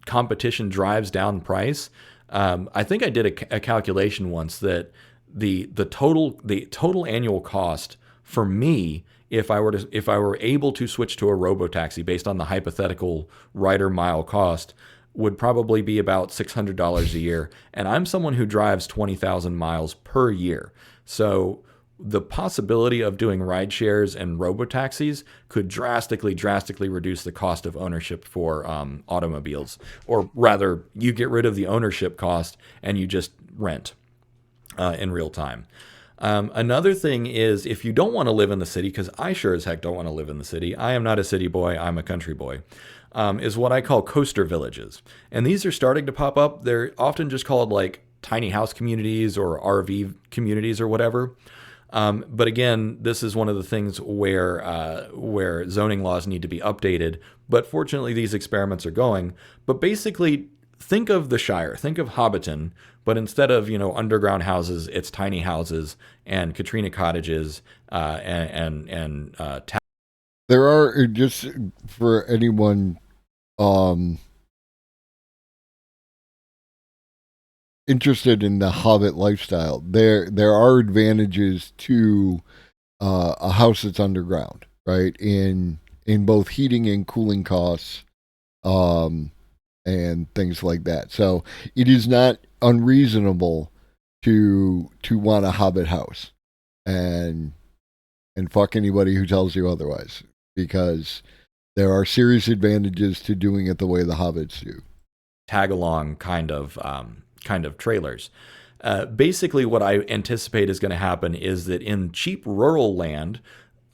competition drives down price, I think I did a calculation once that the total annual cost for me, if I were able to switch to a robotaxi based on the hypothetical rider mile cost, would probably be about $600 a year. And I'm someone who drives 20,000 miles per year. So the possibility of doing ride shares and robotaxis could drastically reduce the cost of ownership for automobiles. Or rather, you get rid of the ownership cost and you just rent in real time. Another thing is, if you don't want to live in the city, because I sure as heck don't want to live in the city, I am not a city boy, I'm a country boy, is what I call coaster villages. And these are starting to pop up. They're often just called like tiny house communities or RV communities or whatever. But again, this is one of the things where zoning laws need to be updated. But fortunately, these experiments are going. But basically, think of the Shire, think of Hobbiton, but instead of underground houses, it's tiny houses and Katrina cottages and there are, just for anyone interested in the Hobbit lifestyle, there are advantages to a house that's underground, right? In both heating and cooling costs, and things like that. So it is not unreasonable to want a Hobbit house, and fuck anybody who tells you otherwise, because there are serious advantages to doing it the way the Hobbits do. Tag along kind of trailers. Basically, what I anticipate is going to happen is that in cheap rural land,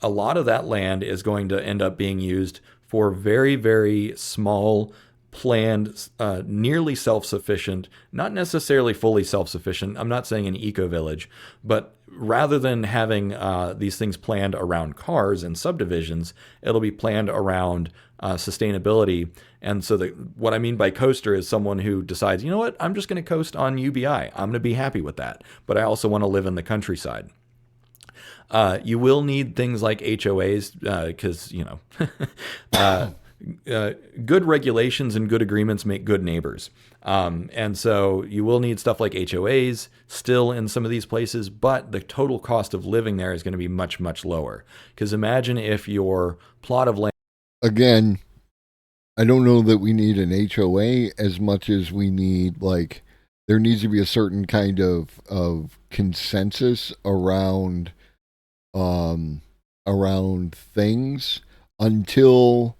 a lot of that land is going to end up being used for very, very small, planned, nearly self-sufficient, not necessarily fully self-sufficient. I'm not saying an eco-village, but rather than having these things planned around cars and subdivisions, it'll be planned around sustainability. And so what I mean by coaster is someone who decides, you know what, I'm just going to coast on UBI. I'm going to be happy with that. But I also want to live in the countryside. You will need things like HOAs because, good regulations and good agreements make good neighbors. And so you will need stuff like HOAs still in some of these places, but the total cost of living there is going to be much, much lower. Because imagine if your plot of land... Again, I don't know that we need an HOA as much as we need, like, there needs to be a certain kind of consensus around things until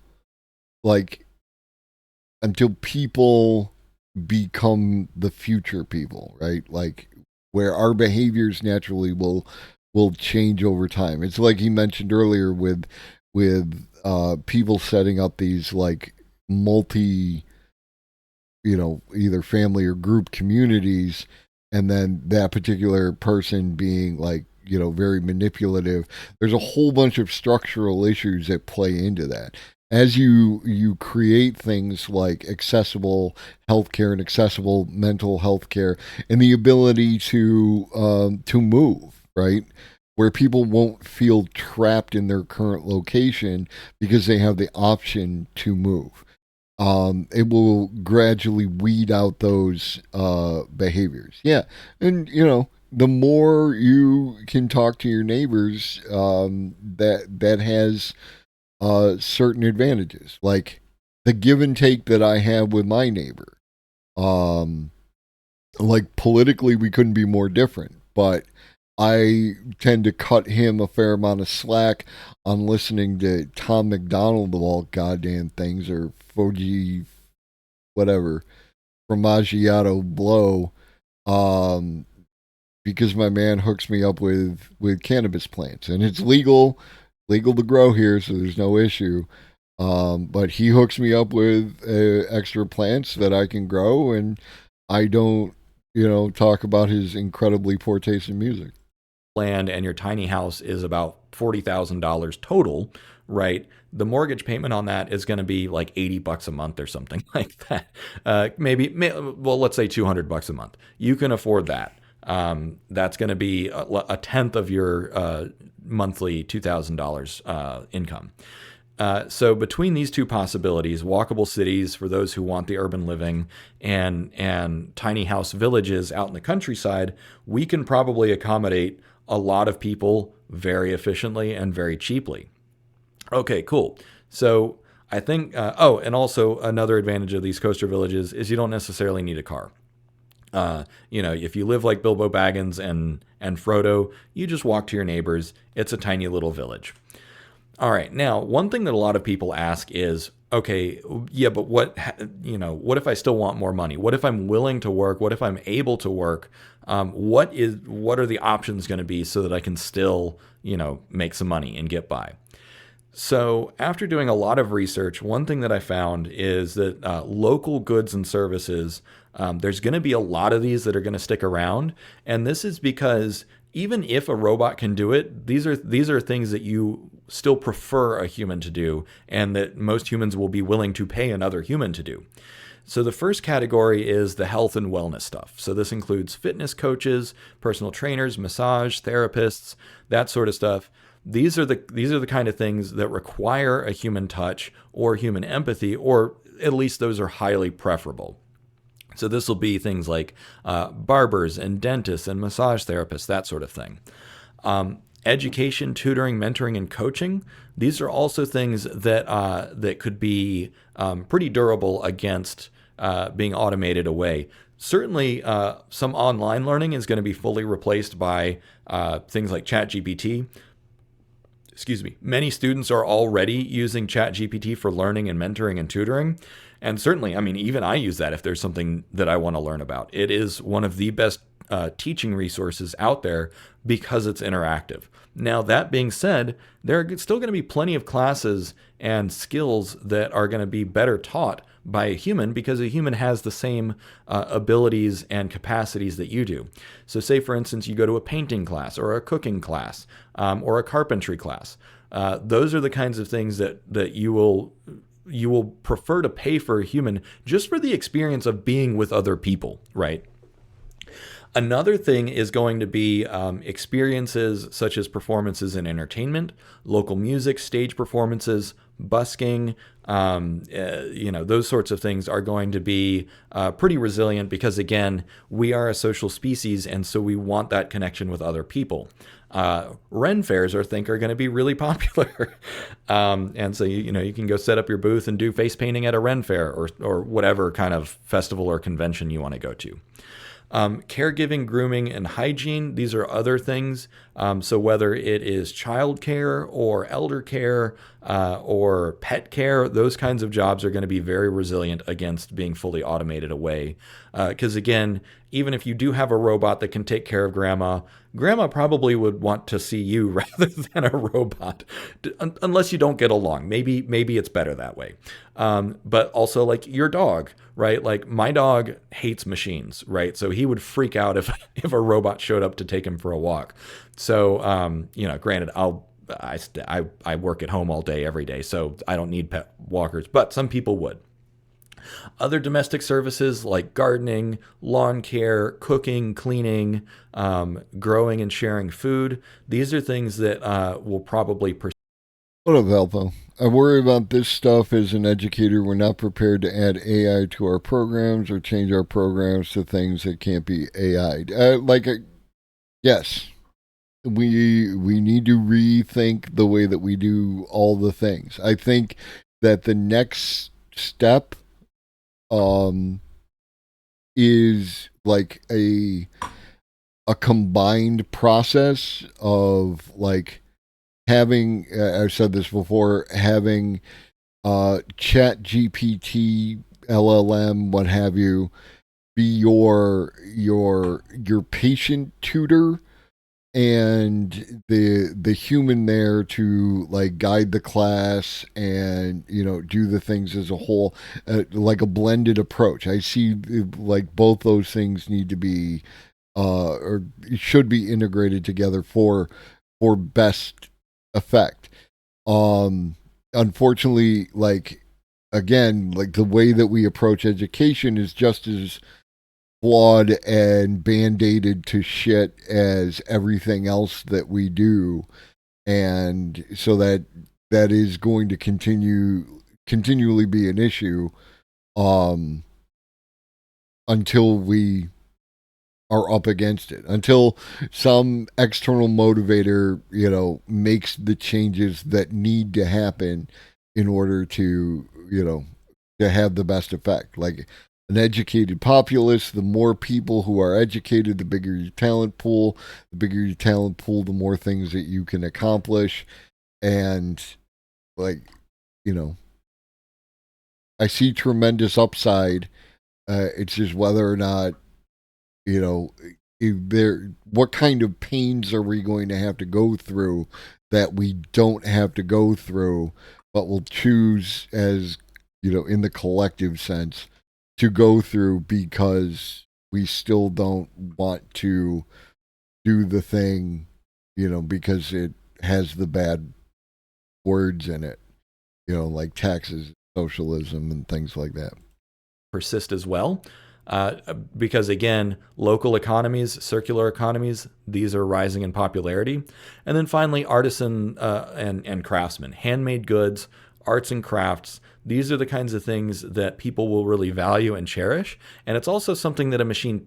people become the future people, right? Like, where our behaviors naturally will change over time. It's like he mentioned earlier with people setting up these like multi, either family or group communities, and then that particular person being like, very manipulative. There's a whole bunch of structural issues that play into that. as you create things like accessible healthcare and accessible mental health care and the ability to move, right? Where people won't feel trapped in their current location because they have the option to move. It will gradually weed out those behaviors. Yeah, and the more you can talk to your neighbors, that has certain advantages, like the give and take that I have with my neighbor. Um, like politically, we couldn't be more different, but I tend to cut him a fair amount of slack on listening to Tom McDonald of all goddamn things, or Foji, whatever, Formaggio Blow, um, because my man hooks me up with cannabis plants, and it's legal to grow here, so there's no issue. But he hooks me up with extra plants that I can grow, and I don't, talk about his incredibly poor taste in music. Land and your tiny house is about $40,000 total, right? The mortgage payment on that is going to be like $80 a month or something like that. Well, let's say $200 a month. You can afford that. That's going to be a tenth of your monthly $2,000 income. So between these two possibilities, walkable cities for those who want the urban living and tiny house villages out in the countryside, we can probably accommodate a lot of people very efficiently and very cheaply. Okay, cool. So I think, and also another advantage of these coastal villages is you don't necessarily need a car. If you live like Bilbo Baggins and Frodo, you just walk to your neighbors. It's a tiny little village. All right. Now, one thing that a lot of people ask is, okay, yeah, but what if I still want more money? What if I'm willing to work? What if I'm able to work? What are the options going to be so that I can still, make some money and get by? So after doing a lot of research, one thing that I found is that local goods and services, there's going to be a lot of these that are going to stick around. And this is because even if a robot can do it, these are things that you still prefer a human to do, and that most humans will be willing to pay another human to do. So the first category is the health and wellness stuff. So this includes fitness coaches, personal trainers, massage therapists, that sort of stuff. These are the kind of things that require a human touch or human empathy, or at least those are highly preferable. So this will be things like barbers and dentists and massage therapists, that sort of thing. Education, tutoring, mentoring, and coaching. These are also things that could be pretty durable against being automated away. Certainly, some online learning is going to be fully replaced by things like ChatGPT. Excuse me. Many students are already using ChatGPT for learning and mentoring and tutoring. And certainly, even I use that if there's something that I want to learn about. It is one of the best teaching resources out there because it's interactive. Now, that being said, there are still going to be plenty of classes and skills that are going to be better taught by a human because a human has the same abilities and capacities that you do. So say, for instance, you go to a painting class or a cooking class or a carpentry class. Those are the kinds of things that you will prefer to pay for a human just for the experience of being with other people, right? Another thing is going to be experiences such as performances in entertainment, local music, stage performances, busking, those sorts of things are going to be pretty resilient because, again, we are a social species, and so we want that connection with other people. Ren fairs are going to be really popular. And so, you can go set up your booth and do face painting at a Ren fair or whatever kind of festival or convention you want to go to. Caregiving, grooming, and hygiene, these are other things. So whether it is child care or elder care or pet care, those kinds of jobs are going to be very resilient against being fully automated away. Because again, even if you do have a robot that can take care of grandma probably would want to see you rather than a robot, unless you don't get along. Maybe it's better that way. But also like your dog, right? Like my dog hates machines, right? So he would freak out if a robot showed up to take him for a walk. So, granted, I work at home all day, every day, so I don't need pet walkers, but some people would. Other domestic services like gardening, lawn care, cooking, cleaning, growing and sharing food, these are things that will probably persist. What up, Valpo? I worry about this stuff as an educator. We're not prepared to add AI to our programs or change our programs to things that can't be AI'd. Yes, we need to rethink the way that we do all the things. I think that the next step is like a combined process of like having, I've said this before, having Chat GPT, LLM, what have you, be your patient tutor, and the human there to like guide the class and do the things as a whole, like a blended approach. I see like both those things need to be or should be integrated together for best effect. Unfortunately, like again, like the way that we approach education is just as flawed and band-aided to shit as everything else that we do, and so that is going to continually be an issue until we are up against it, until some external motivator makes the changes that need to happen in order to to have the best effect. Like an educated populace, the more people who are educated, the bigger your talent pool. The bigger your talent pool, the more things that you can accomplish. And like, I see tremendous upside. It's just whether or not, what kind of pains are we going to have to go through that we don't have to go through, but will choose as, in the collective sense, to go through because we still don't want to do the thing, because it has the bad words in it, like taxes, socialism, and things like that. Persist as well. Because again, local economies, circular economies, these are rising in popularity. And then finally, artisan and craftsmen, handmade goods, arts and crafts. These are the kinds of things that people will really value and cherish. And it's also something that a machine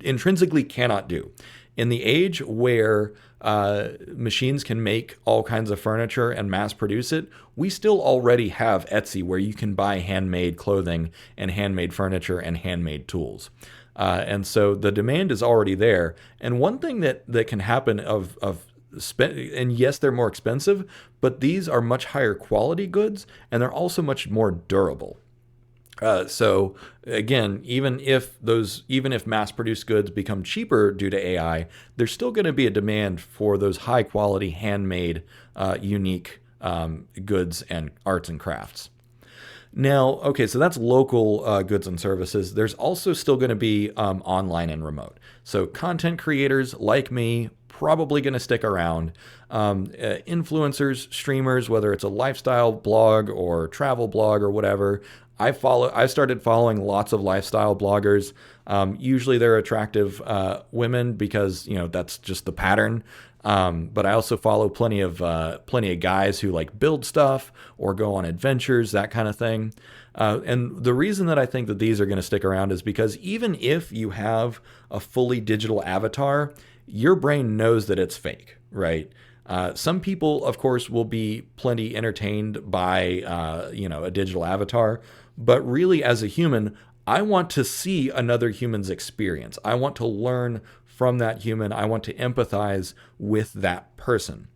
intrinsically cannot do. In the age where machines can make all kinds of furniture and mass produce it, we still already have Etsy, where you can buy handmade clothing and handmade furniture and handmade tools. And so the demand is already there. And one thing that can happen and yes, they're more expensive, but these are much higher quality goods, and they're also much more durable. So again, even if mass-produced goods become cheaper due to AI, there's still going to be a demand for those high-quality, handmade, unique goods and arts and crafts. Now, okay, so that's local goods and services. There's also still going to be online and remote. So content creators like me, probably going to stick around. Influencers, streamers, whether it's a lifestyle blog or travel blog or whatever. I started following lots of lifestyle bloggers. Usually they're attractive women because that's just the pattern. But I also follow plenty of guys who like build stuff or go on adventures, that kind of thing. And the reason that I think that these are going to stick around is because even if you have a fully digital avatar, your brain knows that it's fake, right? Some people, of course, will be plenty entertained by, a digital avatar. But really, as a human, I want to see another human's experience. I want to learn from that human. I want to empathize with that person.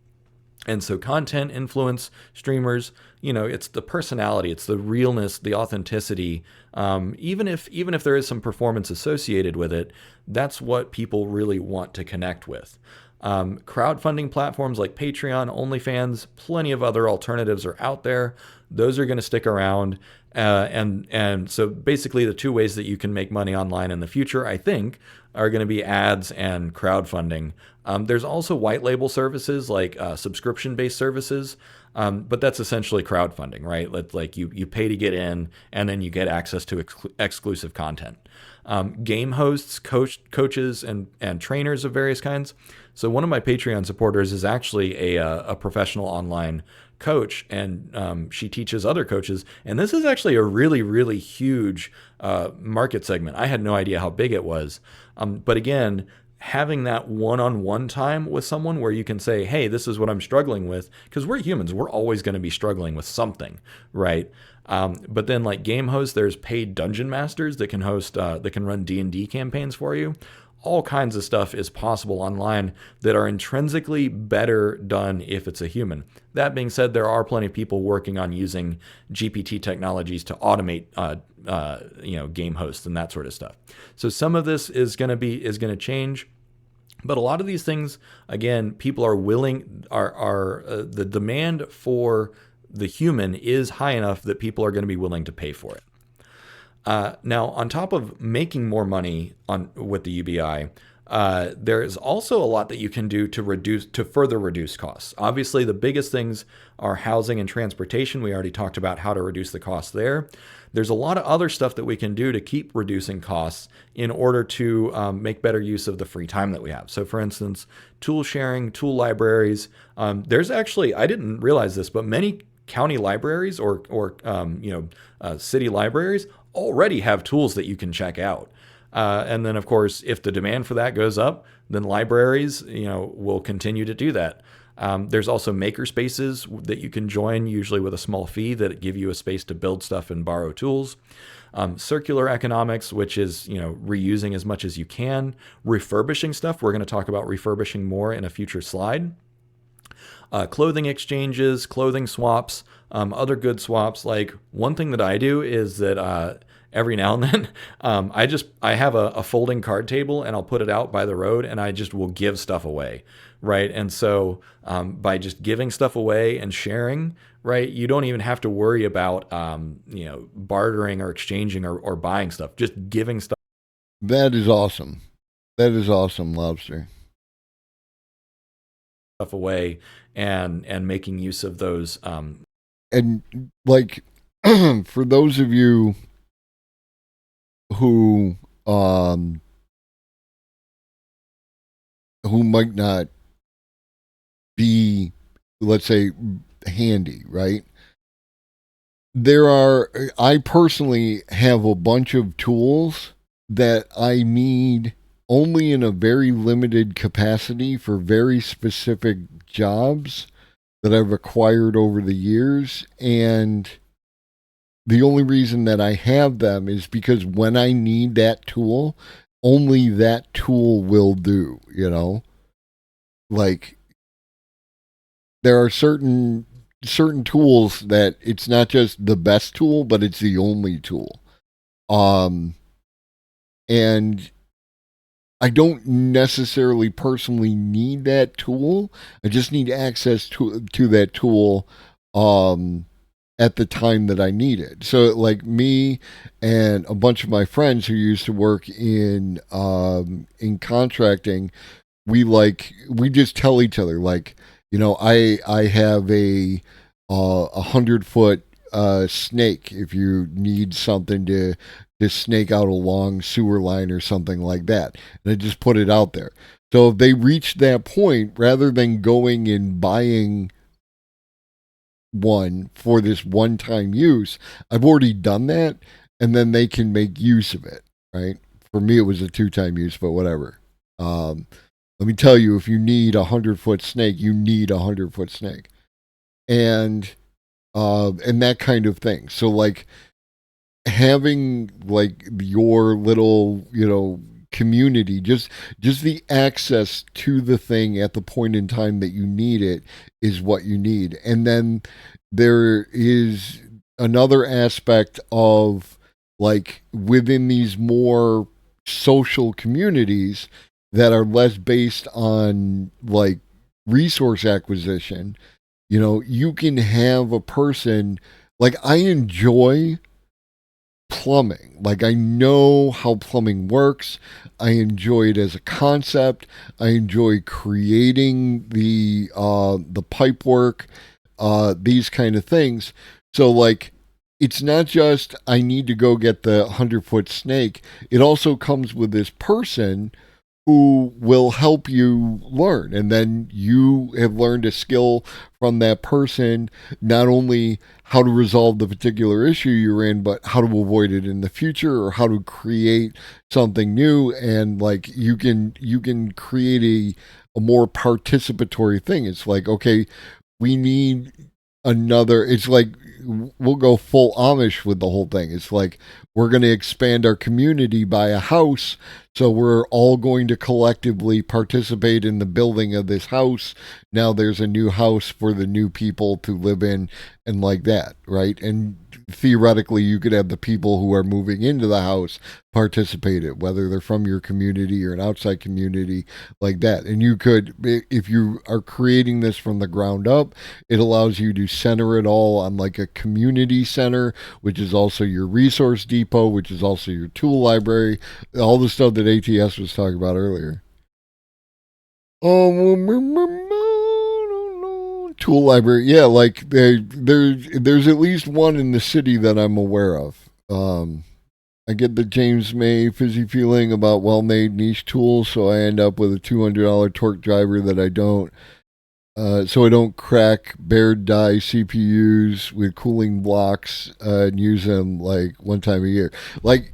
And so content, influence, streamers, it's the personality, it's the realness, the authenticity. Even if there is some performance associated with it, that's what people really want to connect with. Crowdfunding platforms like Patreon, OnlyFans, plenty of other alternatives are out there. Those are going to stick around. And so basically the two ways that you can make money online in the future, I think, are going to be ads and crowdfunding. There's also white label services like subscription-based services, but that's essentially crowdfunding, right? Like you pay to get in, and then you get access to exclusive content. Game hosts, coaches, and trainers of various kinds. So one of my Patreon supporters is actually a professional online coach, and she teaches other coaches. And this is actually a really, really huge market segment. I had no idea how big it was. But again, having that one-on-one time with someone where you can say, hey, this is what I'm struggling with, because we're humans, we're always going to be struggling with something, right? But then like game hosts, there's paid dungeon masters that can host, that can run D&D campaigns for you. All kinds of stuff is possible online that are intrinsically better done if it's a human. That being said, there are plenty of people working on using GPT technologies to automate, game hosts and that sort of stuff. So some of this is going to change. But a lot of these things, again, people are willing, the demand for the human is high enough that people are going to be willing to pay for it. Now, on top of making more money with the UBI, there is also a lot that you can do to further reduce costs. Obviously, the biggest things are housing and transportation. We already talked about how to reduce the costs there. There's a lot of other stuff that we can do to keep reducing costs in order to make better use of the free time that we have. So, for instance, tool sharing, tool libraries. There's actually, I didn't realize this, but many county libraries or city libraries already have tools that you can check out. And then, of course, if the demand for that goes up, then libraries, will continue to do that. There's also maker spaces that you can join, usually with a small fee, that give you a space to build stuff and borrow tools. Circular economics, which is, reusing as much as you can. Refurbishing stuff. We're going to talk about refurbishing more in a future slide. Clothing exchanges, clothing swaps, other good swaps. Like one thing that I do is that every now and then I have a folding card table, and I'll put it out by the road, and I just will give stuff away, right? And so by just giving stuff away and sharing, right, you don't even have to worry about bartering or exchanging or buying stuff. Just giving stuff. That is awesome. That is awesome, Lobster. Stuff away and making use of those. And like for those of you who might not be, let's say, handy, right? I personally have a bunch of tools that I need only in a very limited capacity for very specific jobs that I've acquired over the years. And the only reason that I have them is because when I need that tool, only that tool will do, Like, there are certain tools that it's not just the best tool, but it's the only tool. And I don't necessarily personally need that tool. I just need access to that tool at the time that I need it. So like me and a bunch of my friends who used to work in contracting, we just tell each other, like, I have a 100-foot snake if you need something to snake out a long sewer line or something like that. And I just put it out there. So if they reach that point, rather than going and buying one for this one-time use, I've already done that, and then they can make use of it, right? For me, it was a 2-time use, but whatever. Let me tell you, if you need a 100-foot snake, you need a 100-foot snake. And that kind of thing. So like, having like your little, community, just the access to the thing at the point in time that you need it is what you need. And then there is another aspect of, like, within these more social communities that are less based on like resource acquisition, you can have a person, like, I enjoy plumbing. Like, I know how plumbing works. I enjoy it as a concept. I enjoy creating the pipe work, these kind of things. So, like, it's not just I need to go get the 100-foot snake. It also comes with this person who will help you learn. And then you have learned a skill from that person, not only how to resolve the particular issue you're in, but how to avoid it in the future, or how to create something new. And like you can create a more participatory thing. It's like, okay, we need another, it's like we'll go full Amish with the whole thing. It's like we're going to expand our community by a house, so we're all going to collectively participate in the building of this house. Now there's a new house for the new people to live in, and like that, right? And theoretically you could have the people who are moving into the house participate in it, whether they're from your community or an outside community, like that. And you could, if you are creating this from the ground up, it allows you to center it all on like a community center, which is also your resource depot, which is also your tool library, all the stuff that ATS was talking about earlier. Tool library, yeah, like there's at least one in the city that I'm aware of. I get the James May fizzy feeling about well-made niche tools, so I end up with a $200 torque driver that I don't. So I don't crack bared die CPUs with cooling blocks and use them like one time a year. Like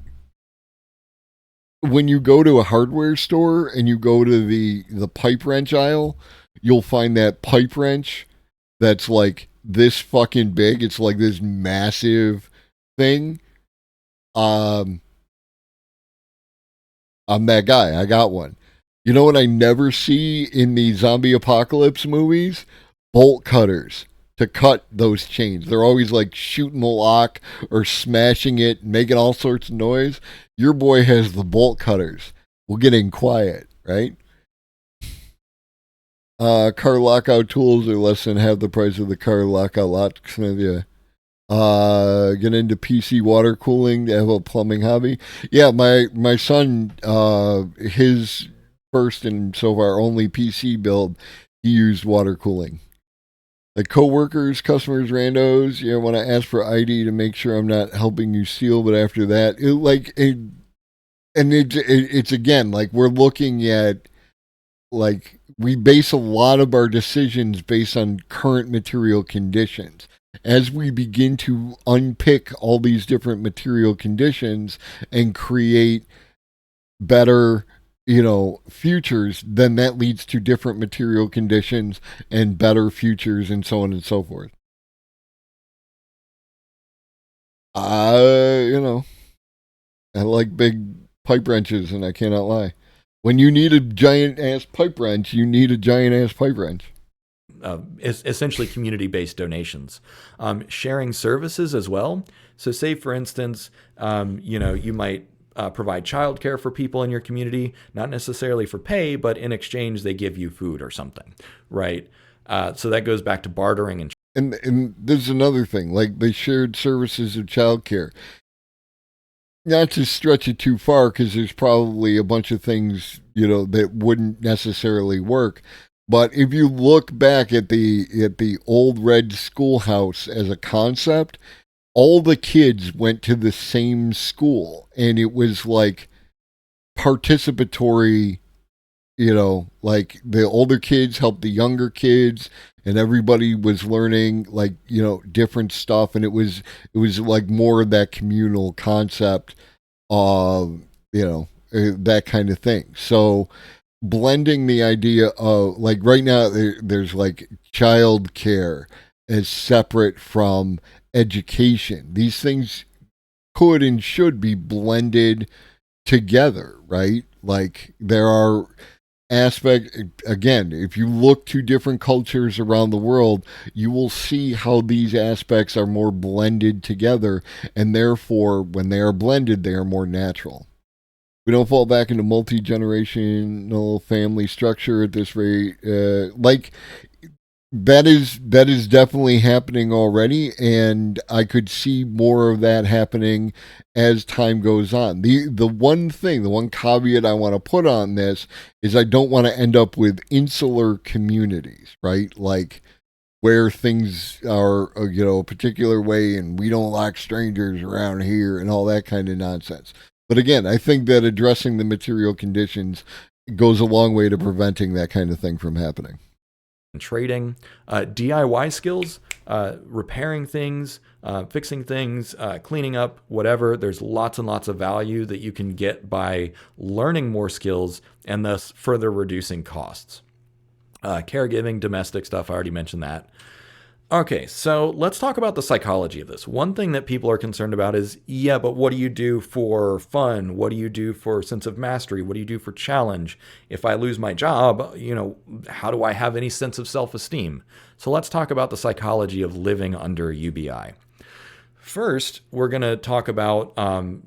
when you go to a hardware store and you go to the pipe wrench aisle, you'll find that pipe wrench that's like this fucking big. It's like this massive thing. I'm that guy. I got one. You know what I never see in the zombie apocalypse movies? Bolt cutters to cut those chains. They're always like shooting the lock or smashing it, making all sorts of noise. Your boy has the bolt cutters. We'll get in quiet, right? Car lockout tools are less than half the price of the car lockout locksmith. Yeah. Get into PC water cooling to have a plumbing hobby. Yeah, my son, his first and so far only PC build, he used water cooling. Like coworkers, customers, randos, you know, when I ask for ID to make sure I'm not helping you steal, but after that, it's again, like we're looking at, like we base a lot of our decisions based on current material conditions. As we begin to unpick all these different material conditions and create better, futures, then that leads to different material conditions and better futures and so on and so forth. I like big pipe wrenches, and I cannot lie. When you need a giant ass pipe wrench, you need a giant ass pipe wrench. Essentially community-based donations, sharing services as well. So say, for instance, you might provide childcare for people in your community, not necessarily for pay, but in exchange, they give you food or something, right? So that goes back to bartering. And there's another thing, like the shared services of childcare. Not to stretch it too far, because there's probably a bunch of things, that wouldn't necessarily work. But if you look back at the old red schoolhouse as a concept, all the kids went to the same school, and it was like participatory, like the older kids helped the younger kids, and everybody was learning like, different stuff, and it was like more of that communal concept of, that kind of thing. So blending the idea of, like, right now there's like child care as separate from education. These things could and should be blended together, right? Like there are aspects, again, if you look to different cultures around the world, you will see how these aspects are more blended together, and therefore when they are blended, they are more natural. We don't fall back into multi-generational family structure at this rate. Like that is definitely happening already, and I could see more of that happening as time goes on. The one caveat I want to put on this is I don't want to end up with insular communities, right? Like where things are, a particular way, and we don't like strangers around here, and all that kind of nonsense. But again, I think that addressing the material conditions goes a long way to preventing that kind of thing from happening. Trading, DIY skills, repairing things, fixing things, cleaning up, whatever. There's lots and lots of value that you can get by learning more skills and thus further reducing costs. Caregiving, domestic stuff, I already mentioned that. Okay, so let's talk about the psychology of this. One thing that people are concerned about is, yeah, but what do you do for fun? What do you do for sense of mastery? What do you do for challenge? If I lose my job, how do I have any sense of self-esteem? So let's talk about the psychology of living under UBI. First, we're going to talk about,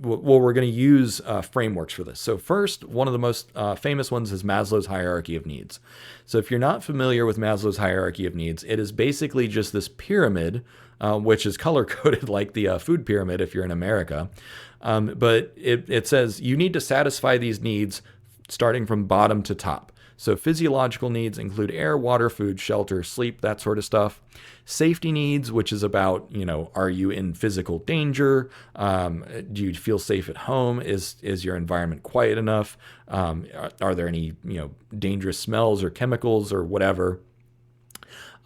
we're going to use frameworks for this. So first, one of the most famous ones is Maslow's hierarchy of needs. So if you're not familiar with Maslow's hierarchy of needs, it is basically just this pyramid, which is color-coded like the food pyramid if you're in America. But it says you need to satisfy these needs starting from bottom to top. So physiological needs include air, water, food, shelter, sleep, that sort of stuff. Safety needs, which is about, are you in physical danger? Do you feel safe at home? Is your environment quiet enough? Are there any, dangerous smells or chemicals or whatever?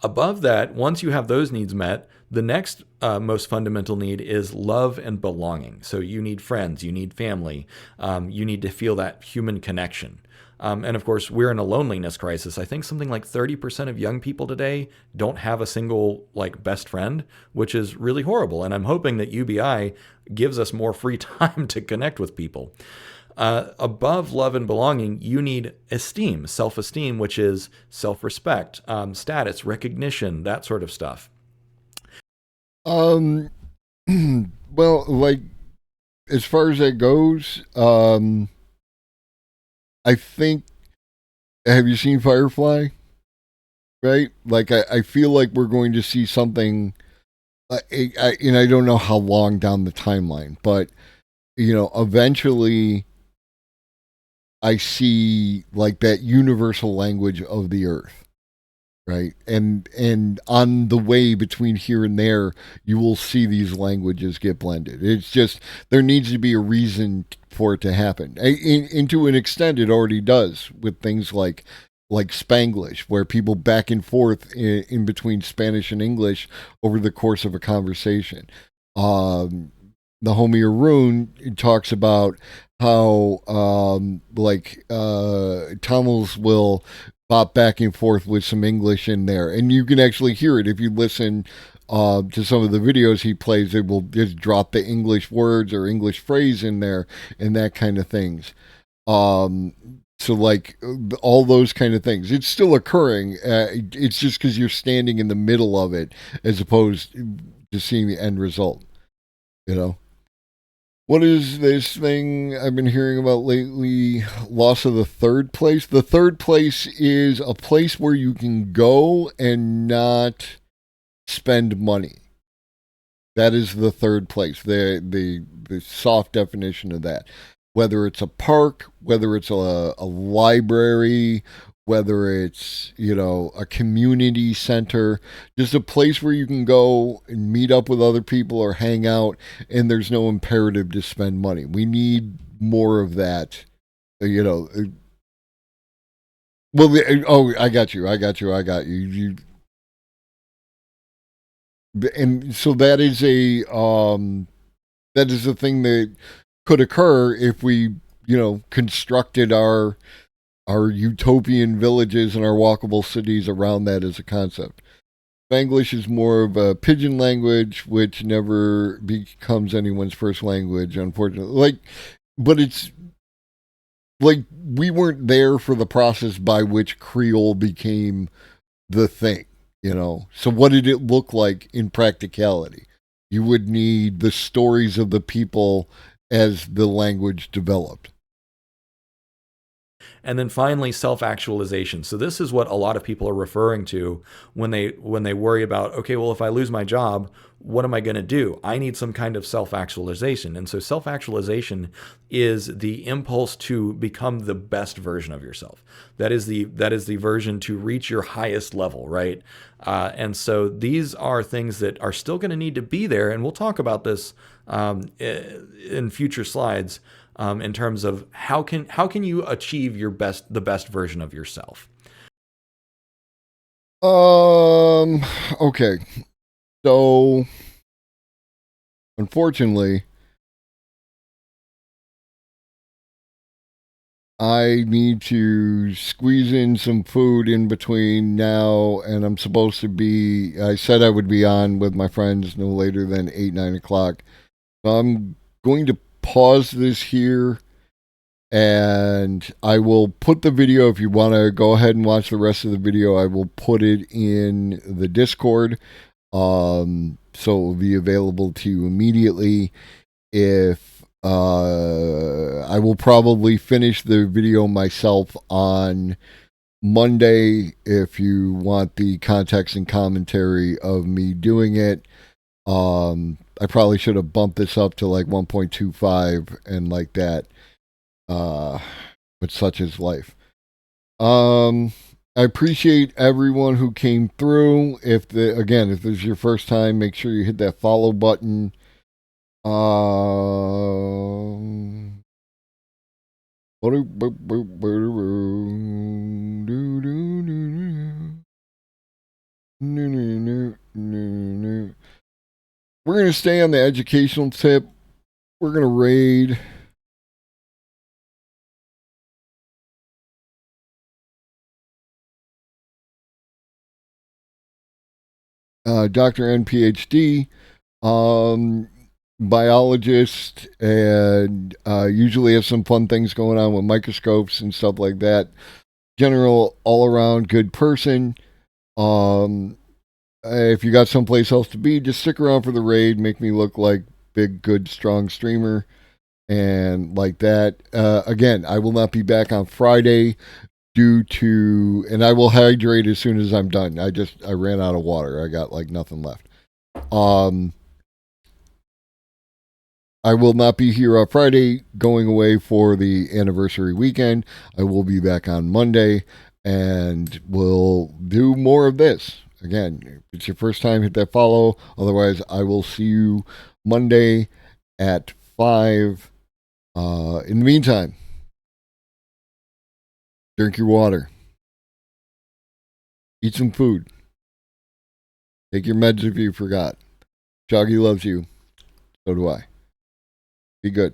Above that, once you have those needs met, the next most fundamental need is love and belonging. So you need friends, you need family, you need to feel that human connection. And of course, we're in a loneliness crisis. I think something like 30% of young people today don't have a single best friend, which is really horrible. And I'm hoping that UBI gives us more free time to connect with people. Above love and belonging, you need esteem, self-esteem, which is self-respect, status, recognition, that sort of stuff. Well, as far as that goes, I think, have you seen Firefly? Right? I feel like we're going to see something, and I don't know how long down the timeline, but, eventually I see that universal language of the earth, right? And on the way between here and there, you will see these languages get blended. It's just, there needs to be a reason for it to happen. And to an extent, it already does with things like Spanglish, where people back and forth in between Spanish and English over the course of a conversation. The homie Arun talks about how Tamils will pop back and forth with some English in there, and you can actually hear it if you listen to some of the videos he plays. It will just drop the English words or English phrase in there and that kind of things. So all those kind of things, it's still occurring. It's just because you're standing in the middle of it as opposed to seeing the end result. What is this thing I've been hearing about lately? Loss of the third place. The third place is a place where you can go and not spend money. That is the third place. The soft definition of that. Whether it's a park, whether it's a library, whether it's, a community center, just a place where you can go and meet up with other people or hang out, and there's no imperative to spend money. We need more of that, Well, I got you. And so that is a thing that could occur if we, constructed our utopian villages and our walkable cities around that as a concept. Spanglish is more of a pidgin language, which never becomes anyone's first language, unfortunately. But it's we weren't there for the process by which Creole became the thing, So what did it look like in practicality? You would need the stories of the people as the language developed. And then finally, self-actualization. So this is what a lot of people are referring to when they worry about, okay, well, if I lose my job, what am I going to do? I need some kind of self-actualization. And so self-actualization is the impulse to become the best version of yourself. That is the version to reach your highest level, right? And so these are things that are still going to need to be there, and we'll talk about this in future slides. In terms of how can you achieve the best version of yourself? Okay. So, unfortunately, I need to squeeze in some food in between now, and I'm supposed to be. I said I would be on with my friends no later than 8, 9 o'clock. So I'm going to pause this here, and I will put the video. If you want to go ahead and watch the rest of the video, I will put it in the Discord, so it will be available to you immediately. If I will probably finish the video myself on Monday if you want the context and commentary of me doing it. I probably should have bumped this up to like 1.25 and like that. But such is life. I appreciate everyone who came through. If this is your first time, make sure you hit that follow button. We're going to stay on the educational tip. We're going to raid. Dr. N, PhD, biologist, and usually have some fun things going on with microscopes and stuff like that. General, all-around good person. If you got someplace else to be, just stick around for the raid. Make me look like big, good, strong streamer and like that. Again, I will not be back on Friday and I will hydrate as soon as I'm done. I ran out of water. I got like nothing left. I will not be here on Friday, going away for the anniversary weekend. I will be back on Monday, and we'll do more of this. Again, if it's your first time, hit that follow. Otherwise, I will see you Monday at 5. In the meantime, drink your water. Eat some food. Take your meds if you forgot. Shoggy loves you. So do I. Be good.